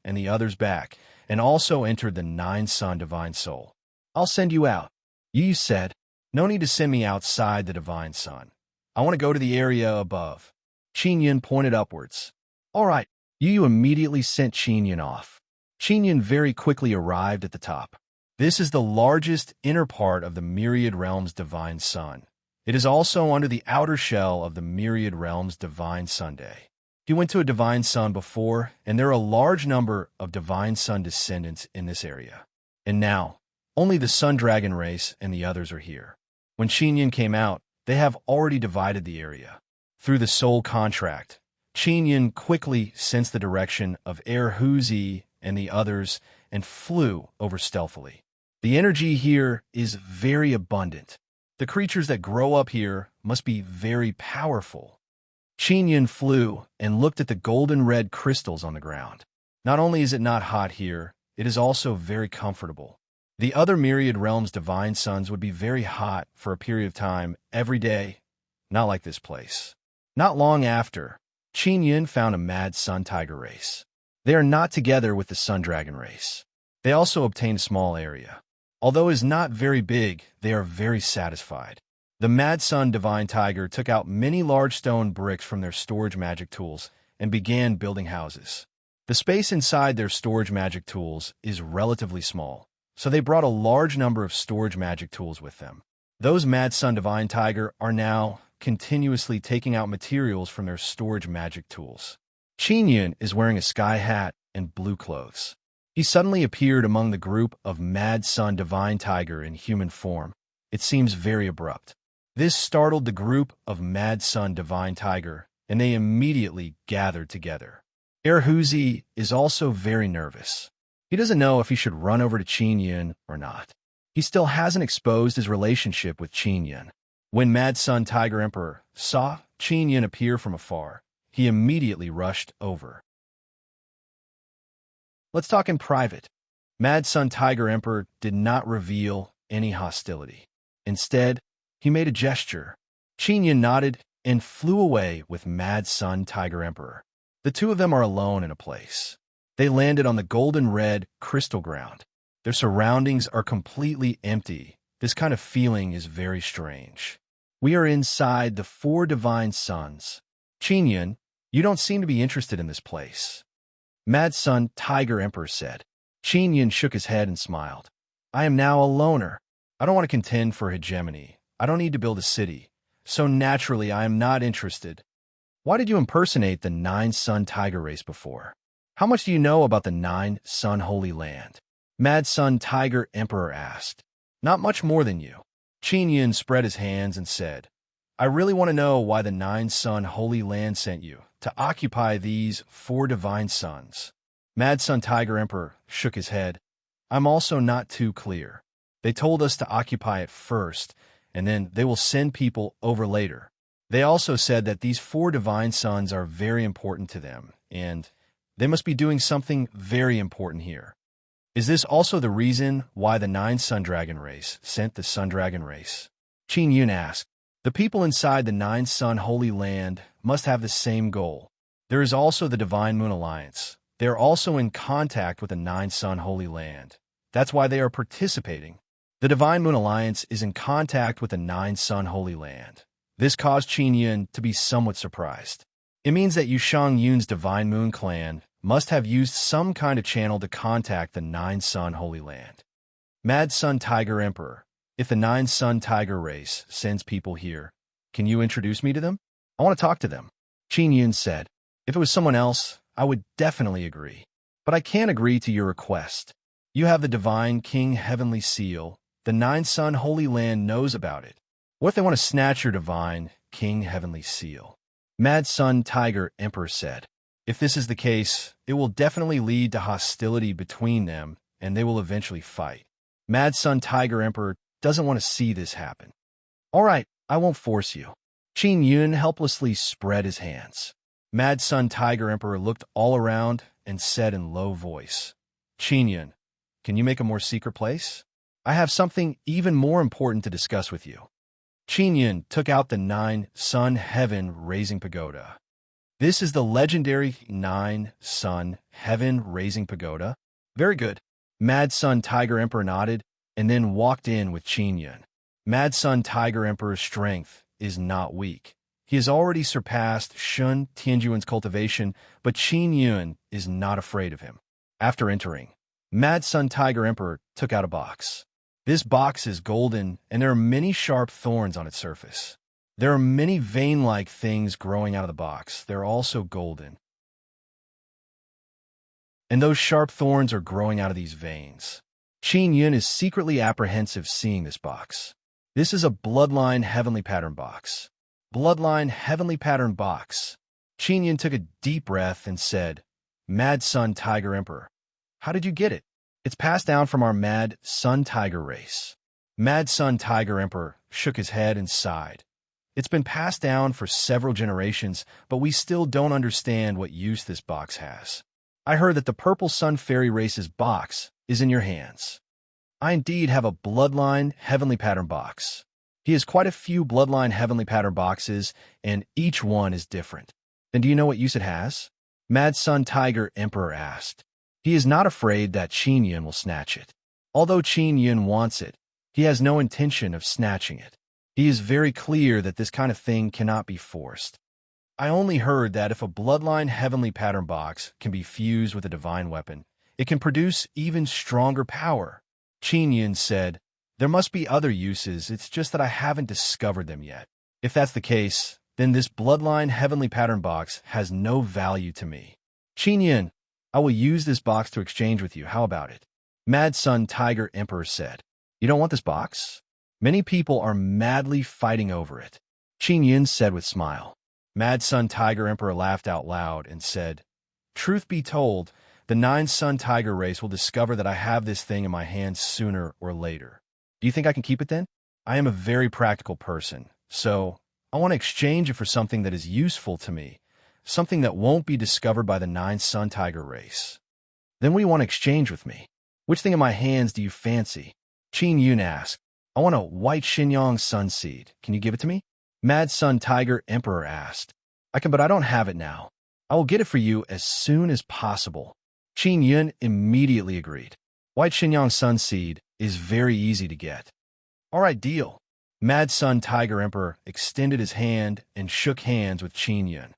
[SPEAKER 1] and the others back, and also entered the 9-sun divine soul. I'll send you out. Yu said, no need to send me outside the divine sun. I want to go to the area above. Qin Yun pointed upwards. All right. Yu immediately sent Qin Yun off. Qin Yun very quickly arrived at the top. This is the largest inner part of the myriad realms' divine sun. It is also under the outer shell of the myriad realms' divine Sunday. He went to a divine sun before, and there are a large number of divine sun descendants in this area. And now, only the sun dragon race and the others are here. When Qin Yun came out, they have already divided the area. Through the soul contract, Qin Yun quickly sensed the direction of Huzi and the others and flew over stealthily. The energy here is very abundant. The creatures that grow up here must be very powerful. Qin Yun flew and looked at the golden red crystals on the ground. Not only is it not hot here, it is also very comfortable. The other myriad realms' divine suns would be very hot for a period of time every day, not like this place. Not long after, Qin Yun found a mad sun tiger race. They are not together with the sun dragon race. They also obtained a small area. Although it is not very big, they are very satisfied. The Mad Sun Divine Tiger took out many large stone bricks from their storage magic tools and began building houses. The space inside their storage magic tools is relatively small, so they brought a large number of storage magic tools with them. Those Mad Sun Divine Tiger are now continuously taking out materials from their storage magic tools. Qin Yun is wearing a sky hat and blue clothes. He suddenly appeared among the group of Mad Sun Divine Tiger in human form. It seems very abrupt. This startled the group of Mad Sun Divine Tiger and they immediately gathered together. Erhuzi is also very nervous. He doesn't know if he should run over to Qin Yun or not. He still hasn't exposed his relationship with Qin Yun. When Mad Sun Tiger Emperor saw Qin Yun appear from afar, he immediately rushed over. Let's talk in private. Mad Sun Tiger Emperor did not reveal any hostility. Instead, he made a gesture. Qin Yun nodded and flew away with Mad Sun Tiger Emperor. The two of them are alone in a place. They landed on the golden-red crystal ground. Their surroundings are completely empty. This kind of feeling is very strange. We are inside the four divine suns. Qin Yun, you don't seem to be interested in this place. Mad Sun Tiger Emperor said. Qin Yun shook his head and smiled. I am now a loner. I don't want to contend for hegemony. I don't need to build a city. So naturally, I am not interested. Why did you impersonate the 9-Sun Tiger race before? How much do you know about the 9-Sun Holy Land? Mad Sun Tiger Emperor asked. Not much more than you. Qin Yun spread his hands and said, I really want to know why the 9-Sun Holy Land sent you to occupy these 4 divine suns. Mad Sun Tiger Emperor shook his head. I'm also not too clear. They told us to occupy it first, and then they will send people over later. They also said that these 4 divine suns are very important to them, and they must be doing something very important here. Is this also the reason why the 9 Sun Dragon race sent the Sun Dragon race? Qin Yun asked. The people inside the 9 Sun Holy Land must have the same goal. There is also the Divine Moon Alliance. They are also in contact with the 9 Sun Holy Land. That's why they are participating. The Divine Moon Alliance is in contact with the 9 Sun Holy Land. This caused Qin Yun to be somewhat surprised. It means that Yushang Yun's Divine Moon clan must have used some kind of channel to contact the 9 Sun Holy Land. Mad Sun Tiger Emperor, if the 9 Sun Tiger race sends people here, can you introduce me to them? I want to talk to them. Qin Yun said. If it was someone else, I would definitely agree. But I can't agree to your request. You have the Divine King Heavenly Seal. The 9 Sun Holy Land knows about it. What if they want to snatch your Divine King Heavenly Seal? Mad Sun Tiger Emperor said. If this is the case, it will definitely lead to hostility between them, and they will eventually fight. Mad Sun Tiger Emperor doesn't want to see this happen. All right, I won't force you. Qin Yun helplessly spread his hands. Mad Sun Tiger Emperor looked all around and said in low voice, Qin Yun, can you make a more secret place? I have something even more important to discuss with you. Qin Yun took out the 9 Sun Heaven Raising Pagoda. This is the legendary 9 Sun Heaven Raising Pagoda. Very good. Mad Sun Tiger Emperor nodded and then walked in with Qin Yun. Mad Sun Tiger Emperor's strength is not weak. He has already surpassed Shun Tianjuan's cultivation, but Qin Yun is not afraid of him. After entering, Mad Sun Tiger Emperor took out a box. This box is golden, and there are many sharp thorns on its surface. There are many vein-like things growing out of the box. They're also golden. And those sharp thorns are growing out of these veins. Qin Yun is secretly apprehensive seeing this box. This is a Bloodline Heavenly Pattern box. Bloodline Heavenly Pattern box. Qin Yun took a deep breath and said, Mad Sun Tiger Emperor, how did you get it? It's passed down from our Mad Sun Tiger race. Mad Sun Tiger Emperor shook his head and sighed. It's been passed down for several generations, but we still don't understand what use this box has. I heard that the Purple Sun Fairy race's box is in your hands. I indeed have a Bloodline Heavenly Pattern box. He has quite a few Bloodline Heavenly Pattern boxes, and each one is different. Then do you know what use it has? Mad Sun Tiger Emperor asked. He is not afraid that Qin Yun will snatch it. Although Qin Yun wants it, he has no intention of snatching it. He is very clear that this kind of thing cannot be forced. I only heard that if a Bloodline Heavenly Pattern box can be fused with a divine weapon, it can produce even stronger power. Qin Yun said, there must be other uses, it's just that I haven't discovered them yet. If that's the case, then this Bloodline Heavenly Pattern box has no value to me. Qin Yun, I will use this box to exchange with you, how about it? Mad Sun Tiger Emperor said, you don't want this box? Many people are madly fighting over it. Qin Yun said with a smile. Mad Sun Tiger Emperor laughed out loud and said, "Truth be told, the 9-Sun Tiger race will discover that I have this thing in my hands sooner or later. Do you think I can keep it then? I am a very practical person, so I want to exchange it for something that is useful to me, something that won't be discovered by the 9-Sun Tiger race." "Then what do you want to exchange with me? Which thing in my hands do you fancy?" Qin Yun asked. "I want a white Xinyang sun seed. Can you give it to me?" Mad Sun Tiger Emperor asked. "I can, but I don't have it now. I will get it for you as soon as possible." Qin Yun immediately agreed. White Xinyang sun seed is very easy to get. "All right, deal." Mad Sun Tiger Emperor extended his hand and shook hands with Qin Yun.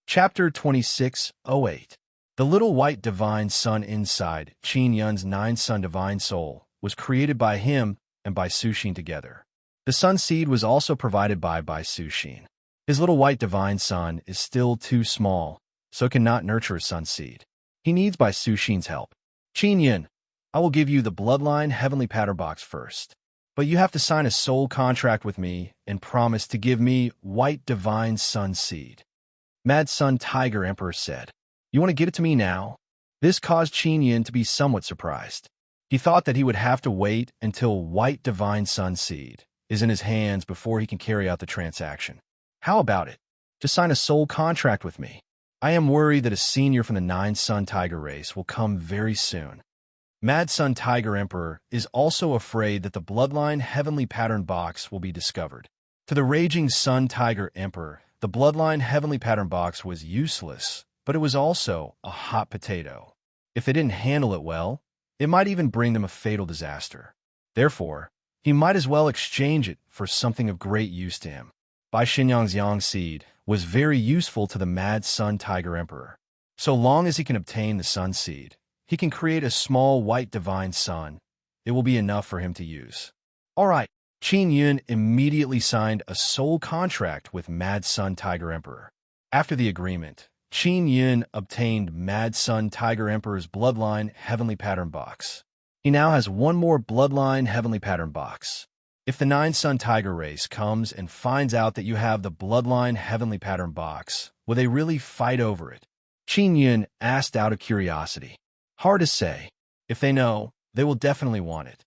[SPEAKER 1] Chapter 26:08. The little white divine sun inside Qin Yun's 9-Sun divine soul was created by him and by Suxin together. The sun seed was also provided by Suxin. His little white divine sun is still too small, so cannot nurture a sun seed. He needs Suxin's help. "Qin Yun, I will give you the bloodline heavenly pattern box first, but you have to sign a soul contract with me and promise to give me white divine sun seed." Mad Sun Tiger Emperor said. "You want to give it to me now?" This caused Qin Yun to be somewhat surprised. He thought that he would have to wait until white divine sun seed is in his hands before he can carry out the transaction. "How about it? Just sign a soul contract with me. I am worried that a senior from the 9-Sun Tiger race will come very soon." Mad Sun Tiger Emperor is also afraid that the bloodline heavenly pattern box will be discovered. To the raging Sun Tiger Emperor, the bloodline heavenly pattern box was useless, but it was also a hot potato. If they didn't handle it well, it might even bring them a fatal disaster. Therefore, he might as well exchange it for something of great use to him. Bai Xinyang's yang seed was very useful to the Mad Sun Tiger Emperor. So long as he can obtain the sun seed, he can create a small white divine sun. It will be enough for him to use. All right, Qin Yun immediately signed a soul contract with Mad Sun Tiger Emperor. After the agreement, Qin Yun obtained Mad Sun Tiger Emperor's bloodline heavenly pattern box. He now has one more bloodline heavenly pattern box. If the 9-Sun Tiger race comes and finds out that you have the bloodline heavenly pattern box, will they really fight over it? Qin Yun asked out of curiosity. Hard to say. If they know, they will definitely want it.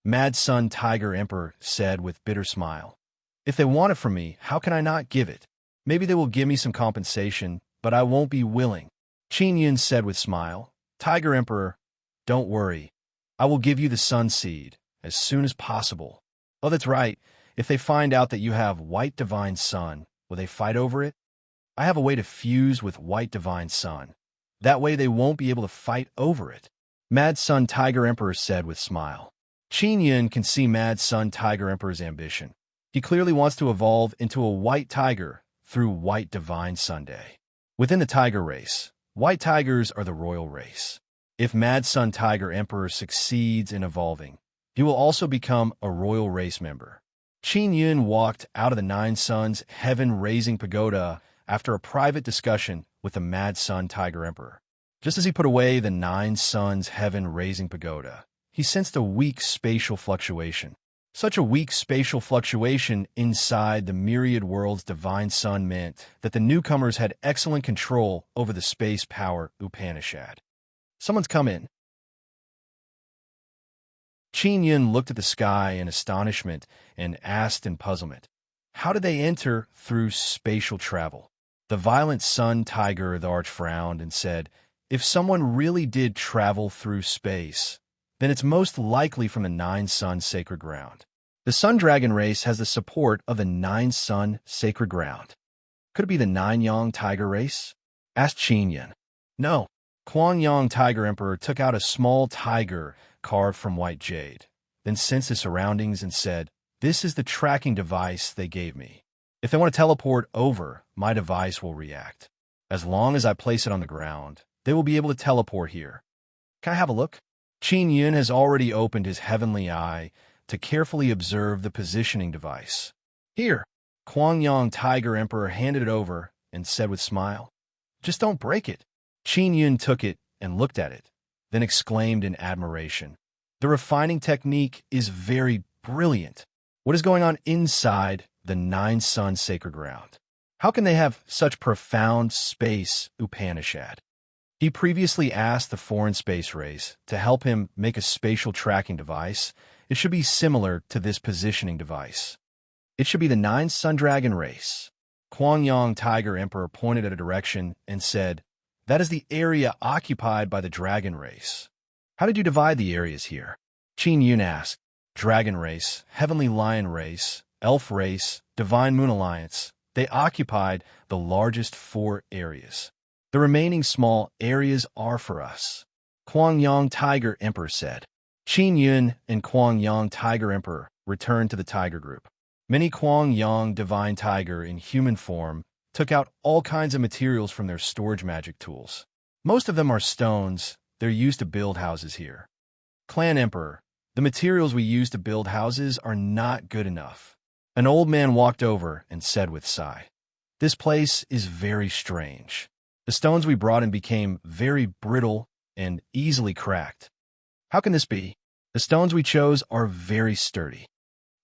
[SPEAKER 1] Mad Sun Tiger Emperor said with bitter smile. "If they want it from me, how can I not give it? Maybe they will give me some compensation, but I won't be willing." Qin Yun said with smile. "Tiger Emperor, don't worry. I will give you the sun seed as soon as possible." "Oh, that's right. If they find out that you have white divine sun, will they fight over it?" "I have a way to fuse with white divine sun. That way they won't be able to fight over it." Mad Sun Tiger Emperor said with smile. Qin Yun can see Mad Sun Tiger Emperor's ambition. He clearly wants to evolve into a white tiger through white divine Sunday. Within the tiger race, white tigers are the royal race. If Mad Sun Tiger Emperor succeeds in evolving, he will also become a royal race member. Qin Yun walked out of the 9-Suns heaven-raising pagoda after a private discussion with the Mad Sun Tiger Emperor. Just as he put away the 9-Suns heaven-raising pagoda, he sensed a weak spatial fluctuation. Such a weak spatial fluctuation inside the myriad world's divine sun meant that the newcomers had excellent control over the space power Upanishad. "Someone's come in." Qin Yun looked at the sky in astonishment and asked in puzzlement, "How did they enter through spatial travel?" The violent sun tiger the arch frowned and said, "If someone really did travel through space, then it's most likely from the 9-Sun sacred ground. The Sun Dragon race has the support of the 9-Sun sacred ground." "Could it be the 9-Yang tiger race?" asked Qin Yun. "No." Yang Tiger Emperor took out a small tiger carved from white jade, then sensed the surroundings and said, "This is the tracking device they gave me. If they want to teleport over, my device will react. As long as I place it on the ground, they will be able to teleport here. Can I have a look?" Qin Yun has already opened his heavenly eye to carefully observe the positioning device. "Here." Yang Tiger Emperor handed it over and said with smile, "Just don't break it." Qin Yun took it and looked at it, then exclaimed in admiration, "The refining technique is very brilliant. What is going on inside the nine sun sacred ground? How can they have such profound space Upanishad? He previously asked the foreign space race to help him make a spatial tracking device. It should be similar to this positioning device. It should be the nine sun dragon race. Kwang Tiger Emperor pointed at a direction and said, "That is the area occupied by the dragon race." How did you divide the areas here? Qin Yun asked. Dragon race, heavenly lion race, elf race, divine moon alliance. They occupied the largest 4 areas. The remaining small areas are for us. Kwang Tiger Emperor said. Qin Yun and Kwang Tiger Emperor returned to the tiger group. Many Kwang divine tiger in human form took out all kinds of materials from their storage magic tools. Most of them are stones. They're used to build houses here. Clan Emperor, the materials we use to build houses are not good enough. An old man walked over and said with sigh, "This place is very strange. The stones we brought in became very brittle and easily cracked. How can this be? The stones we chose are very sturdy."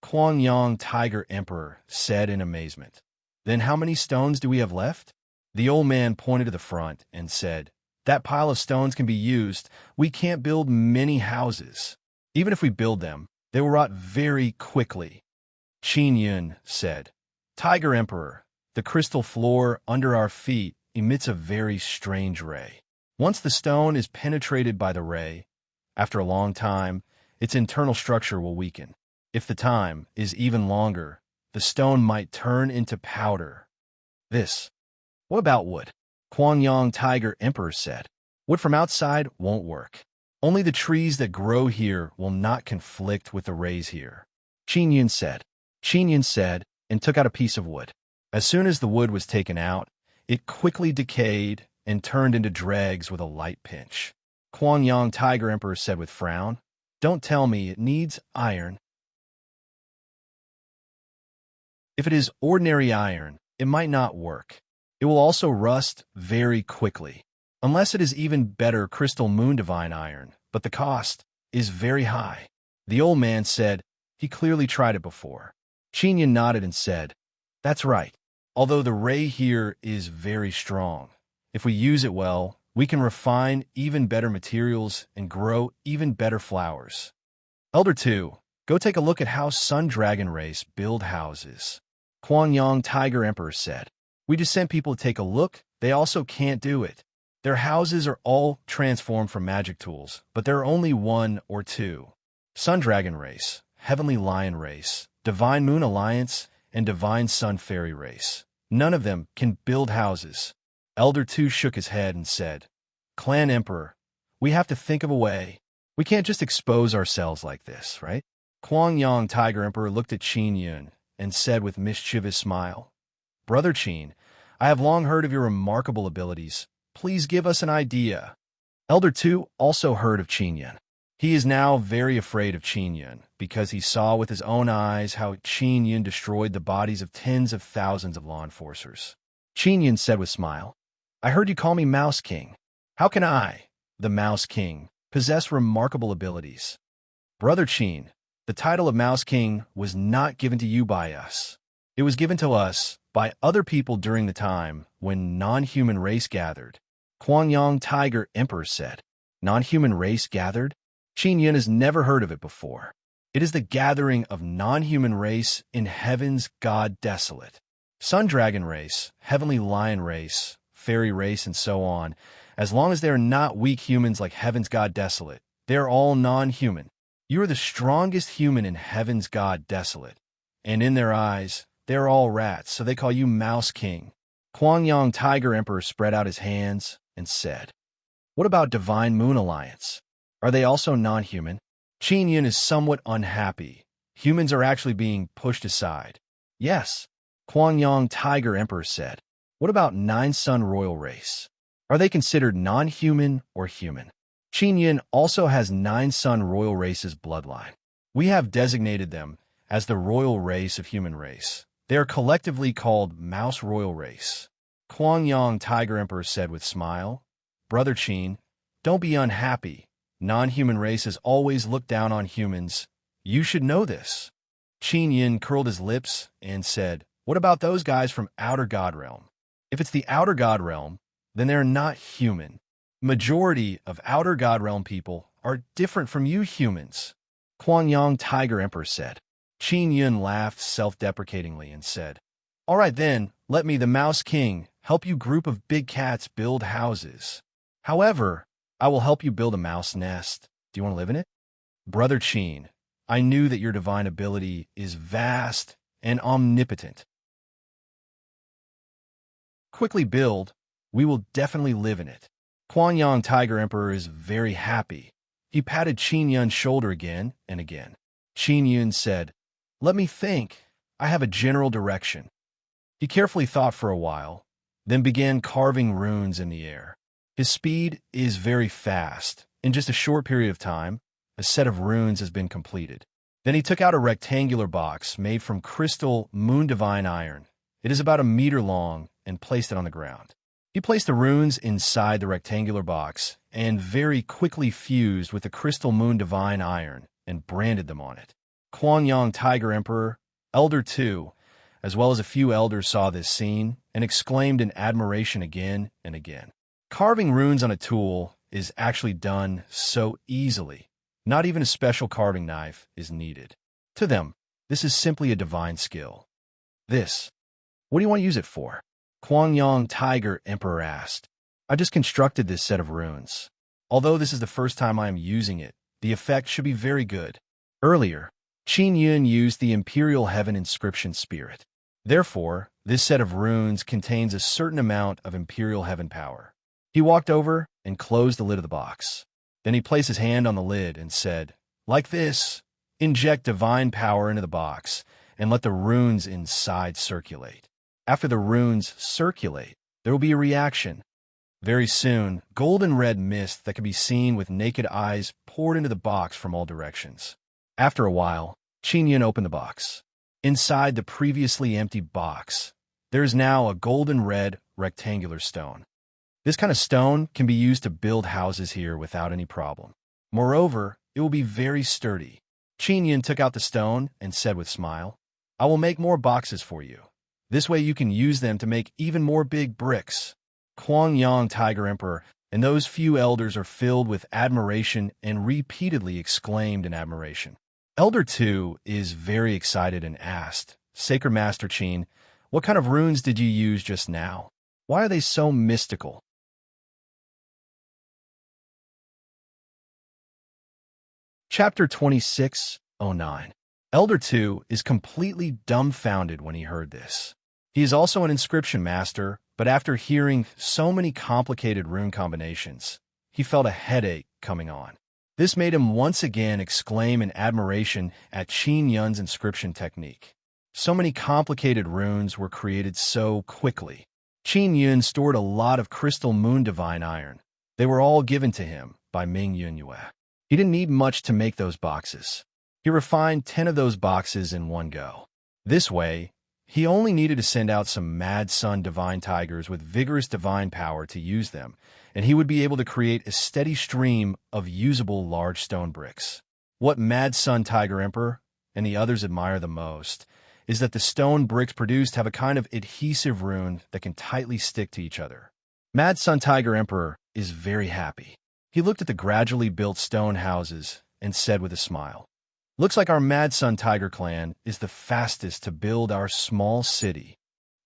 [SPEAKER 1] Kwang Tiger Emperor said in amazement. "Then how many stones do we have left?" The old man pointed to the front and said, "That pile of stones can be used. We can't build many houses. Even if we build them, they will rot very quickly." Qin Yun said, "Tiger Emperor, the crystal floor under our feet emits a very strange ray. Once the stone is penetrated by the ray, after a long time, its internal structure will weaken. If the time is even longer, the stone might turn into powder." This. What about wood? Kwang Tiger Emperor said. "Wood from outside won't work. Only the trees that grow here will not conflict with the rays here." Qin Yun said. Qin Yun said and took out a piece of wood. As soon as the wood was taken out, it quickly decayed and turned into dregs with a light pinch. Kwang Tiger Emperor said with frown, "Don't tell me it needs iron. If it is ordinary iron, it might not work. It will also rust very quickly. Unless it is even better crystal moon divine iron, but the cost is very high." The old man said he clearly tried it before. Qin Yun nodded and said, "That's right. Although the ray here is very strong, if we use it well, we can refine even better materials and grow even better flowers." Elder 2, go take a look at how Sun Dragon race build houses. Kwang Tiger Emperor said. "We just sent people to take a look. They also can't do it. Their houses are all transformed from magic tools, but there are only 1 or 2. Sun Dragon race, Heavenly Lion race, Divine Moon Alliance, and Divine Sun Fairy race. None of them can build houses." Elder 2 shook his head and said, "Clan Emperor, we have to think of a way. We can't just expose ourselves like this, right?" Kwang Tiger Emperor looked at Qin Yun and said with mischievous smile, "Brother Qin, I have long heard of your remarkable abilities. Please give us an idea." Elder 2 also heard of Qin Yun. He is now very afraid of Qin Yun because he saw with his own eyes how Qin Yun destroyed the bodies of tens of thousands of law enforcers. Qin Yun said with smile, "I heard you call me Mouse King. How can I, the Mouse King, possess remarkable abilities?" Brother Qin, the title of Mouse King was not given to you by us. It was given to us by other people during the time when non-human race gathered. Kwang Tiger Emperor said. Non-human race gathered? Qin Yun has never heard of it before. It is the gathering of non-human race in heaven's god desolate. Sun Dragon race, Heavenly Lion race, Fairy race, and so on. As long as they are not weak humans like heaven's god desolate, they are all non-human. You are the strongest human in heaven's god desolate. And in their eyes, they are all rats, so they call you Mouse King. Kwang Tiger Emperor spread out his hands and said, "What about Divine Moon Alliance? Are they also non-human?" Qin Yun is somewhat unhappy. Humans are actually being pushed aside. "Yes," Kwang Tiger Emperor said. "What about Nine Sun Royal Race? Are they considered non-human or human?" Qin Yun also has Nine Sun Royal Race's bloodline. We have designated them as the Royal Race of Human Race. They are collectively called Mouse Royal Race. Kwang Tiger Emperor said with smile, "Brother Qin, don't be unhappy. Non-human races always look down on humans. You should know this." Qin Yin curled his lips and said, "What about those guys from Outer God Realm? If it's the Outer God Realm, then they're not human. Majority of Outer God Realm people are different from you humans," Yang Tiger Emperor said. Qin Yun laughed self-deprecatingly and said, "All right then, let me, the Mouse King, help you group of big cats build houses. However, I will help you build a mouse nest. Do you want to live in it?" Brother Qin, I knew that your divine ability is vast and omnipotent. Quickly build. We will definitely live in it. Yang Tiger Emperor is very happy. He patted Qin Yun's shoulder again and again. Qin Yun said, "Let me think. I have a general direction." He carefully thought for a while, then began carving runes in the air. His speed is very fast. In just a short period of time, a set of runes has been completed. Then he took out a rectangular box made from crystal moon divine iron. It is about 1 meter long and placed it on the ground. He placed the runes inside the rectangular box and very quickly fused with the crystal moon divine iron and branded them on it. Yang Tiger Emperor, Elder 2, as well as a few elders saw this scene and exclaimed in admiration again and again. Carving runes on a tool is actually done so easily. Not even a special carving knife is needed. To them, this is simply a divine skill. This, what do you want to use it for? Yang Tiger Emperor asked. I just constructed this set of runes. Although this is the first time I am using it, the effect should be very good. Earlier, Qin Yun used the Imperial Heaven Inscription Spirit. Therefore, this set of runes contains a certain amount of Imperial Heaven power. He walked over and closed the lid of the box. Then he placed his hand on the lid and said, "Like this, inject divine power into the box and let the runes inside circulate. After the runes circulate, there will be a reaction. Very soon, golden red mist that can be seen with naked eyes poured into the box from all directions." After a while, Qin Yun opened the box. Inside the previously empty box, there is now a golden red rectangular stone. This kind of stone can be used to build houses here without any problem. Moreover, it will be very sturdy. Qin Yun took out the stone and said with a smile, "I will make more boxes for you. This way you can use them to make even more big bricks." Yang Tiger Emperor and those few elders are filled with admiration and repeatedly exclaimed in admiration. Elder 2 is very excited and asked, "Sacred Master Qin, what kind of runes did you use just now? Why are they so mystical?" Chapter 26:09. Elder 2 is completely dumbfounded when he heard this. He is also an inscription master, but after hearing so many complicated rune combinations, he felt a headache coming on. This made him once again exclaim in admiration at Qin Yun's inscription technique. So many complicated runes were created so quickly. Qin Yun stored a lot of crystal moon divine iron. They were all given to him by Ming Yunyue. He didn't need much to make those boxes. He refined 10 of those boxes in one go. This way, he only needed to send out some Mad Sun divine tigers with vigorous divine power to use them, and he would be able to create a steady stream of usable large stone bricks. What Mad Sun Tiger Emperor and the others admire the most is that the stone bricks produced have a kind of adhesive rune that can tightly stick to each other. Mad Sun Tiger Emperor is very happy. He looked at the gradually built stone houses and said with a smile, "Looks like our Mad Sun Tiger clan is the fastest to build our small city.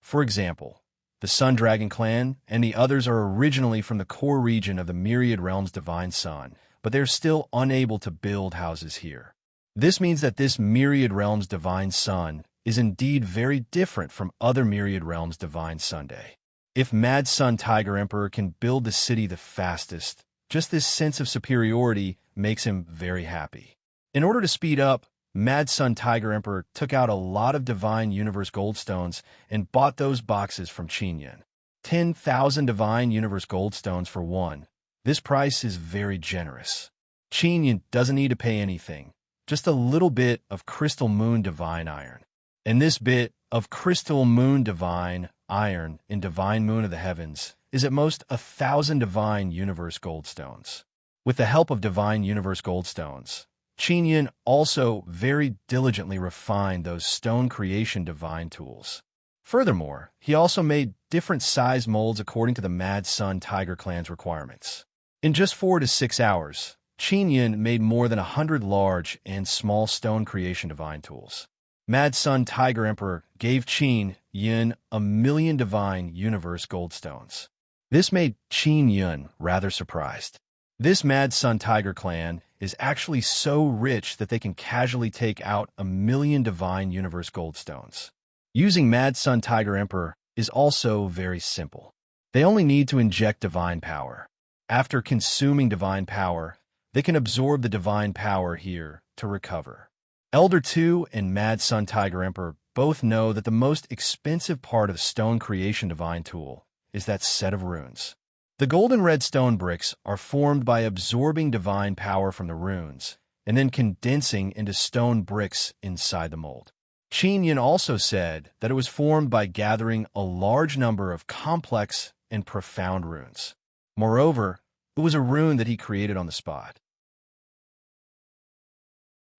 [SPEAKER 1] For example, the Sun Dragon clan and the others are originally from the core region of the Myriad Realms Divine Sun, but they're still unable to build houses here. This means that this Myriad Realms Divine Sun is indeed very different from other Myriad Realms Divine Sunday. If Mad Sun Tiger Emperor can build the city the fastest, just this sense of superiority makes him very happy." In order to speed up, Mad Sun Tiger Emperor took out a lot of Divine Universe Goldstones and bought those boxes from Qin Yun. 10,000 Divine Universe Goldstones for one. This price is very generous. Qin Yun doesn't need to pay anything, just a little bit of Crystal Moon Divine Iron. And this bit of Crystal Moon Divine Iron in Divine Moon of the Heavens is at most 1,000 Divine Universe Goldstones. With the help of Divine Universe Goldstones, Qin Yin also very diligently refined those stone creation divine tools. Furthermore, he also made different size molds according to the Mad Sun Tiger clan's requirements. In just 4 to 6 hours, Qin Yin made more than 100 large and small stone creation divine tools. Mad Sun Tiger Emperor gave Qin Yin 1,000,000 divine universe gold stones. This made Qin Yin rather surprised. This Mad Sun Tiger clan is actually so rich that they can casually take out 1,000,000 divine universe gold stones. Using Mad Sun Tiger Emperor is also very simple. They only need to inject divine power. After consuming divine power, they can absorb the divine power here to recover. Elder 2 and Mad Sun Tiger Emperor both know that the most expensive part of the stone creation divine tool is that set of runes. The golden red stone bricks are formed by absorbing divine power from the runes and then condensing into stone bricks inside the mold. Qin Yin also said that it was formed by gathering a large number of complex and profound runes. Moreover, it was a rune that he created on the spot.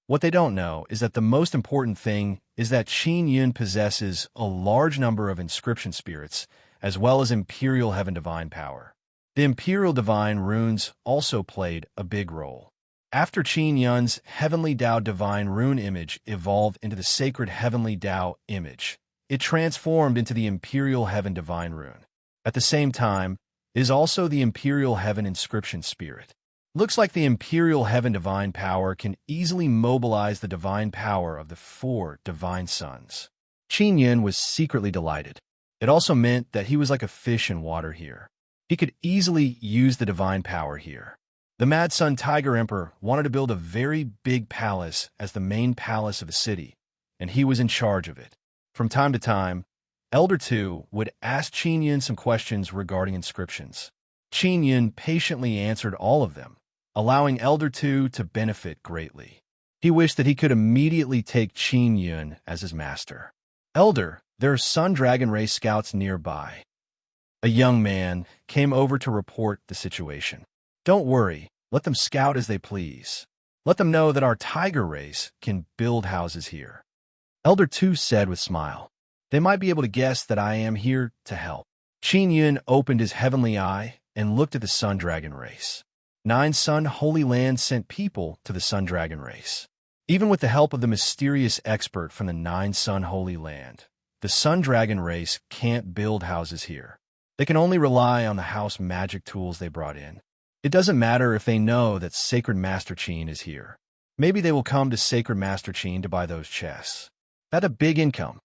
[SPEAKER 1] What they don't know is that the most important thing is that Qin Yin possesses a large number of inscription spirits, as well as Imperial Heaven Divine power. The Imperial Divine runes also played a big role. After Qin Yun's Heavenly Tao Divine rune image evolved into the Sacred Heavenly Tao image, it transformed into the Imperial Heaven Divine rune. At the same time, it is also the Imperial Heaven inscription spirit. Looks like the Imperial Heaven Divine power can easily mobilize the divine power of the 4 divine sons. Qin Yin was secretly delighted. It also meant that he was like a fish in water here. He could easily use the divine power here. The Mad Sun Tiger Emperor wanted to build a very big palace as the main palace of the city, and he was in charge of it. From time to time, Elder 2 would ask Qin Yin some questions regarding inscriptions. Qin Yin patiently answered all of them, allowing Elder 2 to benefit greatly. He wished that he could immediately take Qin Yin as his master. Elder, there are Sun Dragon race scouts nearby. A young man came over to report the situation. Don't worry, let them scout as they please. Let them know that our tiger race can build houses here. Elder 2 said with a smile. They might be able to guess that I am here to help. Qin Yin opened his heavenly eye and looked at the Sun Dragon race. 9 Sun Holy Land sent people to the Sun Dragon race. Even with the help of the mysterious expert from the 9 Sun Holy Land, the Sun Dragon race can't build houses here. They can only rely on the house magic tools they brought in. It doesn't matter if they know that Sacred Master Qin is here. Maybe they will come to Sacred Master Qin to buy those chests. That's a big income.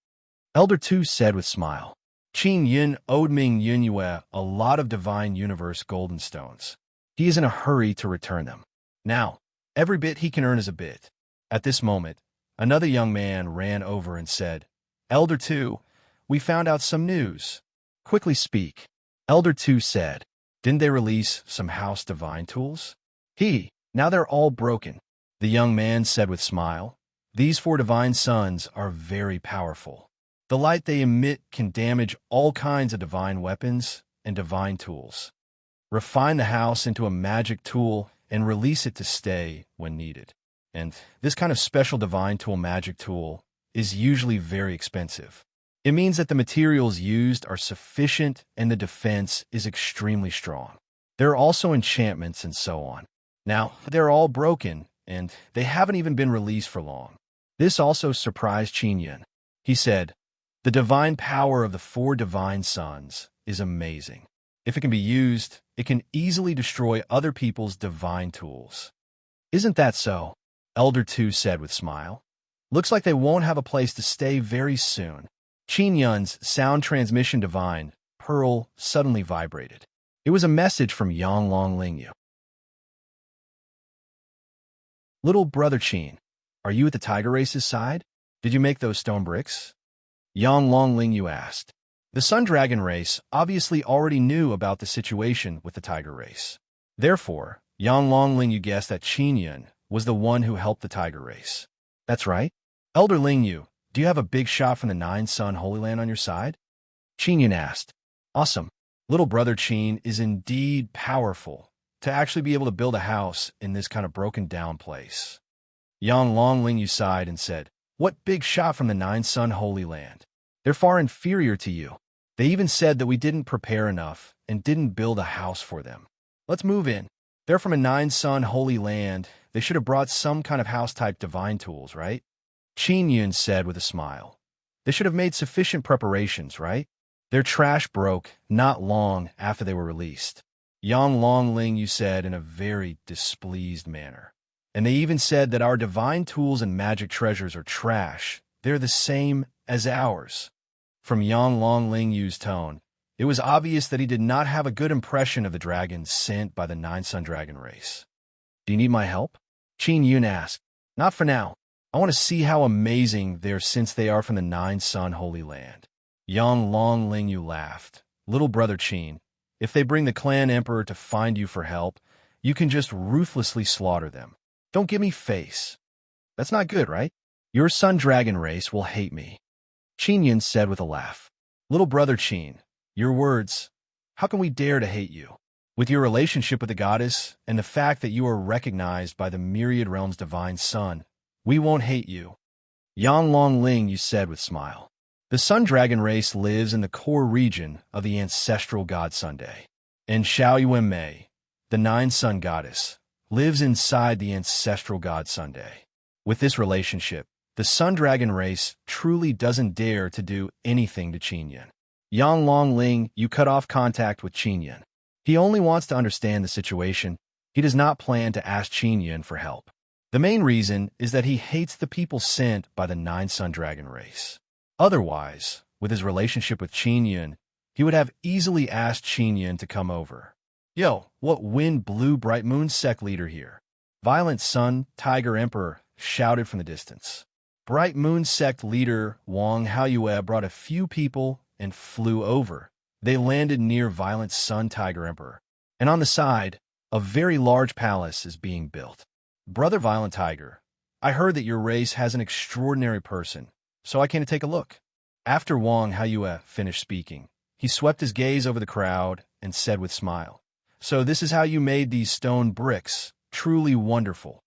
[SPEAKER 1] Elder 2 said with a smile. Qin Yin owed Ming Yunyue a lot of divine universe golden stones. He is in a hurry to return them. Now, every bit he can earn is a bit. At this moment, another young man ran over and said, Elder 2, we found out some news. Quickly speak. Elder 2 said, didn't they release some house divine tools? Now they're all broken. The young man said with a smile, these 4 divine sons are very powerful. The light they emit can damage all kinds of divine weapons and divine tools. Refine the house into a magic tool and release it to stay when needed. And this kind of special divine tool magic tool is usually very expensive. It means that the materials used are sufficient and the defense is extremely strong. There are also enchantments and so on. Now, they're all broken and they haven't even been released for long. This also surprised Qin Yin. He said, the divine power of the 4 divine sons is amazing. If it can be used, it can easily destroy other people's divine tools. Isn't that so? Elder 2 said with a smile. Looks like they won't have a place to stay very soon. Qin Yun's sound transmission divine, Pearl, suddenly vibrated. It was a message from Yanglong Lingyu. Little brother Qin, are you at the tiger race's side? Did you make those stone bricks? Yanglong Lingyu asked. The Sun Dragon race obviously already knew about the situation with the tiger race. Therefore, Yanglong Lingyu guessed that Qin Yun was the one who helped the tiger race. That's right. Elder Lingyu, do you have a big shot from the 9 Sun Holy Land on your side? Qin Yun asked. Awesome. Little brother Qin is indeed powerful to actually be able to build a house in this kind of broken down place. Yang Longling sighed and said, "What big shot from the Nine-Sun Holy Land. They're far inferior to you. They even said that we didn't prepare enough and didn't build a house for them. Let's move in. They're from a Nine-Sun Holy Land. They should have brought some kind of house-type divine tools, right?" Qin Yun said with a smile. "They should have made sufficient preparations, right? Their trash broke not long after they were released." Yang Longling said in a very displeased manner. "And they even said that our divine tools and magic treasures are trash. They're the same as ours." From Yang Longling's tone, it was obvious that he did not have a good impression of the dragons sent by the Nine-Sun Dragon race. "Do you need my help?" Qin Yun asked. "Not for now. I want to see how amazing they're since they are from the Nine-Sun Holy Land." Yang Longling laughed. "Little brother Qin, if they bring the clan emperor to find you for help, you can just ruthlessly slaughter them. Don't give me face. That's not good, right? Your Sun Dragon race will hate me." Qin Yun said with a laugh. "Little brother Qin, your words, how can we dare to hate you? With your relationship with the goddess and the fact that you are recognized by the myriad realm's divine sun, we won't hate you." Yang Longling said with a smile. "The Sun Dragon race lives in the core region of the ancestral god Sunday. And Xiao Yuan Mei, the Nine-Sun goddess, lives inside the ancestral god Sunday. With this relationship, the Sun Dragon race truly doesn't dare to do anything to Qin Yun." Yang Longling cut off contact with Qin Yun. He only wants to understand the situation. He does not plan to ask Qin Yun for help. The main reason is that he hates the people sent by the Nine-Sun Dragon race. Otherwise, with his relationship with Qin Yun, he would have easily asked Qin Yun to come over. "Yo, what wind blew Bright Moon sect leader here?" Violent Sun Tiger Emperor shouted from the distance. Bright Moon sect leader Wang Haoyue brought a few people and flew over. They landed near Violent Sun Tiger Emperor, and on the side, a very large palace is being built. "Brother Violent Tiger, I heard that your race has an extraordinary person, so I came to take a look." After Wang Haoyue finished speaking, he swept his gaze over the crowd and said with a smile, "So this is how you made these stone bricks. Truly wonderful."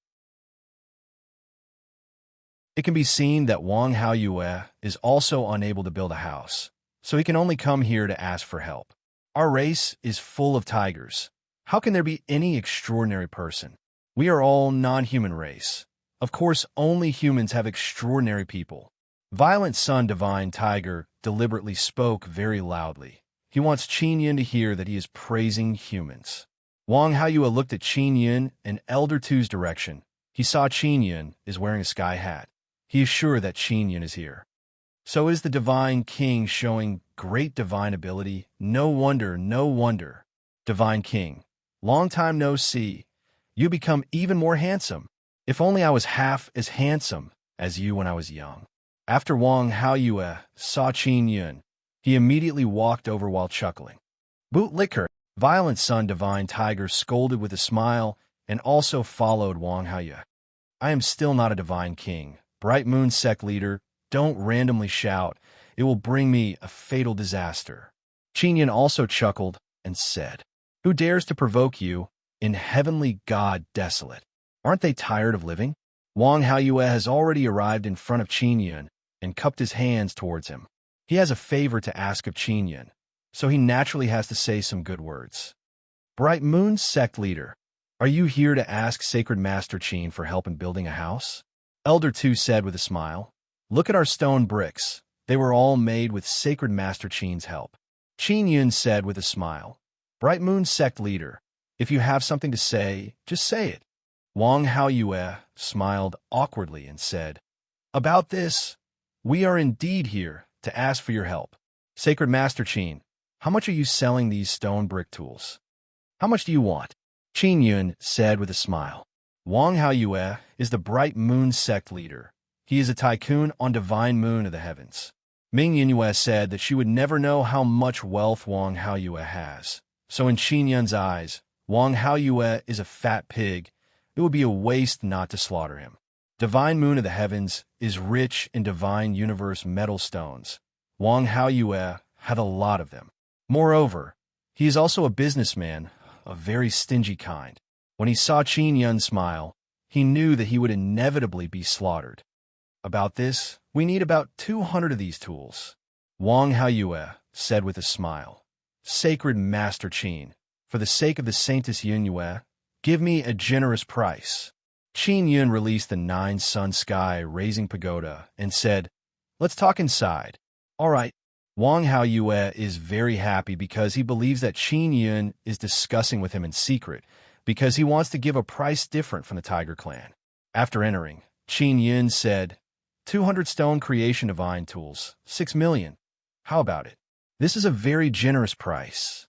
[SPEAKER 1] It can be seen that Wang Haoyue is also unable to build a house, so he can only come here to ask for help. "Our race is full of tigers. How can there be any extraordinary person? We are all non-human race. Of course, only humans have extraordinary people." Violent Sun Divine Tiger deliberately spoke very loudly. He wants Qin Yun to hear that he is praising humans. Wang Haoyue looked at Qin Yun in Elder Tu's direction. He saw Qin Yun is wearing a sky hat. He is sure that Qin Yun is here. So is the Divine King showing great divine ability? No wonder, no wonder. Divine King, long time no see. You become even more handsome. If only I was half as handsome as you when I was young. After Wang Haoyue saw Qin Yun, he immediately walked over while chuckling. Bootlicker, Violent Sun Divine Tiger scolded with a smile and also followed Wang Haoyue. "I am still not a Divine King. Bright Moon sect leader, don't randomly shout. It will bring me a fatal disaster." Qin Yun also chuckled and said, "Who dares to provoke you, in heavenly God desolate? Aren't they tired of living?" Wang Haoyue has already arrived in front of Qin Yun and cupped his hands towards him. He has a favor to ask of Qin Yun, so he naturally has to say some good words. "Bright Moon sect leader, are you here to ask Sacred Master Qin for help in building a house?" Elder Tu said with a smile. "Look at our stone bricks. They were all made with Sacred Master Qin's help." Qin Yun said with a smile, "Bright Moon sect leader, if you have something to say, just say it." Wang Haoyue smiled awkwardly and said, "About this, we are indeed here to ask for your help. Sacred Master Qin, how much are you selling these stone brick tools? How much do you want?" Qin Yun said with a smile. Wang Haoyue is the Bright Moon sect leader. He is a tycoon on Divine Moon of the heavens. Ming Yinhue said that she would never know how much wealth Wang Haoyue has. So in Qin Yun's eyes, Wang Haoyue is a fat pig. It would be a waste not to slaughter him. Divine Moon of the heavens is rich in divine universe metal stones. Wang Haoyue had a lot of them. Moreover, he is also a businessman, a very stingy kind. When he saw Qin Yun smile, he knew that he would inevitably be slaughtered. About this, we need about 200 of these tools. Wang Haoyue said with a smile, Sacred Master Qin, for the sake of the Saintess Yunyue, give me a generous price. Qin Yun released the 9-sun sky raising pagoda and said, Let's talk inside. All right. Wang Haoyue is very happy because he believes that Qin Yun is discussing with him in secret because he wants to give a price different from the Tiger Clan. After entering, Qin Yun said, 200 stone creation divine tools, 6 million. How about it? This is a very generous price.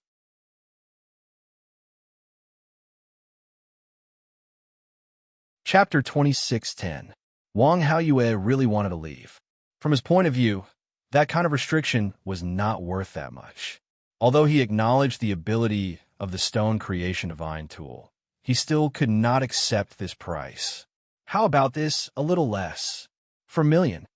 [SPEAKER 1] Chapter 26:10. Wang Haoyue really wanted to leave. From his point of view, that kind of restriction was not worth that much. Although he acknowledged the ability of the stone creation divine tool, he still could not accept this price. How about this a little less? For a million.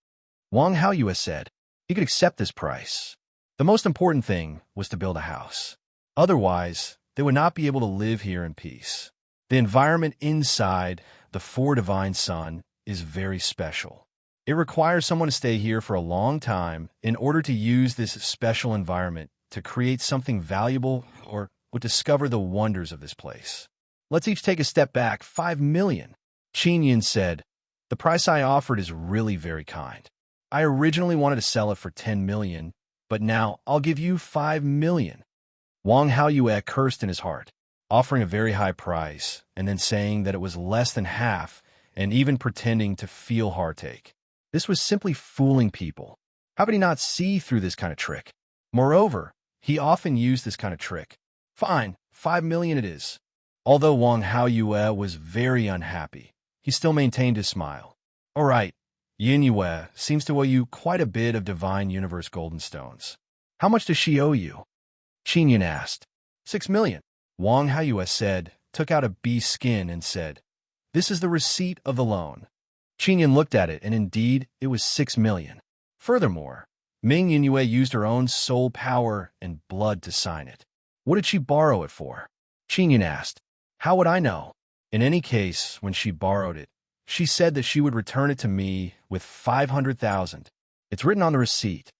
[SPEAKER 1] Wang Haoyue said he could accept this price. The most important thing was to build a house. Otherwise, they would not be able to live here in peace. The environment inside the 4 divine sun is very special. It requires someone to stay here for a long time in order to use this special environment to create something valuable or would discover the wonders of this place. Let's each take a step back. 5 million. Qin Yun said, The price I offered is really very kind. I originally wanted to sell it for 10 million, but now I'll give you 5 million. Wang Haoyue cursed in his heart, offering a very high price and then saying that it was less than half and even pretending to feel heartache. This was simply fooling people. How could he not see through this kind of trick? Moreover, he often used this kind of trick. Fine, 5 million it is. Although Wang Haoyue was very unhappy, he still maintained his smile. All right, Yunyue seems to owe you quite a bit of divine universe golden stones. How much does she owe you? Qin Yun asked. 6 million. Wang Haoyue said, took out a bee skin and said, This is the receipt of the loan. Qin Yun looked at it, and indeed, it was 6 million. Furthermore, Ming Yunyue used her own soul power and blood to sign it. What did she borrow it for? Qin Yun asked. How would I know? In any case, when she borrowed it, she said that she would return it to me with 500,000. It's written on the receipt.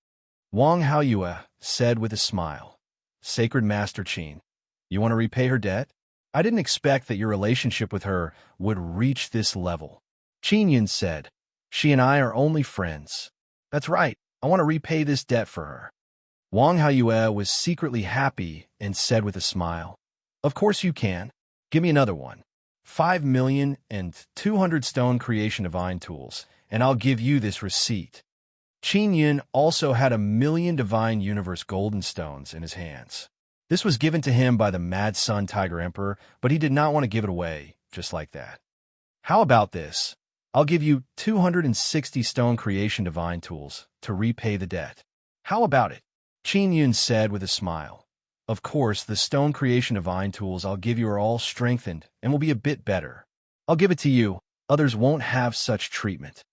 [SPEAKER 1] Wang Haoyue said with a smile, Sacred Master Qin, you want to repay her debt? I didn't expect that your relationship with her would reach this level. Qin Yun said, She and I are only friends. That's right, I want to repay this debt for her. Wang Haoyue was secretly happy and said with a smile, Of course you can. Give me another one. 5 million and 200 stone creation divine tools, and I'll give you this receipt. Qin Yun also had 1 million divine universe golden stones in his hands. This was given to him by the Mad Sun Tiger Emperor, but he did not want to give it away just like that. How about this? I'll give you 260 stone creation divine tools to repay the debt. How about it? Qin Yun said with a smile. Of course, the stone creation divine tools I'll give you are all strengthened and will be a bit better. I'll give it to you. Others won't have such treatment.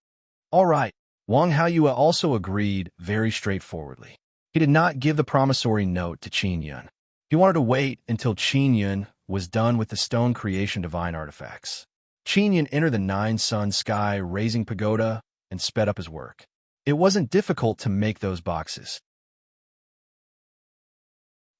[SPEAKER 1] All right. Wang Haoyue also agreed very straightforwardly. He did not give the promissory note to Qin Yun. He wanted to wait until Qin Yun was done with the stone creation divine artifacts. Qin Yun entered the 9-sun sky raising pagoda and sped up his work. It wasn't difficult to make those boxes.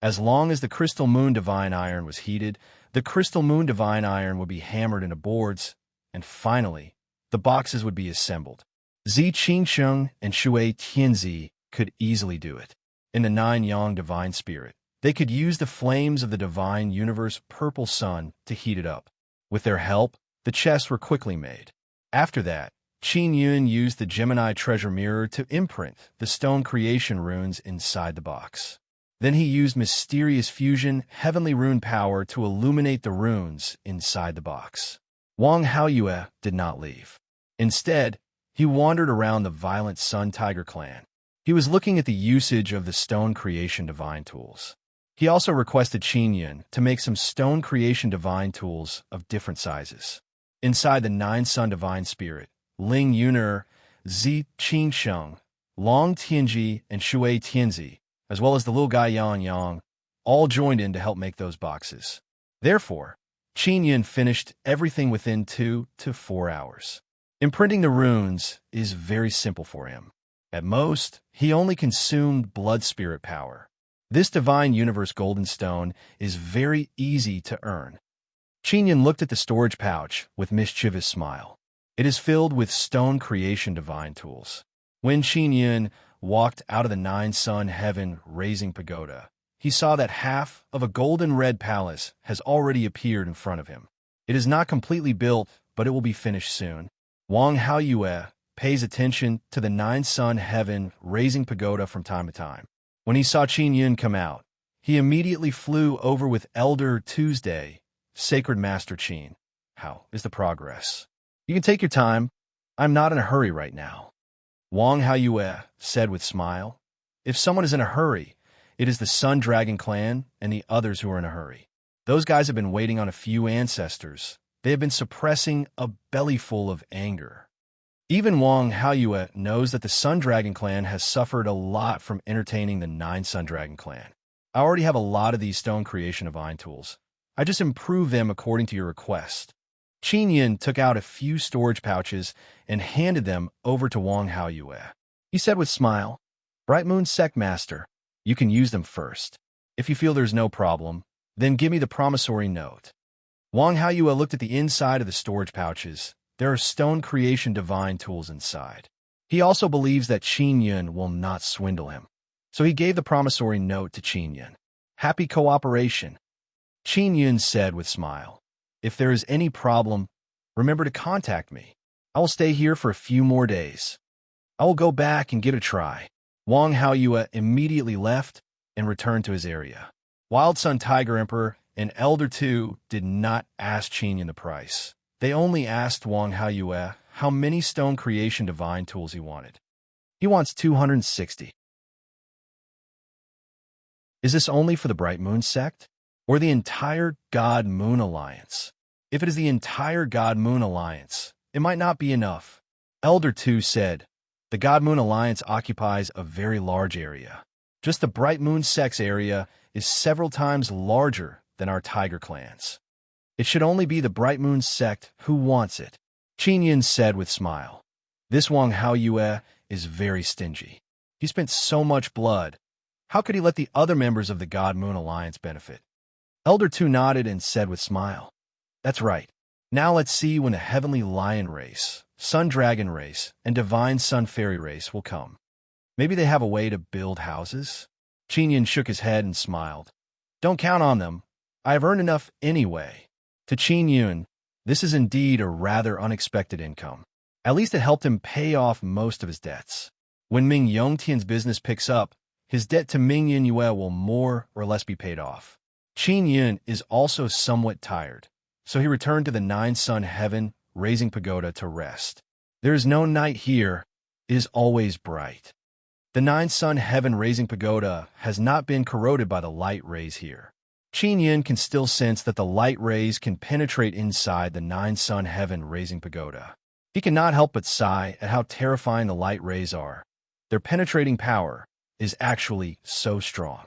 [SPEAKER 1] As long as the crystal moon divine iron was heated, the crystal moon divine iron would be hammered into boards, and finally, the boxes would be assembled. Zi Qingsheng and Shui Tianzi could easily do it. In the 9-yang divine spirit, they could use the flames of the divine universe purple sun to heat it up. With their help, the chests were quickly made. After that, Qin Yun used the Gemini treasure mirror to imprint the stone creation runes inside the box. Then he used mysterious fusion heavenly rune power to illuminate the runes inside the box. Wang Haoyue did not leave. Instead, he wandered around the violent Sun Tiger clan. He was looking at the usage of the stone creation divine tools. He also requested Qin Yun to make some stone creation divine tools of different sizes. Inside the 9-sun divine spirit, Ling Yuner, Zi Qingsheng, Long Tianji, and Shui Tianzi, as well as the little guy Yang Yang, all joined in to help make those boxes. Therefore, Qin Yun finished everything within 2 to 4 hours. Imprinting the runes is very simple for him. At most, he only consumed blood spirit power. This divine universe golden stone is very easy to earn. Qin Yun looked at the storage pouch with mischievous smile. It is filled with stone creation divine tools. When Qin Yun walked out of the nine-sun heaven raising pagoda, he saw that half of a golden red palace has already appeared in front of him. It is not completely built, but it will be finished soon. Wang Haoyue pays attention to the nine-sun heaven raising pagoda from time to time. When he saw Qin Yun come out, he immediately flew over with Elder Tuesday, Sacred Master Qin. How is the progress? You can take your time. I'm not in a hurry right now. Wang Haoyue said with smile. If someone is in a hurry, it is the Sun Dragon clan and the others who are in a hurry. Those guys have been waiting on a few ancestors. They have been suppressing a bellyful of anger. Even Wang Haoyue knows that the Sun Dragon clan has suffered a lot from entertaining the Nine Sun Dragon clan. I already have a lot of these stone creation divine tools. I just improve them according to your request. Qin Yun took out a few storage pouches and handed them over to Wang Haoyue. He said with smile, Bright Moon Sect Master, you can use them first. If you feel there's no problem, then give me the promissory note. Wang Haoyue looked at the inside of the storage pouches. There are stone creation divine tools inside. He also believes that Qin Yun will not swindle him. So he gave the promissory note to Qin Yun. Happy cooperation. Qin Yun said with smile. If there is any problem, remember to contact me. I will stay here for a few more days. I will go back and give it a try. Wang Haoyue immediately left and returned to his area. Wild Sun Tiger Emperor and Elder Tu did not ask Qin Yun the price. They only asked Wang Haoyue how many stone creation divine tools he wanted. He wants 260. Is this only for the Bright Moon sect? Or the entire God-Moon Alliance? If it is the entire God-Moon Alliance, it might not be enough. Elder Tu said, the God-Moon Alliance occupies a very large area. Just the Bright Moon sect's area is several times larger than our Tiger clans. It should only be the Bright Moon sect who wants it. Qin Yun said with smile. This Wang Haoyue is very stingy. He spent so much blood. How could he let the other members of the God-Moon Alliance benefit? Elder Tu nodded and said with smile. That's right. Now let's see when the Heavenly Lion race, Sun Dragon race, and Divine Sun Fairy race will come. Maybe they have a way to build houses? Qin Yun shook his head and smiled. Don't count on them. I have earned enough anyway. To Qin Yun, this is indeed a rather unexpected income. At least it helped him pay off most of his debts. When Ming Yongtian's business picks up, his debt to Ming Yinyue will more or less be paid off. Qin Yun is also somewhat tired, so he returned to the Nine Sun Heaven raising pagoda to rest. There is no night here, it is always bright. The Nine Sun Heaven raising pagoda has not been corroded by the light rays here. Qin Yun can still sense that the light rays can penetrate inside the Nine Sun Heaven raising pagoda. He cannot help but sigh at how terrifying the light rays are. Their penetrating power is actually so strong.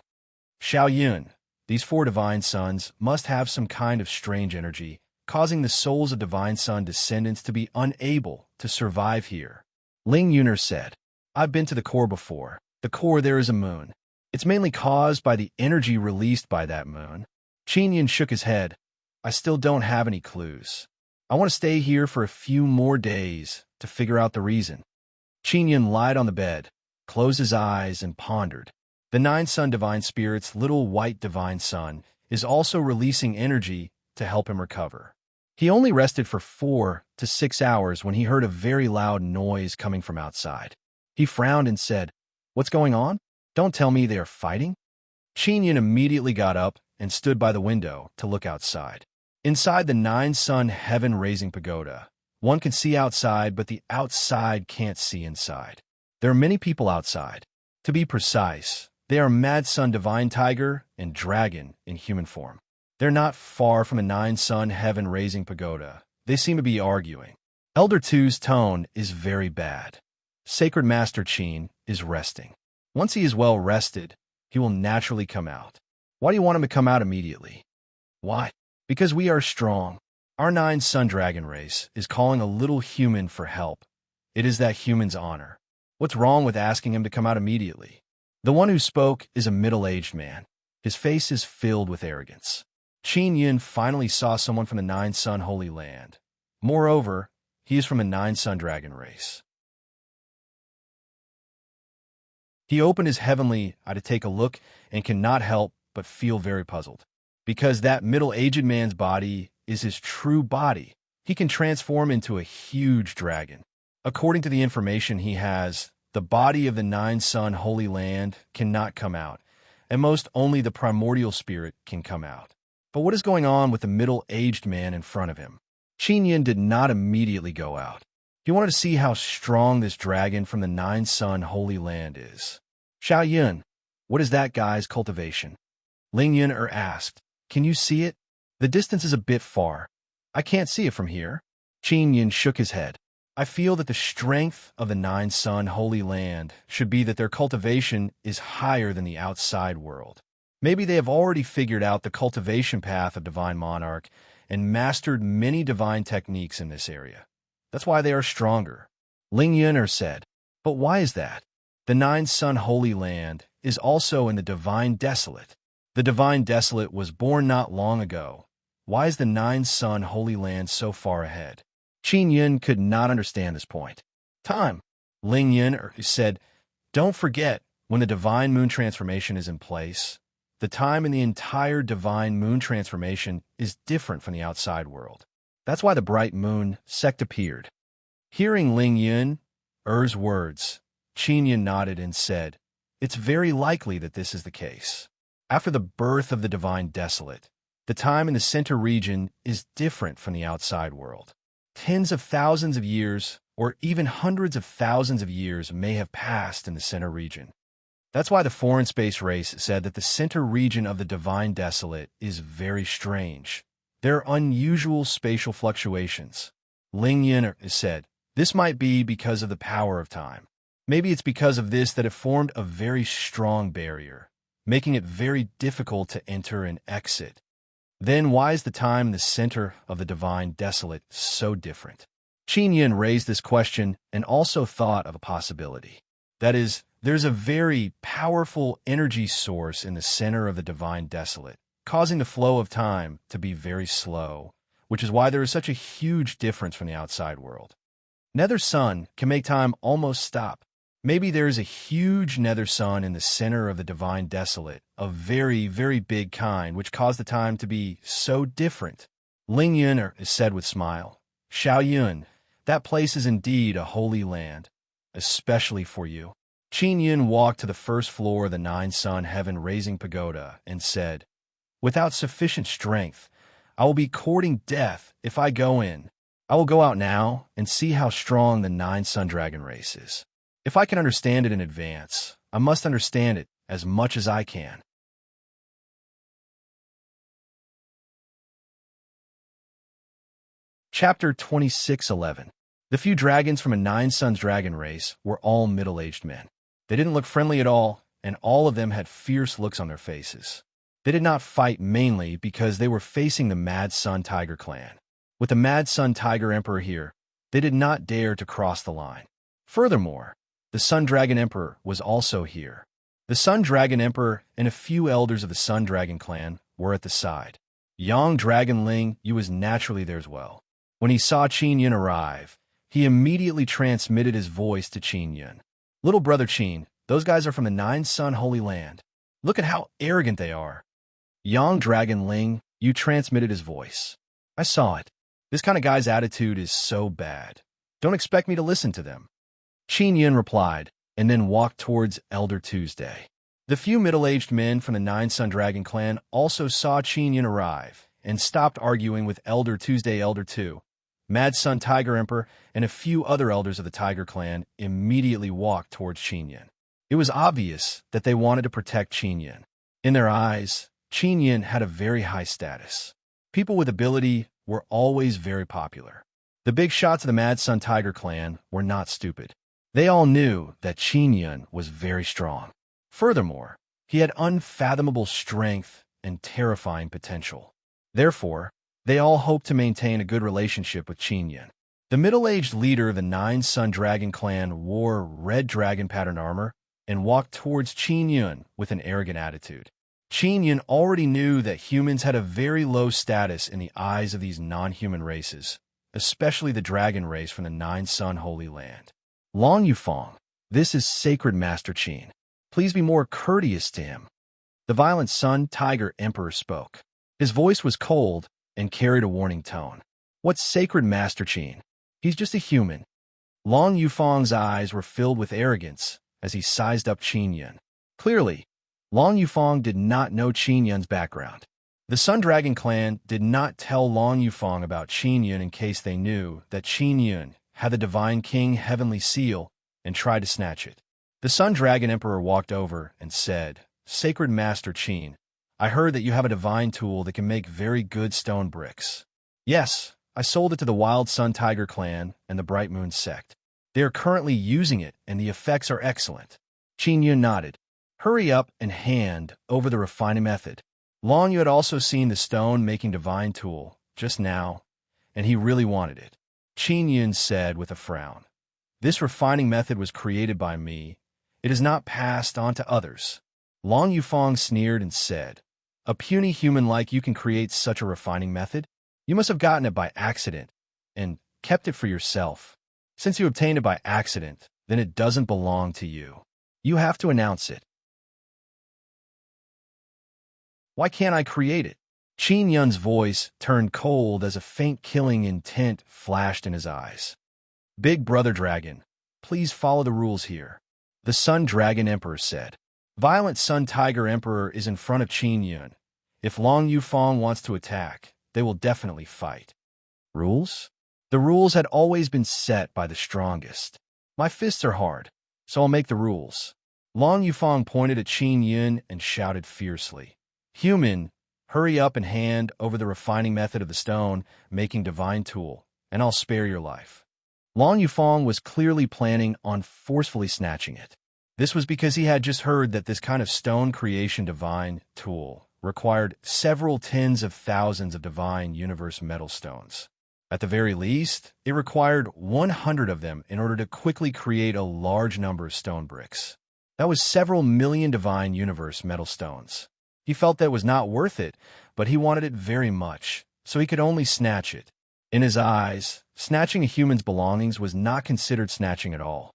[SPEAKER 1] Xiao Yun, these four Divine Suns must have some kind of strange energy, causing the souls of Divine Sun descendants to be unable to survive here. Ling Yuner said, I've been to the core before. The core there is a moon. It's mainly caused by the energy released by that moon. Qin Yun shook his head. I still don't have any clues. I want to stay here for a few more days to figure out the reason. Qin Yun lied on the bed, closed his eyes, and pondered. The Nine Sun Divine Spirit's little white Divine Sun is also releasing energy to help him recover. He only rested for 4 to 6 hours when he heard a very loud noise coming from outside. He frowned and said, What's going on? Don't tell me they are fighting? Qin Yun immediately got up and stood by the window to look outside. Inside the Nine Sun Heaven Raising Pagoda, one can see outside, but the outside can't see inside. There are many people outside. To be precise, they are Mad Sun Divine Tiger and Dragon in human form. They're not far from the Nine Sun Heaven Raising Pagoda. They seem to be arguing. Elder Tu's tone is very bad. Sacred Master Qin is resting. Once he is well rested, he will naturally come out. Why do you want him to come out immediately? Why? Because we are strong. Our 9-sun dragon race is calling a little human for help. It is that human's honor. What's wrong with asking him to come out immediately? The one who spoke is a middle-aged man. His face is filled with arrogance. Qin Yun finally saw someone from the 9-sun Holy Land. Moreover, he is from a 9-sun dragon race. He opened his heavenly eye to take a look and cannot help but feel very puzzled. Because that middle-aged man's body is his true body. He can transform into a huge dragon. According to the information he has, the body of the 9-sun Holy Land cannot come out, and most only the primordial spirit can come out. But what is going on with the middle-aged man in front of him? Qin Yun did not immediately go out. He wanted to see how strong this dragon from the 9-sun Holy Land is. Xiao Yun, what is that guy's cultivation? Ling Yun asked. Can you see it? The distance is a bit far. I can't see it from here. Qin Yun shook his head. I feel that the strength of the 9-sun Holy Land should be that their cultivation is higher than the outside world. Maybe they have already figured out the cultivation path of Divine Monarch and mastered many divine techniques in this area. That's why they are stronger. Ling Yun said. But why is that? The 9-sun Holy Land is also in the Divine Desolate. The Divine Desolate was born not long ago. Why is the 9-sun Holy Land so far ahead? Qin Yun could not understand this point. Time. Ling Yun said, don't forget, when the Divine Moon Transformation is in place, the time in the entire Divine Moon Transformation is different from the outside world. That's why the bright moon sect appeared. Hearing Ling Yun's words, Qin Yun nodded and said, it's very likely that this is the case. After the birth of the Divine Desolate, the time in the center region is different from the outside world. Tens of thousands of years, or even hundreds of thousands of years may have passed in the center region. That's why the foreign space race said that the center region of the Divine Desolate is very strange. There are unusual spatial fluctuations. Ling Yun said, this might be because of the power of time. Maybe it's because of this that it formed a very strong barrier, making it very difficult to enter and exit. Then why is the time in the center of the Divine Desolate so different? Qin Yun raised this question and also thought of a possibility. That is, there's a very powerful energy source in the center of the Divine Desolate, causing the flow of time to be very slow, which is why there is such a huge difference from the outside world. Nether Sun can make time almost stop. Maybe there is a huge Nether Sun in the center of the Divine Desolate, a very, very big kind, which caused the time to be so different. Ling Yun said with smile, Xiao Yun, that place is indeed a holy land, especially for you. Qin Yun walked to the first floor of the 9-sun heaven-raising pagoda and said, without sufficient strength, I will be courting death if I go in. I will go out now and see how strong the 9-sun dragon race is. If I can understand it in advance, I must understand it as much as I can. Chapter 26:11. The few dragons from a 9-sun's dragon race were all middle-aged men. They didn't look friendly at all, and all of them had fierce looks on their faces. They did not fight mainly because they were facing the Mad Sun Tiger clan. With the Mad Sun Tiger Emperor here, they did not dare to cross the line. Furthermore, the Sun Dragon Emperor was also here. The Sun Dragon Emperor and a few elders of the Sun Dragon clan were at the side. Young Dragon Ling Yu was naturally there as well. When he saw Qin Yun arrive, he immediately transmitted his voice to Qin Yun. Little brother Qin, those guys are from the 9-sun Holy Land. Look at how arrogant they are. Young Dragon Ling Yu transmitted his voice. I saw it. This kind of guy's attitude is so bad. Don't expect me to listen to them. Qin Yun replied, and then walked towards Elder Tuesday. The few middle-aged men from the 9-sun Dragon clan also saw Qin Yun arrive, and stopped arguing with Elder Tuesday. Elder 2, Mad Sun Tiger Emperor, and a few other elders of the Tiger clan immediately walked towards Qin Yun. It was obvious that they wanted to protect Qin Yun. In their eyes, Qin Yun had a very high status. People with ability were always very popular. The big shots of the Mad Sun Tiger clan were not stupid. They all knew that Qin Yun was very strong. Furthermore, he had unfathomable strength and terrifying potential. Therefore, They all hoped to maintain a good relationship with Qin Yun. The middle-aged leader of the Nine Sun Dragon clan wore red dragon pattern armor and walked towards Qin Yun with an arrogant attitude. Qin Yun already knew that humans had a very low status in the eyes of these non-human races, especially the dragon race from the Nine Sun Holy Land. Long Yufeng, this is Sacred Master Qin. Please be more courteous to him. The violent Sun Tiger Emperor spoke. His voice was cold and carried a warning tone. What's Sacred Master Qin? He's just a human. Long Yufeng's eyes were filled with arrogance as he sized up Qin Yun. Clearly, Long Yufeng did not know Qin Yun's background. The Sun Dragon clan did not tell Long Yufeng about Qin Yun in case they knew that Qin Yun had the Divine King Heavenly Seal and tried to snatch it. The Sun Dragon Emperor walked over and said, Sacred Master Qin, I heard that you have a divine tool that can make very good stone bricks. Yes, I sold it to the Wild Sun Tiger clan and the Bright Moon sect. They are currently using it, and the effects are excellent. Qin Yun nodded. Hurry up and hand over the refining method. Long Yu had also seen the stone-making divine tool just now, and he really wanted it. Qin Yun said with a frown, This refining method was created by me. It is not passed on to others. Long Yufeng sneered and said, A puny human like you can create such a refining method? You must have gotten it by accident and kept it for yourself. Since you obtained it by accident, then it doesn't belong to you. You have to announce it. Why can't I create it? Qin Yun's voice turned cold as a faint killing intent flashed in his eyes. Big Brother Dragon, please follow the rules here. The Sun Dragon Emperor said. Violent Sun Tiger Emperor is in front of Qin Yun. If Long Yufeng wants to attack, they will definitely fight. Rules? The rules had always been set by the strongest. My fists are hard, so I'll make the rules. Long Yufeng pointed at Qin Yun and shouted fiercely. Human, hurry up and hand over the refining method of the stone-making divine tool, and I'll spare your life. Long Yufeng was clearly planning on forcefully snatching it. This was because he had just heard that this kind of stone creation divine tool required several tens of thousands of divine universe metal stones. At the very least, it required 100 of them in order to quickly create a large number of stone bricks. That was several million divine universe metal stones. He felt that it was not worth it, but he wanted it very much, so he could only snatch it. In his eyes, snatching a human's belongings was not considered snatching at all.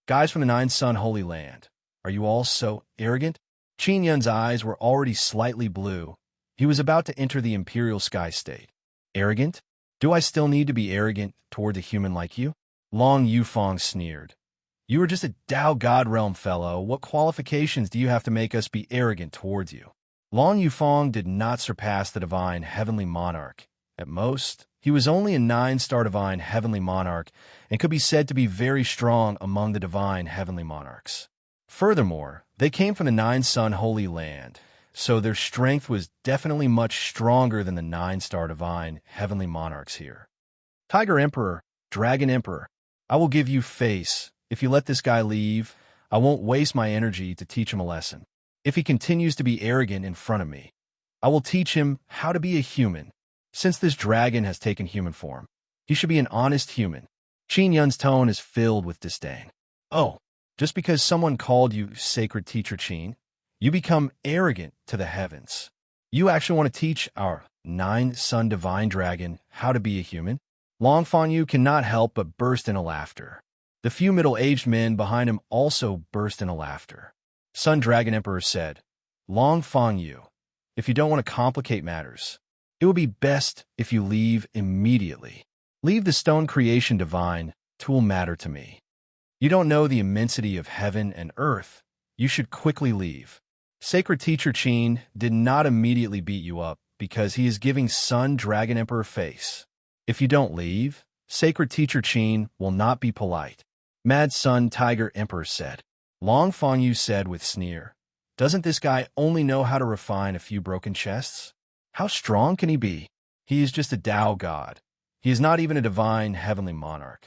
[SPEAKER 1] Guys from the Nine Sun Holy Land, are you all so arrogant? Qin Yun's eyes were already slightly blue. He was about to enter the Imperial Sky State. Arrogant? Do I still need to be arrogant toward a human like you? Long Yufeng sneered. You are just a Dao God Realm fellow. What qualifications do you have to make us be arrogant towards you? Long Yufeng did not surpass the Divine Heavenly Monarch. At most, he was only a 9-star Divine Heavenly Monarch and could be said to be very strong among the Divine Heavenly Monarchs. Furthermore, they came from the Nine Sun Holy Land, so their strength was definitely much stronger than the 9-star Divine Heavenly Monarchs here. Tiger Emperor, Dragon Emperor, I will give you face. If you let this guy leave, I won't waste my energy to teach him a lesson. If he continues to be arrogant in front of me, I will teach him how to be a human. Since this dragon has taken human form, he should be an honest human. Qin Yun's tone is filled with disdain. Oh, just because someone called you Sacred Teacher Qin, you become arrogant to the heavens. You actually want to teach our 9-sun divine dragon how to be a human? Long Fangyu cannot help but burst into laughter. The few middle-aged men behind him also burst into laughter. Sun Dragon Emperor said, Long Fangyu, if you don't want to complicate matters, it would be best if you leave immediately. Leave the stone creation divine tool matter to me. You don't know the immensity of heaven and earth. You should quickly leave. Sacred Teacher Qin did not immediately beat you up because he is giving Sun Dragon Emperor face. If you don't leave, Sacred Teacher Qin will not be polite. Mad Sun Tiger Emperor said. Long Fangyu said with sneer, Doesn't this guy only know how to refine a few broken chests? How strong can he be? He is just a Dao god. He is not even a divine heavenly monarch.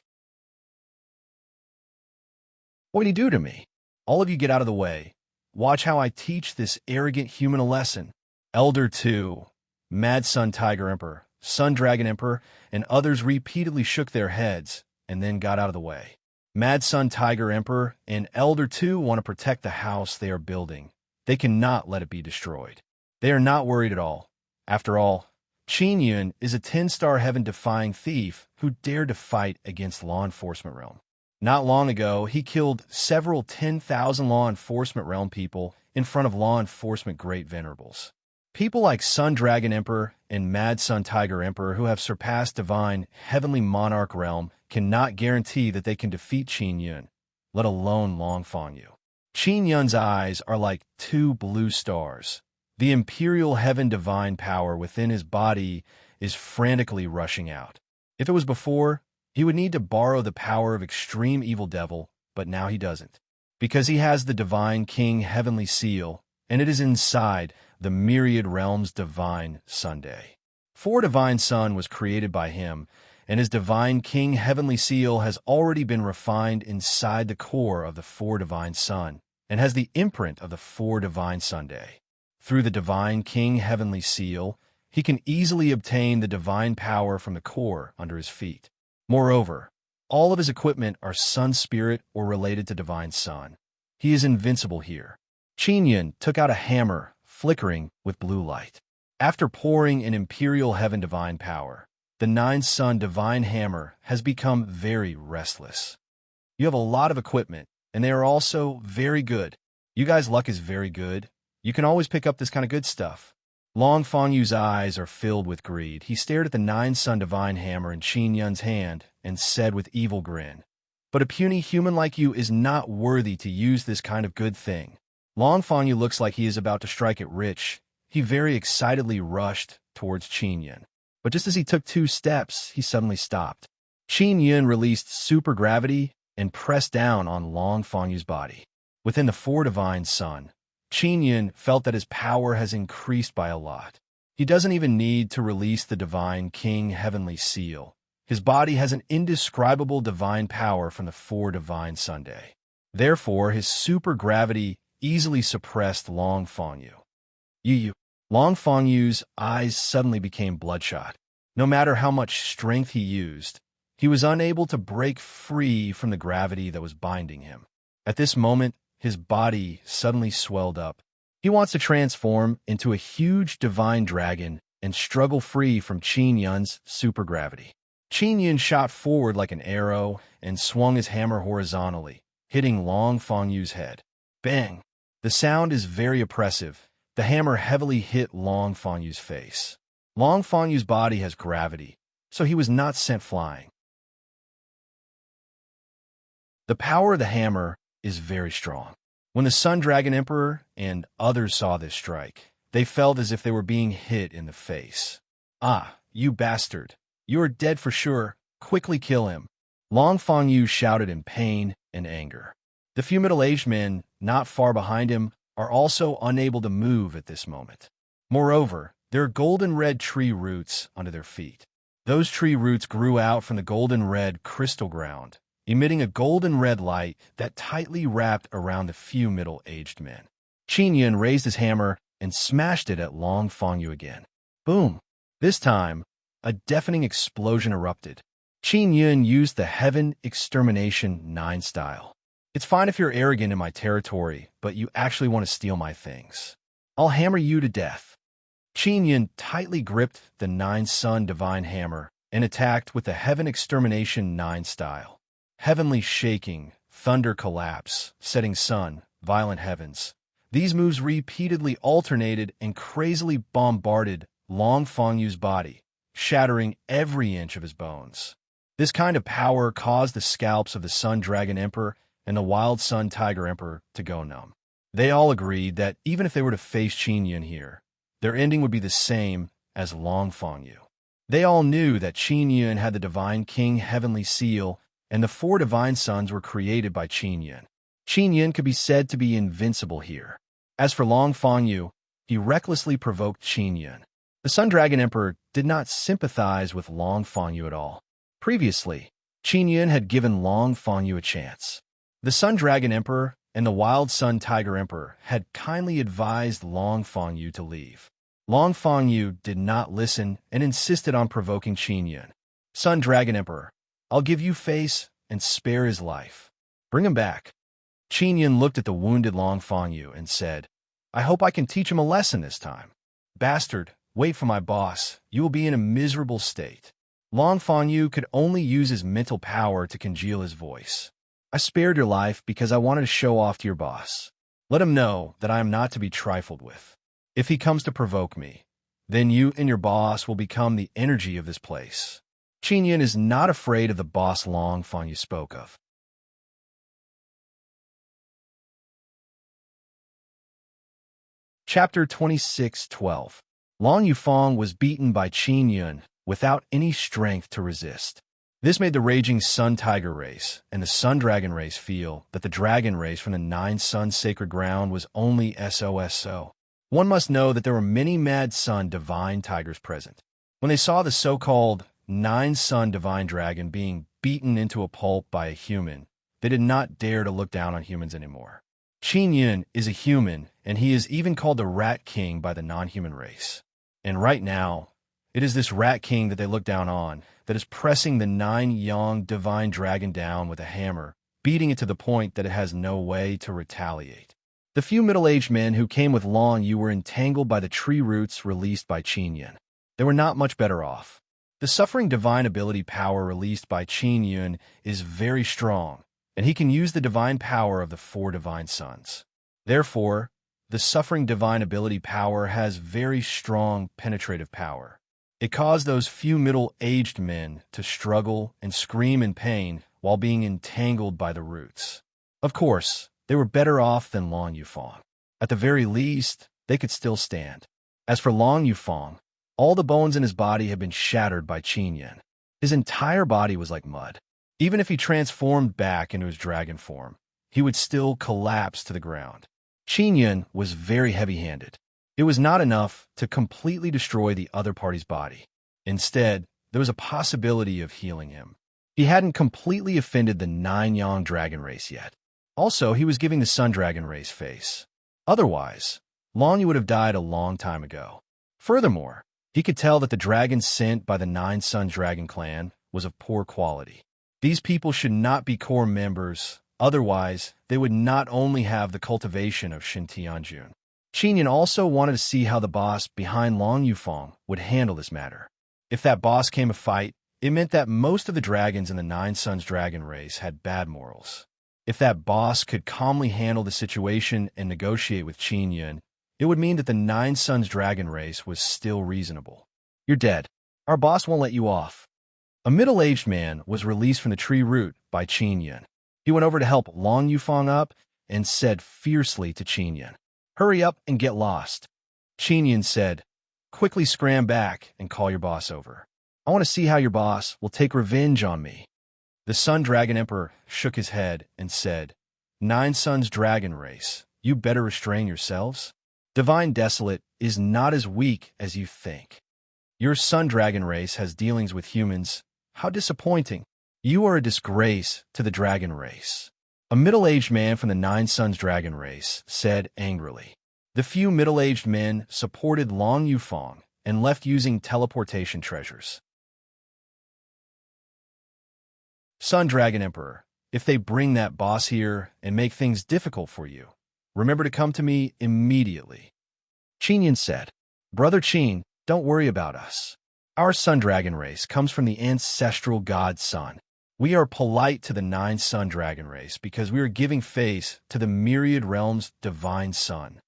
[SPEAKER 1] What did he do to me? All of you get out of the way. Watch how I teach this arrogant human a lesson. Elder 2, Mad Sun Tiger Emperor, Sun Dragon Emperor, and others repeatedly shook their heads and then got out of the way. Mad Sun Tiger Emperor and Elder 2 want to protect the house they are building. They cannot let it be destroyed. They are not worried at all. After all, Qin Yun is a 10-star heaven-defying thief who dared to fight against law enforcement realm. Not long ago, he killed several 10,000 law enforcement realm people in front of law enforcement great venerables. People like Sun Dragon Emperor and Mad Sun Tiger Emperor who have surpassed divine heavenly monarch realm cannot guarantee that they can defeat Qin Yun, let alone Long Fong Yu. Qin Yun's eyes are like two blue stars. The imperial heaven divine power within his body is frantically rushing out. If it was before, he would need to borrow the power of extreme evil devil, but now he doesn't. Because he has the divine king heavenly seal, and it is inside the myriad realms divine Sunday. 4 divine sun was created by him, and his divine king heavenly seal has already been refined inside the core of the 4 divine sun, and has the imprint of the 4 divine Sunday. Through the divine king heavenly seal, he can easily obtain the divine power from the core under his feet. Moreover, all of his equipment are sun spirit or related to divine sun. He is invincible here. Qin Yun took out a hammer, flickering with blue light. After pouring in imperial heaven divine power, the 9-sun divine hammer has become very restless. You have a lot of equipment, and they are also very good. You guys' luck is very good. You can always pick up this kind of good stuff. Long Fong Yu's eyes are filled with greed. He stared at the 9-sun divine hammer in Qin Yun's hand and said with evil grin, "But a puny human like you is not worthy to use this kind of good thing." Long Fong Yu looks like he is about to strike it rich. He very excitedly rushed towards Qin Yun. But just as he took 2 steps, he suddenly stopped. Qin Yun released super gravity and pressed down on Long Fong Yu's body. Within the 4 divine sun, Qin Yun felt that his power has increased by a lot. He doesn't even need to release the divine king heavenly seal. His body has an indescribable divine power from the 4 divine Sunday. Therefore, his super gravity easily suppressed Long Fong Yu. Long Fong Yu's eyes suddenly became bloodshot. No matter how much strength he used, he was unable to break free from the gravity that was binding him. At this moment, his body suddenly swelled up. He wants to transform into a huge divine dragon and struggle free from Qin Yun's supergravity. Qin Yun shot forward like an arrow and swung his hammer horizontally, hitting Long Fong Yu's head. Bang! The sound is very oppressive. The hammer heavily hit Long Fong Yu's face. Long Fong Yu's body has gravity, so he was not sent flying. The power of the hammer is very strong. When the Sun Dragon Emperor and others saw this strike, they felt as if they were being hit in the face. "Ah, you bastard! You are dead for sure. Quickly kill him!" Long Fong Yu shouted in pain and anger. The few middle-aged men not far behind him are also unable to move at this moment. Moreover, there are golden-red tree roots under their feet. Those tree roots grew out from the golden-red crystal ground, emitting a golden-red light that tightly wrapped around the few middle-aged men. Qin Yun raised his hammer and smashed it at Long Fong Yu again. Boom! This time, a deafening explosion erupted. Qin Yun used the Heaven Extermination 9 style. "It's fine if you're arrogant in my territory, but you actually want to steal my things. I'll hammer you to death." Qin Yun tightly gripped the 9-sun divine hammer and attacked with the Heaven Extermination 9 style. Heavenly shaking, thunder collapse, setting sun, violent heavens. These moves repeatedly alternated and crazily bombarded Long Fong Yu's body, shattering every inch of his bones. This kind of power caused the scalps of the Sun Dragon Emperor and the Wild Sun Tiger Emperor to go numb. They all agreed that even if they were to face Qin Yun here, their ending would be the same as Long Fong Yu. They all knew that Qin Yun had the Divine King Heavenly Seal, and the 4 divine suns were created by Qin Yun. Qin Yun could be said to be invincible here. As for Long Fong Yu, he recklessly provoked Qin Yun. The Sun Dragon Emperor did not sympathize with Long Fong Yu at all. Previously, Qin Yun had given Long Fong Yu a chance. The Sun Dragon Emperor and the Wild Sun Tiger Emperor had kindly advised Long Fong Yu to leave. Long Fangyu did not listen and insisted on provoking Qin Yun. Sun Dragon Emperor, I'll give you face and spare his life. Bring him back. Qin Yun looked at the wounded Long Fangyu and said, I hope I can teach him a lesson this time. Bastard, wait for my boss. You will be in a miserable state. Long Fangyu could only use his mental power to congeal his voice. I spared your life because I wanted to show off to your boss. Let him know that I am not to be trifled with. If he comes to provoke me, then you and your boss will become the energy of this place. Qin Yun is not afraid of the boss Long Fangyu spoke of. Chapter 26:12. Long Yufeng was beaten by Qin Yun without any strength to resist. This made the raging Sun Tiger race and the Sun Dragon race feel that the dragon race from the Nine Suns sacred ground was only SOSO. One must know that there were many Mad Sun divine tigers present. When they saw the so-called Nine Sun divine dragon being beaten into a pulp by a human, they did not dare to look down on humans anymore. Qin Yun is a human, and he is even called the Rat King by the non-human race. And right now, it is this Rat King that they look down on that is pressing the Nine-Yang divine dragon down with a hammer, beating it to the point that it has no way to retaliate. The few middle-aged men who came with Long Yu were entangled by the tree roots released by Qin Yun. They were not much better off. The suffering divine ability power released by Qin Yun is very strong, and he can use the divine power of the four divine sons. Therefore, the suffering divine ability power has very strong penetrative power. It caused those few middle-aged men to struggle and scream in pain while being entangled by the roots. Of course, they were better off than Long Yufeng. At the very least, they could still stand. As for Long Yufeng, all the bones in his body had been shattered by Qin Yun. His entire body was like mud. Even if he transformed back into his dragon form, he would still collapse to the ground. Qin Yun was very heavy-handed. It was not enough to completely destroy the other party's body. Instead, there was a possibility of healing him. He hadn't completely offended the Nine-Yang dragon race yet. Also, he was giving the Sun Dragon race face. Otherwise, Long Yu would have died a long time ago. Furthermore, he could tell that the dragon sent by the Nine Sun Dragon clan was of poor quality. These people should not be core members, otherwise they would not only have the cultivation of Shintianjun. Qin Yun also wanted to see how the boss behind Long Yufeng would handle this matter. If that boss came a fight, it meant that most of the dragons in the Nine Suns dragon race had bad morals. If that boss could calmly handle the situation and negotiate with Qin Yun, it would mean that the Nine Suns dragon race was still reasonable. You're dead. Our boss won't let you off. A middle-aged man was released from the tree root by Qin Yun. He went over to help Long Yufeng up and said fiercely to Qin Yun, Hurry up and get lost. Qin Yun said, Quickly scram back and call your boss over. I want to see how your boss will take revenge on me. The Sun Dragon Emperor shook his head and said, Nine Suns Dragon Race, you better restrain yourselves. Divine Desolate is not as weak as you think. Your Sun Dragon Race has dealings with humans. How disappointing. You are a disgrace to the dragon race. A middle-aged man from the Nine Suns dragon race said angrily. The few middle-aged men supported Long Yufeng and left using teleportation treasures. Sun Dragon Emperor, if they bring that boss here and make things difficult for you, remember to come to me immediately. Qin Yun said, Brother Qin, don't worry about us. Our Sun Dragon race comes from the ancestral god Sun. We are polite to the Nine Sun Dragon race because we are giving face to the myriad realms' divine sun.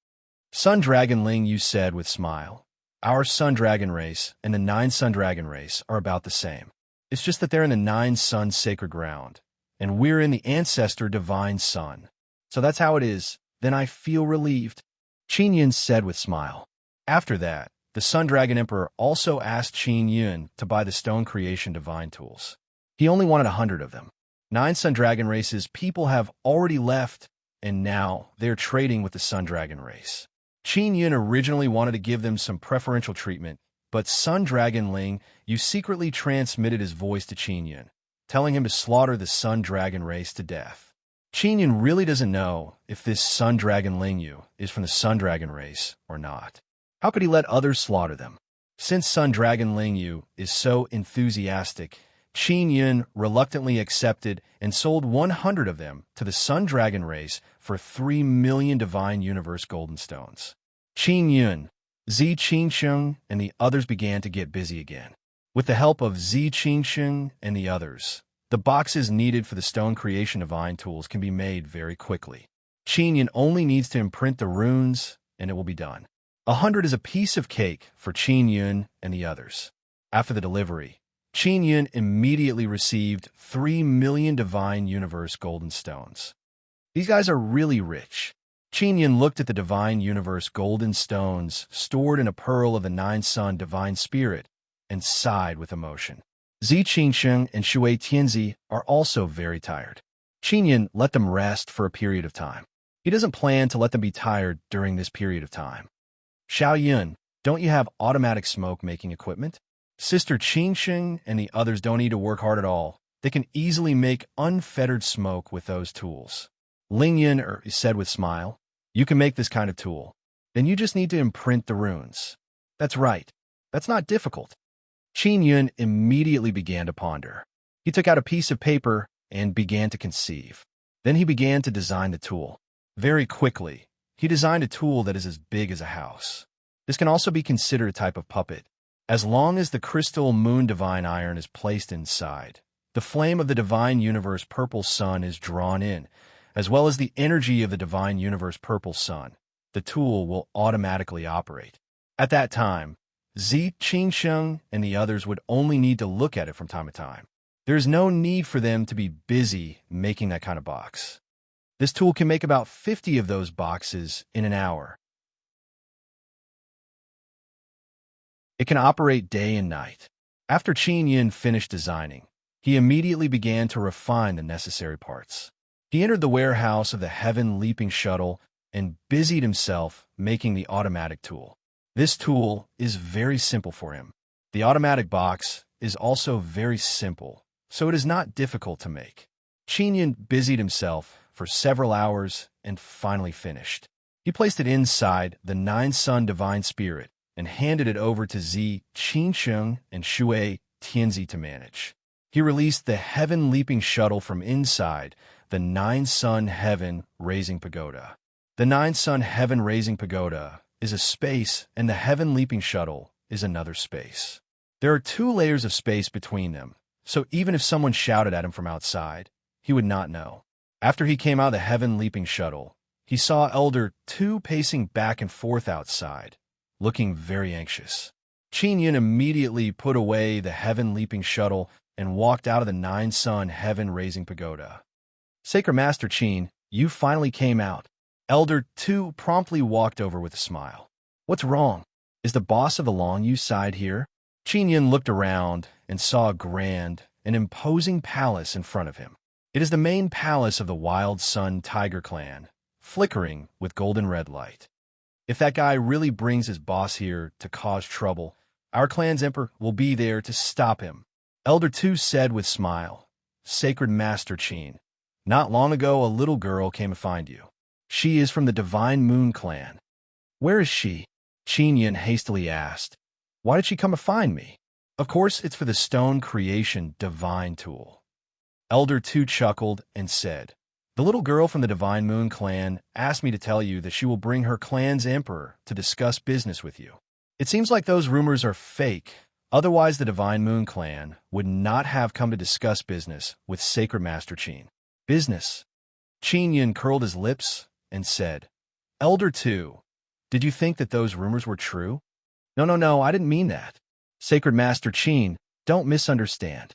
[SPEAKER 1] Sun Dragon Ling, you said with smile. Our Sun Dragon race and the Nine Sun Dragon race are about the same. It's just that they're in the Nine Sun sacred ground, and we're in the ancestor divine sun. So that's how it is. Then I feel relieved. Qin Yun said with smile. After that, the Sun Dragon Emperor also asked Qin Yun to buy the Stone Creation Divine Tools. He only wanted 100 of them. Nine Sun Dragon races people have already left, and now they're trading with the Sun Dragon race. Qin Yun originally wanted to give them some preferential treatment, but Sun Dragon Ling, you secretly transmitted his voice to Qin Yun, telling him to slaughter the Sun Dragon race to death. Qin Yun really doesn't know if this Sun Dragon Ling Yu is from the Sun Dragon race or not. How could he let others slaughter them? Since Sun Dragon Ling Yu is so enthusiastic, Qin Yun reluctantly accepted and sold 100 of them to the Sun Dragon race for 3 million Divine Universe Golden Stones. Qin Yun, Zi Qingsheng, and the others began to get busy again. With the help of Zi Qingsheng and the others, the boxes needed for the stone creation divine tools can be made very quickly. Qin Yun only needs to imprint the runes, and it will be done. 100 is a piece of cake for Qin Yun and the others. After the delivery, Qin Yun immediately received 3 million Divine Universe Golden Stones. These guys are really rich. Qin Yun looked at the Divine Universe Golden Stones stored in a pearl of the Nine Sun Divine Spirit and sighed with emotion. Zi Qingsheng and Shui Tianzi are also very tired. Qin Yun let them rest for a period of time. He doesn't plan to let them be tired during this period of time. Xiao Yun, don't you have automatic smoke-making equipment? Sister Qingsheng and the others don't need to work hard at all. They can easily make unfettered smoke with those tools. Ling Yun said with smile, you can make this kind of tool. Then you just need to imprint the runes. That's right. That's not difficult. Qin Yun immediately began to ponder. He took out a piece of paper and began to conceive. Then he began to design the tool. Very quickly, he designed a tool that is as big as a house. This can also be considered a type of puppet. As long as the crystal moon divine iron is placed inside, the flame of the divine universe purple sun is drawn in, as well as the energy of the divine universe purple sun. The tool will automatically operate. At that time, Zi Qingsheng and the others would only need to look at it from time to time. There is no need for them to be busy making that kind of box. This tool can make about 50 of those boxes in an hour. It can operate day and night. After Qin Yun finished designing, he immediately began to refine the necessary parts. He entered the warehouse of the Heaven Leaping Shuttle and busied himself making the automatic tool. This tool is very simple for him. The automatic box is also very simple, so it is not difficult to make. Qin Yun busied himself for several hours and finally finished. He placed it inside the Nine Sun Divine Spirit and handed it over to Zi Qingsheng and Shui Tianzi to manage. He released the Heaven Leaping Shuttle from inside the Nine Sun Heaven Raising Pagoda. The Nine Sun Heaven Raising Pagoda is a space, and the Heaven Leaping Shuttle is another space. There are 2 layers of space between them, so even if someone shouted at him from outside, he would not know. After he came out of the Heaven Leaping Shuttle, he saw Elder 2 pacing back and forth outside, looking very anxious. Qin Yun immediately put away the Heaven Leaping Shuttle and walked out of the Nine Sun Heaven Raising Pagoda. Sacred Master Qin, you finally came out. Elder 2 promptly walked over with a smile. What's wrong? Is the boss of the Long Yu side here? Qin Yun looked around and saw a grand and imposing palace in front of him. It is the main palace of the Wild Sun Tiger clan, flickering with golden red light. If that guy really brings his boss here to cause trouble, our clan's emperor will be there to stop him. Elder 2 said with smile, Sacred Master Qin, not long ago a little girl came to find you. She is from the Divine Moon clan. Where is she? Qin Yun hastily asked. Why did she come to find me? Of course, it's for the stone creation divine tool. Elder 2 chuckled and said, the little girl from the Divine Moon clan asked me to tell you that she will bring her clan's emperor to discuss business with you. It seems like those rumors are fake. Otherwise, the Divine Moon clan would not have come to discuss business with Sacred Master Qin. Business? Qin Yun curled his lips and said, Elder 2, did you think that those rumors were true? No, I didn't mean that. Sacred Master Qin, don't misunderstand.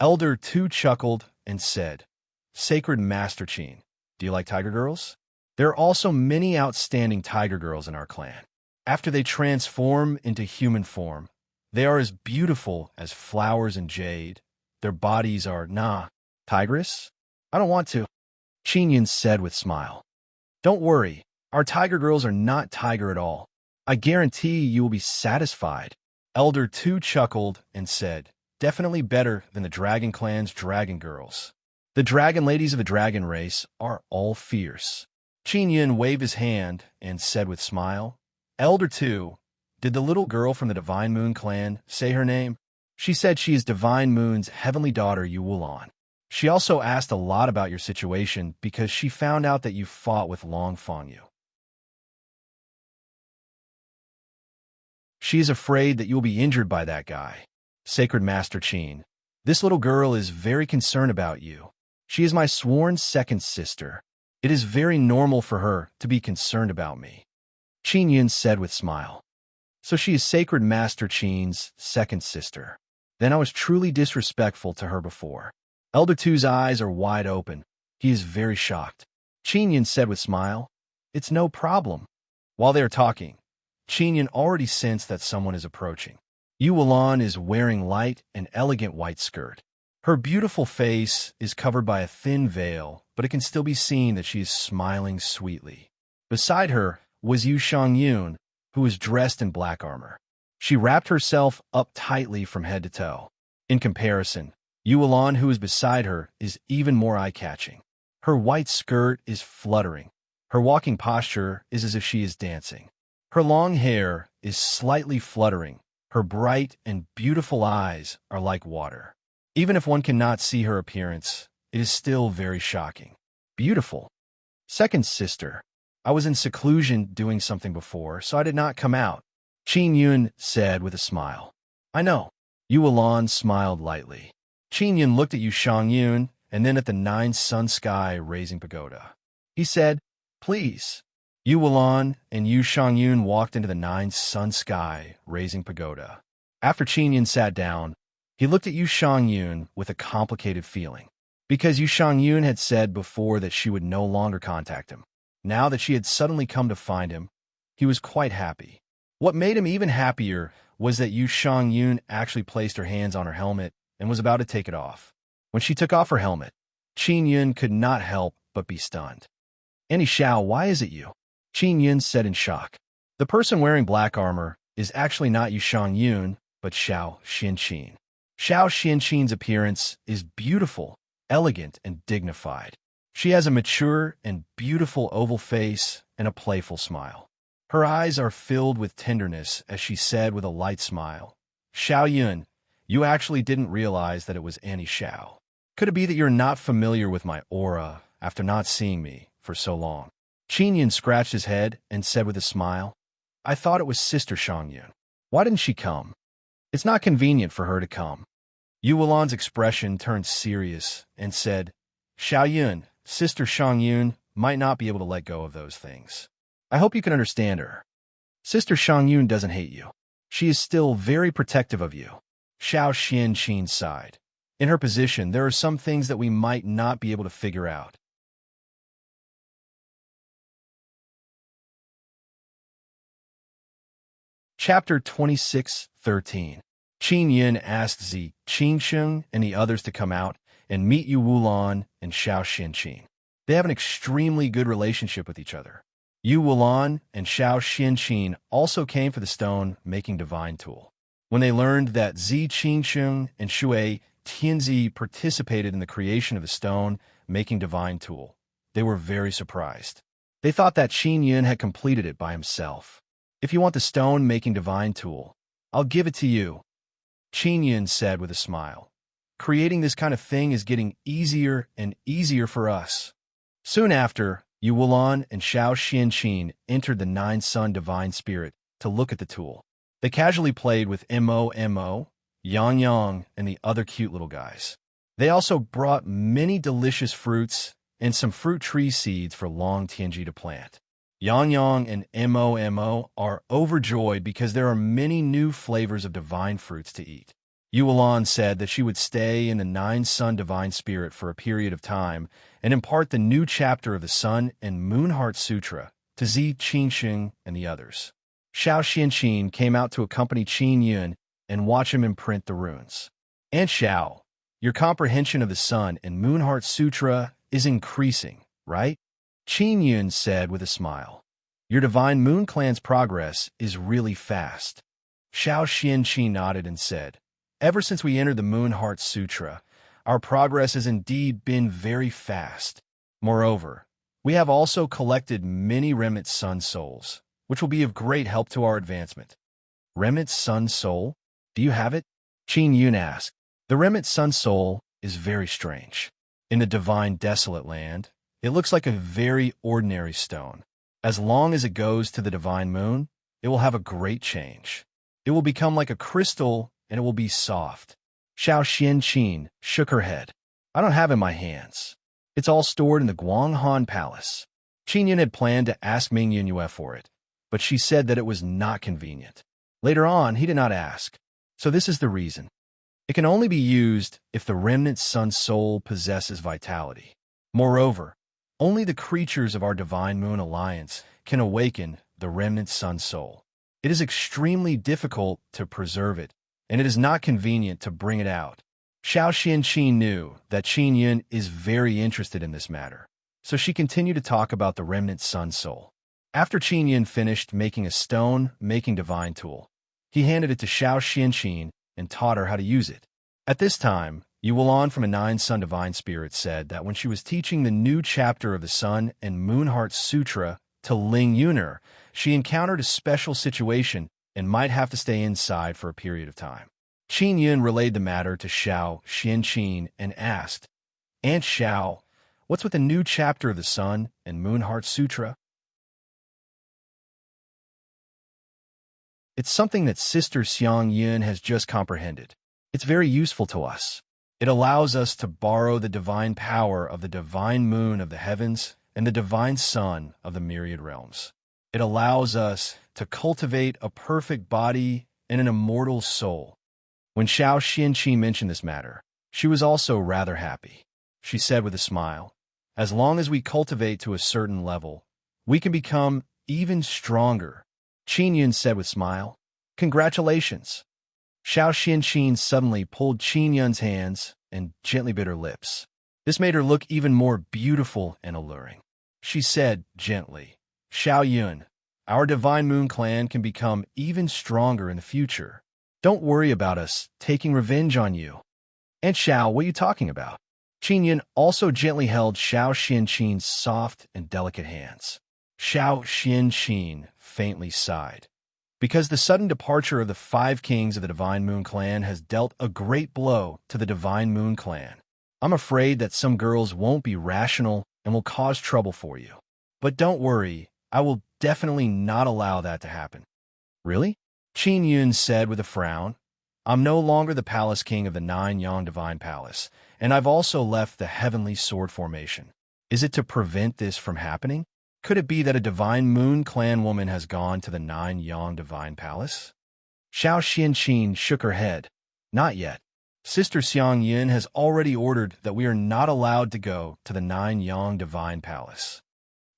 [SPEAKER 1] Elder 2 chuckled and said, Sacred Master Qin, do you like tiger girls? There are also many outstanding tiger girls in our clan. After they transform into human form, they are as beautiful as flowers and jade. Their bodies are, tigress? I don't want to. Qin Yun said with smile. Don't worry, our tiger girls are not tiger at all. I guarantee you will be satisfied. Elder 2 chuckled and said, definitely better than the Dragon Clan's dragon girls. The dragon ladies of the dragon race are all fierce. Qin Yun waved his hand and said with smile, Elder 2, Did the little girl from the Divine Moon clan say her name? She said she is Divine Moon's heavenly daughter, Yu Wulan. She also asked a lot about your situation because she found out that you fought with Long Fangyu. She is afraid that you will be injured by that guy. Sacred Master Qin, this little girl is very concerned about you. She is my sworn second sister. It is very normal for her to be concerned about me. Qin Yun said with smile. So she is Sacred Master Qin's second sister. Then I was truly disrespectful to her before. Elder Tu's eyes are wide open. He is very shocked. Qin Yun said with smile, "It's no problem." While they are talking, Qin Yun already sensed that someone is approaching. Yu Wulan is wearing light and elegant white skirt. Her beautiful face is covered by a thin veil, but it can still be seen that she is smiling sweetly. Beside her was Yu Shangyun, who was dressed in black armor. She wrapped herself up tightly from head to toe. In comparison, Yu Wulan, who is beside her, is even more eye-catching. Her white skirt is fluttering. Her walking posture is as if she is dancing. Her long hair is slightly fluttering. Her bright and beautiful eyes are like water. Even if one cannot see her appearance, it is still very shocking. Beautiful. Second sister. I was in seclusion doing something before, so I did not come out. Qin Yun said with a smile. I know. Yu Wulan smiled lightly. Qin Yun looked at Yu Shangyun and then at the 9-sun sky raising pagoda. He said, "Please." Yu Wulan and Yu Shangyun walked into the 9-sun sky raising pagoda. After Qin Yun sat down, he looked at Yu Shangyun with a complicated feeling. Because Yu Shangyun had said before that she would no longer contact him. Now that she had suddenly come to find him, he was quite happy. What made him even happier was that Yu Shangyun actually placed her hands on her helmet and was about to take it off. When she took off her helmet, Qin Yun could not help but be stunned. "Annie Xiao, why is it you?" Qin Yun said in shock. The person wearing black armor is actually not Yu Shangyun, but Xiao Xianqin. Xiao Xianqin's appearance is beautiful, elegant, and dignified. She has a mature and beautiful oval face and a playful smile. Her eyes are filled with tenderness as she said with a light smile, "Xiao Yun, you actually didn't realize that it was Annie Xiao. Could it be that you're not familiar with my aura after not seeing me for so long?" Qin Yun scratched his head and said with a smile, "I thought it was Sister Shangyun. Why didn't she come? It's not convenient for her to come." Yu Wulan's expression turned serious and said, "Xiao Yun, Sister Shangyun might not be able to let go of those things. I hope you can understand her. Sister Shangyun doesn't hate you. She is still very protective of you." Xiao Xianqin sighed. In her position, there are some things that we might not be able to figure out. Chapter 26:13. Qin Yin asked Zi Qingsheng and the others to come out and meet Yu Wulan and Xiao Xianqin. They have an extremely good relationship with each other. Yu Wulan and Xiao Xianqin also came for the stone-making divine tool. When they learned that Zi Qingsheng and Shui Tianzi participated in the creation of the stone-making divine tool, they were very surprised. They thought that Qin Yin had completed it by himself. "If you want the stone-making divine tool, I'll give it to you," Qin Yin said with a smile. "Creating this kind of thing is getting easier and easier for us." Soon after, Yu Wulan and Xiao Xianqin entered the 9-sun divine spirit to look at the tool. They casually played with Mo, Yang Yang, and the other cute little guys. They also brought many delicious fruits and some fruit tree seeds for Long Tianji to plant. Yang Yang and Mo are overjoyed because there are many new flavors of divine fruits to eat. Yu Wulan said that she would stay in the 9-sun divine spirit for a period of time and impart the new chapter of the Sun and Moon Heart Sutra to Zi Qingsheng and the others. Xiao Xianqin came out to accompany Qin Yun and watch him imprint the runes. "And Xiao, your comprehension of the Sun and Moon Heart Sutra is increasing, right?" Qin Yun said with a smile. "Your Divine Moon Clan's progress is really fast." Xiao Xianqin nodded and said, "Ever since we entered the Moon Heart Sutra, our progress has indeed been very fast. Moreover, we have also collected many remnant sun souls, which will be of great help to our advancement." Remnant Sun Soul? Do you have it? Qin Yun asked. The Remnant Sun Soul is very strange. In the divine desolate land, it looks like a very ordinary stone. As long as it goes to the divine moon, it will have a great change. It will become like a crystal, and it will be soft. Xiao Xianqin shook her head. I don't have it in my hands. It's all stored in the Guanghan Palace. Qin Yun had planned to ask Ming Yunyue for it, but she said that it was not convenient. Later on, he did not ask. So this is the reason. It can only be used if the remnant sun soul possesses vitality. Moreover, only the creatures of our divine moon alliance can awaken the remnant sun soul. It is extremely difficult to preserve it, and it is not convenient to bring it out. Xiao Xianqin knew that Qin Yun is very interested in this matter, so she continued to talk about the remnant sun soul. After Qin Yun finished making a stone-making divine tool, he handed it to Xiao Xianqin and taught her how to use it. At this time, Yu Wulan from a Nine-Sun Divine Spirit said that when she was teaching the new chapter of the Sun and Moon Heart Sutra to Ling Yuner, she encountered a special situation and might have to stay inside for a period of time. Qin Yun relayed the matter to Xiao Xianqin and asked, Aunt Xiao, what's with the new chapter of the Sun and Moon Heart Sutra? It's something that Sister Xiang Yun has just comprehended. It's very useful to us. It allows us to borrow the divine power of the divine moon of the heavens and the divine sun of the myriad realms. It allows us to cultivate a perfect body and an immortal soul. When Xiao Xianqin mentioned this matter, she was also rather happy. She said with a smile, as long as we cultivate to a certain level, we can become even stronger. Qin Yun said with a smile, Congratulations. Xiao Xianqin suddenly pulled Qin Yun's hands and gently bit her lips. This made her look even more beautiful and alluring. She said gently, Xiao Yun, our Divine Moon clan can become even stronger in the future. Don't worry about us taking revenge on you. And Xiao, what are you talking about? Qin Yun also gently held Xiao Xianqin's soft and delicate hands. Xiao Xianqin faintly sighed. Because the sudden departure of the 5 kings of the Divine Moon clan has dealt a great blow to the Divine Moon clan. I'm afraid that some girls won't be rational and will cause trouble for you. But don't worry, I will definitely not allow that to happen. Really? Qin Yun said with a frown. I'm no longer the Palace King of the 9 Yang Divine Palace, and I've also left the Heavenly Sword Formation. Is it to prevent this from happening? Could it be that a Divine Moon clan woman has gone to the 9 Yang Divine Palace? Xiao Xianqin shook her head. Not yet. Sister Xiang Yin has already ordered that we are not allowed to go to the 9 Yang Divine Palace.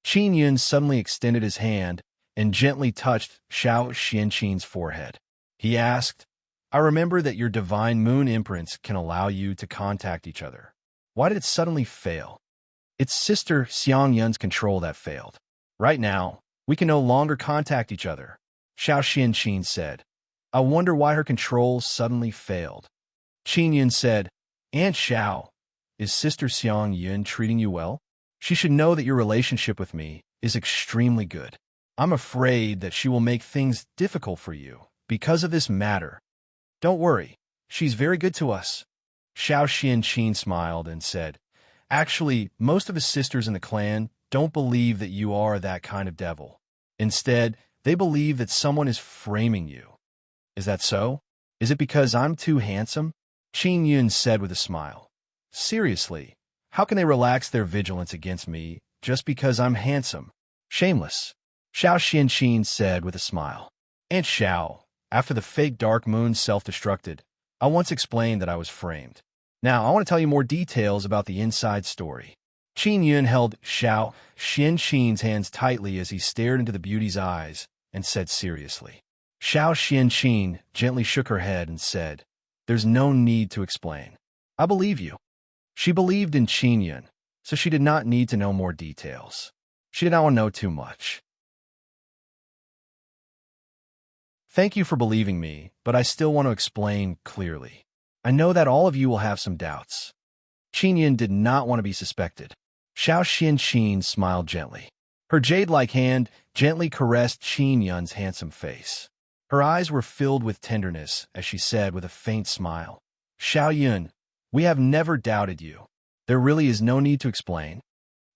[SPEAKER 1] Qin Yun suddenly extended his hand and gently touched Xiao Xianqin's forehead. He asked, I remember that your divine moon imprints can allow you to contact each other. Why did it suddenly fail? It's Sister Xiang Yun's control that failed. Right now, we can no longer contact each other, Xiao Xianqin said. I wonder why her control suddenly failed. Qin Yun said, Aunt Xiao, is Sister Xiang Yun treating you well? She should know that your relationship with me is extremely good. I'm afraid that she will make things difficult for you because of this matter. Don't worry, she's very good to us. Xiao Xianqin smiled and said, Actually, most of his sisters in the clan don't believe that you are that kind of devil. Instead, they believe that someone is framing you. Is that so? Is it because I'm too handsome? Qin Yun said with a smile. Seriously, how can they relax their vigilance against me just because I'm handsome? Shameless. Xiao Xianqin said with a smile. Aunt Xiao, after the fake dark moon self-destructed, I once explained that I was framed. Now, I want to tell you more details about the inside story. Qin Yun held Xiao Xianqin's hands tightly as he stared into the beauty's eyes and said seriously. Xiao Xianqin gently shook her head and said, There's no need to explain. I believe you. She believed in Qin Yun, so she did not need to know more details. She did not want to know too much. Thank you for believing me, but I still want to explain clearly. I know that all of you will have some doubts. Qin Yun did not want to be suspected. Xiao Xianqin smiled gently. Her jade-like hand gently caressed Qin Yun's handsome face. Her eyes were filled with tenderness as she said with a faint smile, "Xiao Yun, we have never doubted you. There really is no need to explain."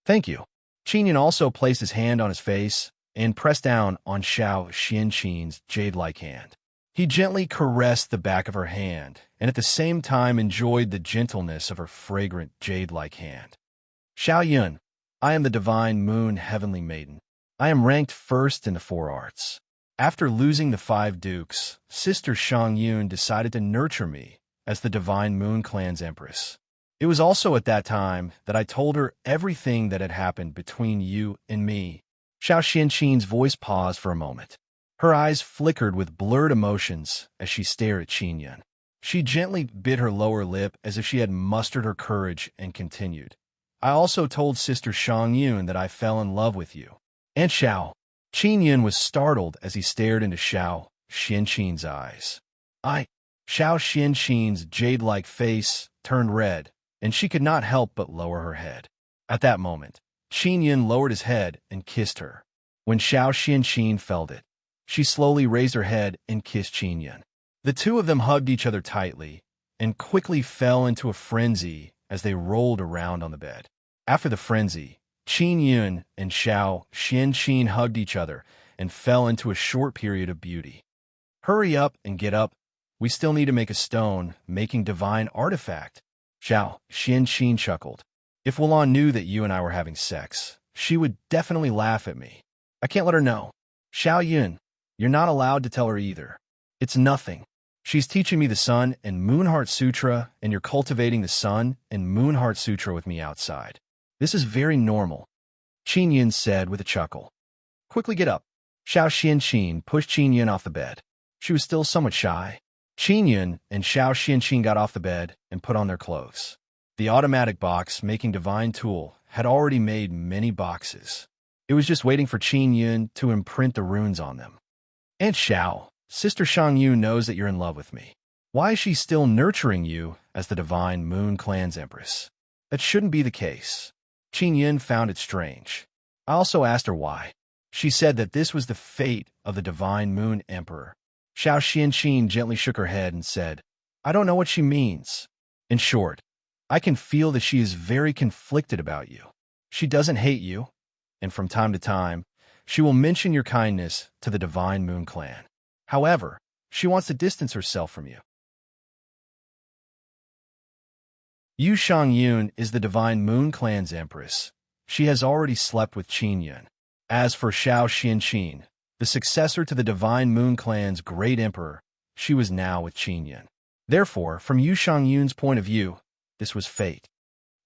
[SPEAKER 1] "Thank you." Qin Yun also placed his hand on his face and pressed down on Xiao Xianqin's jade-like hand. He gently caressed the back of her hand and at the same time enjoyed the gentleness of her fragrant jade-like hand. "Xiao Yun, I am the divine moon heavenly maiden. I am ranked first in the 4 arts. After losing the 5 dukes, Sister Shang Yun decided to nurture me as the divine moon clan's empress. It was also at that time that I told her everything that had happened between you and me." Xiao Xianqin's voice paused for a moment. Her eyes flickered with blurred emotions as she stared at Qin Yun. She gently bit her lower lip as if she had mustered her courage and continued, "I also told Sister Shang Yun that I fell in love with you." "And Xiao." Qin Yun was startled as he stared into Xiao Xianqin's eyes. Xiao Xianqin's jade-like face turned red, and she could not help but lower her head. At that moment, Qin Yun lowered his head and kissed her. When Xiao Xianqin felt it, she slowly raised her head and kissed Qin Yun. The two of them hugged each other tightly and quickly fell into a frenzy as they rolled around on the bed. After the frenzy, Qin Yun and Xiao Xianqin hugged each other and fell into a short period of beauty. "Hurry up and get up. We still need to make a stone-making divine artifact." Xiao Xianqin chuckled. "If Wulan knew that you and I were having sex, she would definitely laugh at me. I can't let her know." "Xiao Yun, you're not allowed to tell her either. It's nothing. She's teaching me the Sun and Moon Heart Sutra, and you're cultivating the Sun and Moon Heart Sutra with me outside. This is very normal," Qin Yun said with a chuckle. "Quickly get up." Xiao Xianqin pushed Qin Yun off the bed. She was still somewhat shy. Qin Yun and Xiao Xianqin got off the bed and put on their clothes. The automatic box-making divine tool had already made many boxes. It was just waiting for Qin Yun to imprint the runes on them. "And Xiao, Sister Shang Yun knows that you're in love with me. Why is she still nurturing you as the divine moon clan's empress? That shouldn't be the case." Qin Yun found it strange. I also asked her why. She said that this was the fate of the divine moon emperor. Xiao Xianqin gently shook her head and said, "I don't know what she means. In short, I can feel that she is very conflicted about you. She doesn't hate you, and from time to time, she will mention your kindness to the divine moon clan. However, she wants to distance herself from you." Yu Shang Yun is the divine moon clan's empress. She has already slept with Qin Yun. As for Xiao Xianqin, the successor to the divine moon clan's great emperor, she was now with Qin Yun. Therefore, from Yu Shang Yun's point of view, this was fate.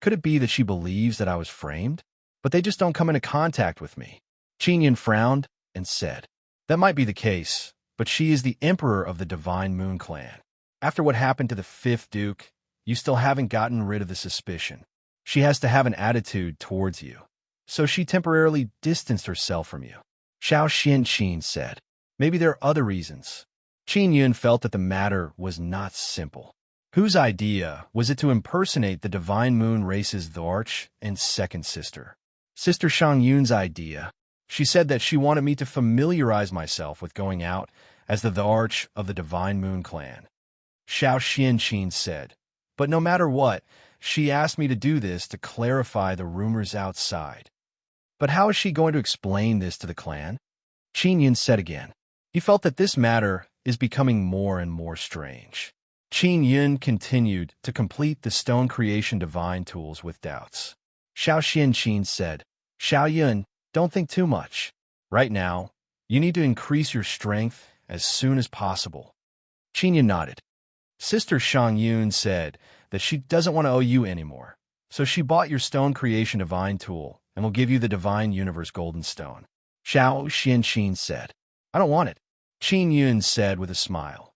[SPEAKER 1] Could it be that she believes that I was framed? But they just don't come into contact with me. Qin Yun frowned and said, "That might be the case, but she is the emperor of the divine moon clan. After what happened to the 5th Duke, you still haven't gotten rid of the suspicion. She has to have an attitude towards you. So she temporarily distanced herself from you." Xiao Xianqin said, "Maybe there are other reasons." Qin Yun felt that the matter was not simple. Whose idea was it to impersonate the divine moon race's Arch and second sister? Sister Shang Yun's idea. She said that she wanted me to familiarize myself with going out as the Arch of the divine moon clan. Xiao Xianqin said, "But no matter what, she asked me to do this to clarify the rumors outside." "But how is she going to explain this to the clan?" Qin Yun said again. He felt that this matter is becoming more and more strange. Qin Yun continued to complete the stone creation divine tools with doubts. Xiao Xianqin said, "Xiao Yun, don't think too much. Right now, you need to increase your strength as soon as possible." Qin Yun nodded. Sister Shang Yun said that she doesn't want to owe you anymore, so she bought your stone creation divine tool and will give you the divine universe golden stone. Xiao Xianqin said, "I don't want it." Qin Yun said with a smile,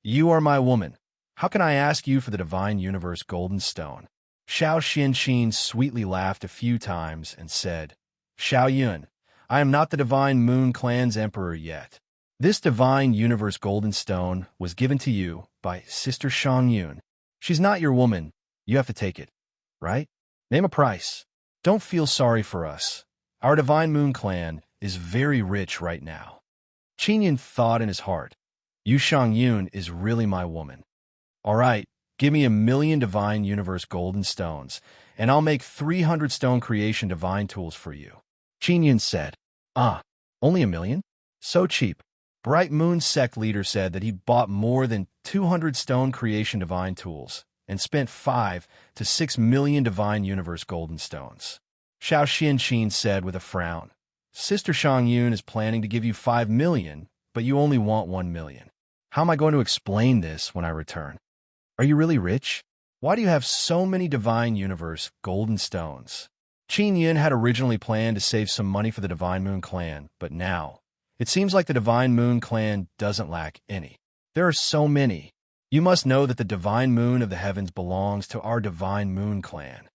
[SPEAKER 1] "You are my woman. How can I ask you for the divine universe golden stone?" Xiao Xianqin sweetly laughed a few times and said, "Xiao Yun, I am not the divine moon clan's emperor yet. This divine universe golden stone was given to you by Sister Shang Yun. She's not your woman. You have to take it, right? Name a price. Don't feel sorry for us. Our divine moon clan is very rich right now." Qin Yun thought in his heart, Yu Shangyun is really my woman. All right, give me 1,000,000 divine universe golden stones, and I'll make 300 stone creation divine tools for you. Qin Yun said, Ah, only 1,000,000? So cheap. Bright Moon sect leader said that he bought more than 200 stone creation divine tools and spent 5 to 6 million divine universe golden stones. Xiao Xianqin said with a frown, Sister Shangyun is planning to give you 5 million, but you only want 1 million. How am I going to explain this when I return? Are you really rich? Why do you have so many divine universe golden stones? Qin Yin had originally planned to save some money for the Divine Moon Clan, but now, it seems like the Divine Moon Clan doesn't lack any. There are so many. You must know that the Divine Moon of the Heavens belongs to our Divine Moon Clan.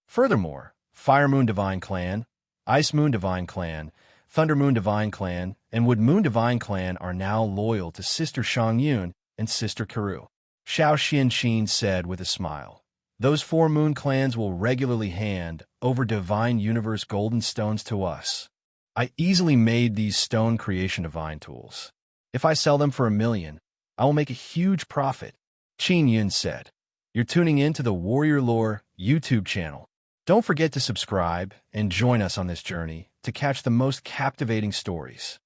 [SPEAKER 1] Furthermore, Fire Moon Divine Clan, Ice Moon Divine Clan, Thunder Moon Divine Clan, and Wood Moon Divine Clan are now loyal to Sister Shangyun and Sister Karu. Xiao Xianqin said with a smile. Those 4 moon clans will regularly hand over divine universe golden stones to us. I easily made these stone creation divine tools. If I sell them for 1,000,000, I will make a huge profit. Qin Yun said. You're tuning in to the Warrior Lore YouTube channel. Don't forget to subscribe and join us on this journey to catch the most captivating stories.